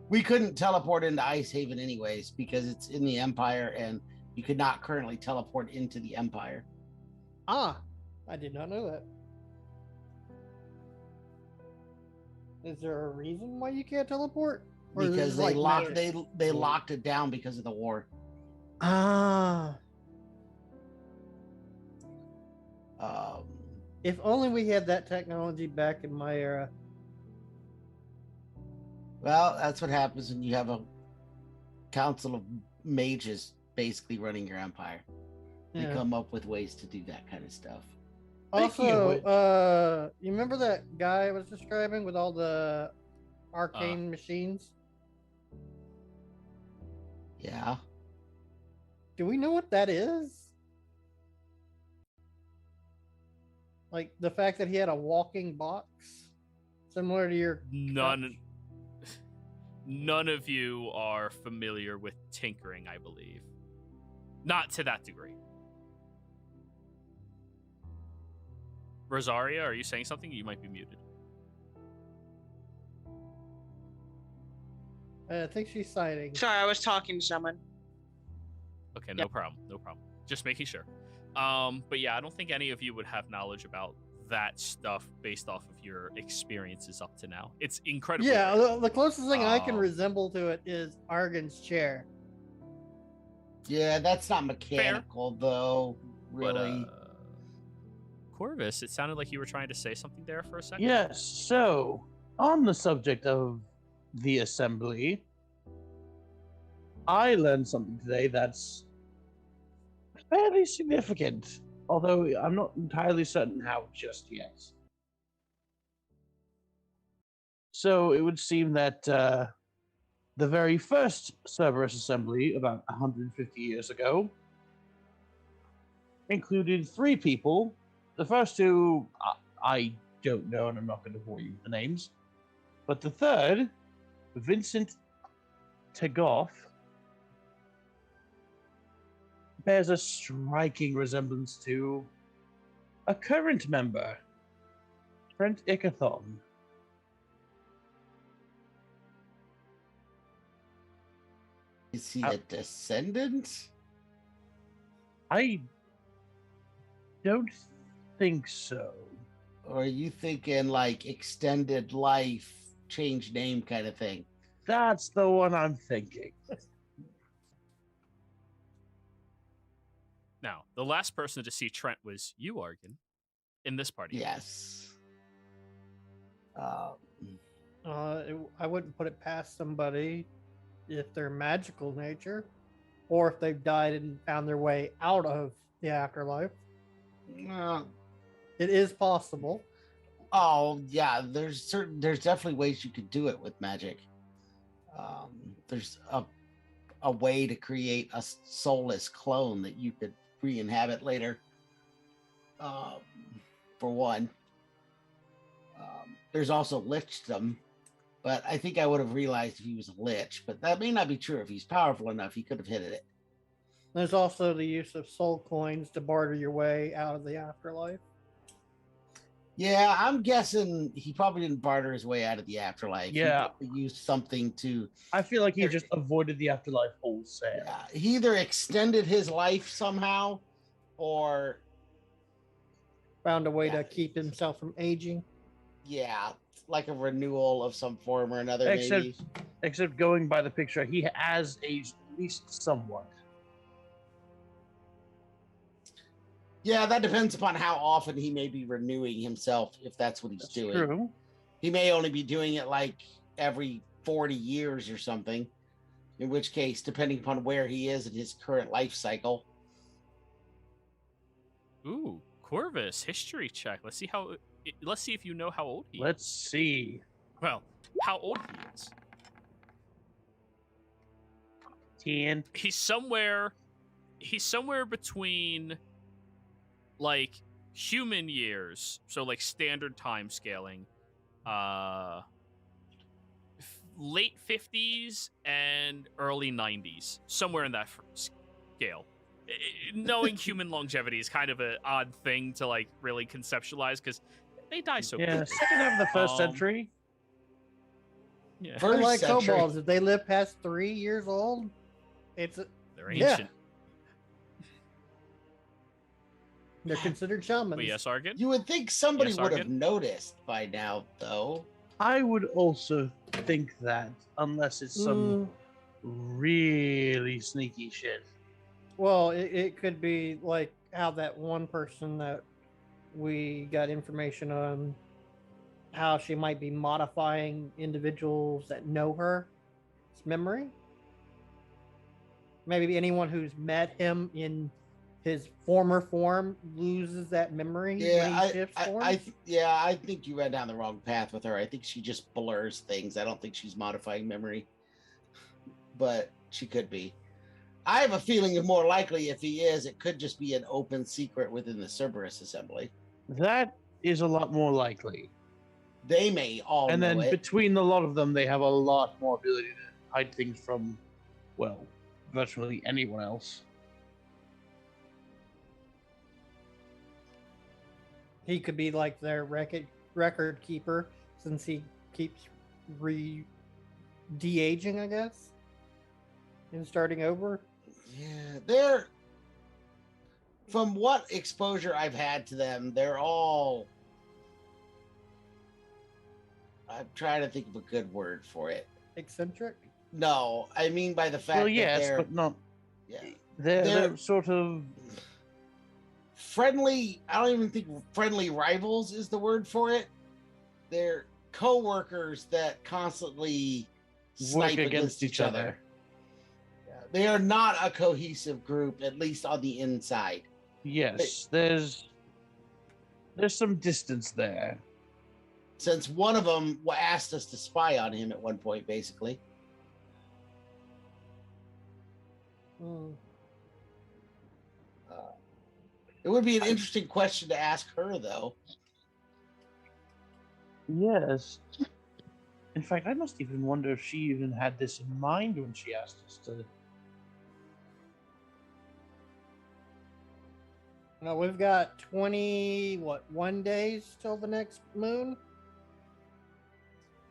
B: We couldn't teleport into Icehaven anyways because it's in the Empire, and you could not currently teleport into the Empire.
C: Ah, I did not know that. Is there a reason why you can't teleport? Or is
B: Because
C: this
B: they
C: like
B: locked
C: magic?
B: they locked it down because of the war.
C: Ah,
B: Um,
C: if only we had that technology back in my era.
B: well, that's what happens when you have a council of mages basically running your empire. They
C: Yeah.
B: come up with ways to do that kind of stuff.
F: Speaking of
C: Also,
F: which-
C: you remember that guy I was describing with all the arcane machines?
B: Yeah.
C: Do we know what that is? Like the fact that he had a walking box, similar to your
A: None of you are familiar with tinkering, I believe. Not to that degree. Rosaria, are you saying something? You might be muted.
C: I think she's citing.
D: Sorry, I was talking to someone.
A: Okay, no problem. Just making sure. But yeah, I don't think any of you would have knowledge about that stuff based off of your experiences up to now. It's incredible.
C: Yeah, the closest thing I can
A: Um,
C: resemble to it is Argon's chair.
B: Yeah, that's not mechanical though, really.
A: But, Corvus, it sounded like you were trying to say something there for a second.
F: Yes, so on the subject of the assembly, I learned something today that's fairly significant, although I'm not entirely certain how just yet. So it would seem that the very first Cerberus Assembly, about 150 years ago, included 3 people. The first 2, I don't know, and I'm not going to bore you with the names. But the third, Vincent Tegoff, bears a striking resemblance to a current member, Trent Ickathon.
B: Is he a descendant?
F: I don't think so.
B: Or are you thinking like extended life, change name kind of thing?
F: That's the one I'm thinking.
A: Now, the last person to see Trent was you, Argon, in this party.
B: Yes.
C: I wouldn't put it past somebody if they're magical nature, or if they've died and found their way out of the afterlife. It is possible.
B: Oh yeah, there's definitely ways you could do it with magic. There's a a way to create a soulless clone that you could re-inhabit later. For one. There's also lichdom, but I think I would have realized if he was a lich, but that may not be true. If he's powerful enough, he could have hit it.
C: There's also the use of soul coins to barter your way out of the afterlife.
B: Yeah, I'm guessing he probably didn't barter his way out of the afterlife.
F: Yeah.
B: He used something to...
F: I feel like he just avoided the afterlife wholesale.
B: Yeah, he either extended his life somehow, or...
C: Found a way to keep himself from aging.
B: Yeah, like a renewal of some form or another, maybe.
F: Except going by the picture, he has aged at least somewhat.
B: Yeah, that depends upon how often he may be renewing himself, if that's what he's doing.
F: True.
B: He may only be doing it like every 40 years or something, in which case, depending upon where he is in his current life cycle.
A: Ooh, Corvus, history check. Let's see if you know how old he is.
F: Let's see.
A: Well, how old he is.
F: 10.
A: He's somewhere between like human years, so like standard time scaling, late 50s and early 90s, somewhere in that scale. Knowing human longevity is kind of an odd thing to like really conceptualize because they die so quickly.
F: Yeah, second half of the first century.
A: Yeah,
B: First
C: Like
B: century.
C: kobolds, if they live past 3 years old,
A: they're ancient.
C: they're considered shamans.
A: But yes, Argan?
B: You would think somebody
A: Yes,
B: would have
A: Argan?
B: noticed by now, though.
F: I would also think that, unless it's some really sneaky shit.
C: Well, it could be like how that one person that we got information on, how she might be modifying individuals that know her memory. Maybe anyone who's met him in his former form loses that memory when he shifts forms.
B: I think you went down the wrong path with her. I think she just blurs things. I don't think she's modifying memory, but she could be. I have a feeling more likely if he is, it could just be an open secret within the Cerberus Assembly.
F: That is a lot more likely.
B: They may all
F: And
B: know
F: then
B: it.
F: between the lot of them, they have a lot more ability to hide things from, well, virtually anyone else.
C: He could be like their record keeper, since he keeps de-aging, I guess, and starting over.
B: Yeah, they're, from what exposure I've had to them, they're all, I'm trying to think of a good word for it.
C: Eccentric?
B: No, I mean by the fact
F: Well,
B: that
F: yes,
B: they're,
F: but not.
B: yeah,
F: They're sort of.
B: friendly. I don't even think friendly rivals is the word for it. They're co-workers that constantly snipe against each other. Yeah, they are not a cohesive group, at least on the inside.
F: Yes, there's some distance there.
B: Since one of them asked us to spy on him at one point, basically. It would be an interesting question to ask her, though.
F: Yes. In fact, I must even wonder if she even had this in mind when she asked us to.
C: No, we've got 1 days till the next moon?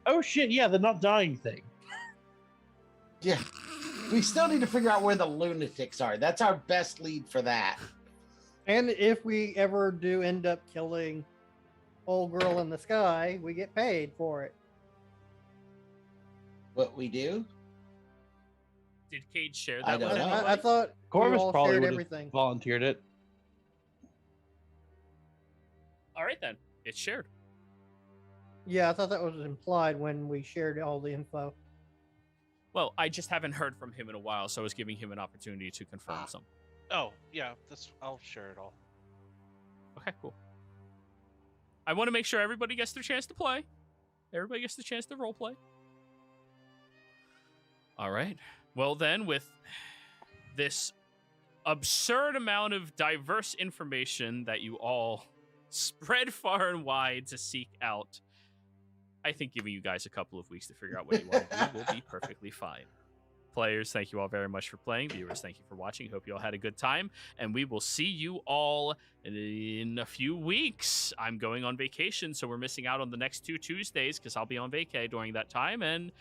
F: Oh shit, yeah, the not dying thing.
B: Yeah. We still need to figure out where the lunatics are. That's our best lead for that.
C: And if we ever do end up killing old girl in the sky, we get paid for it.
B: What we do?
A: Did Cage share
B: I
A: that
B: don't
A: with
B: know.
A: anyone?
C: I thought
F: Corvus
C: we all
F: probably
C: shared
F: would have
C: everything.
F: volunteered it.
A: All right, then. It's shared.
C: Yeah, I thought that was implied when we shared all the info.
A: Well, I just haven't heard from him in a while, so I was giving him an opportunity to confirm something.
G: Oh, yeah, I'll share it all.
A: Okay, cool. I want to make sure everybody gets their chance to play. Everybody gets the chance to role play. All right. Well, then, with this absurd amount of diverse information that you all spread far and wide to seek out, I think giving you guys a couple of weeks to figure out what you want to do will be perfectly fine. Players, thank you all very much for playing. Viewers, thank you for watching. Hope you all had a good time. And we will see you all in a few weeks. I'm going on vacation, so we're missing out on the next 2 Tuesdays because I'll be on vacay during that time. And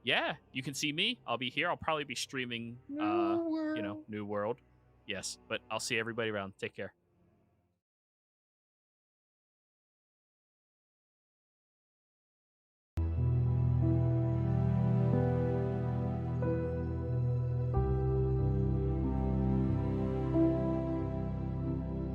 A: yeah, you can see me. I'll be here. I'll probably be streaming, New World. Yes, but I'll see everybody around. Take care.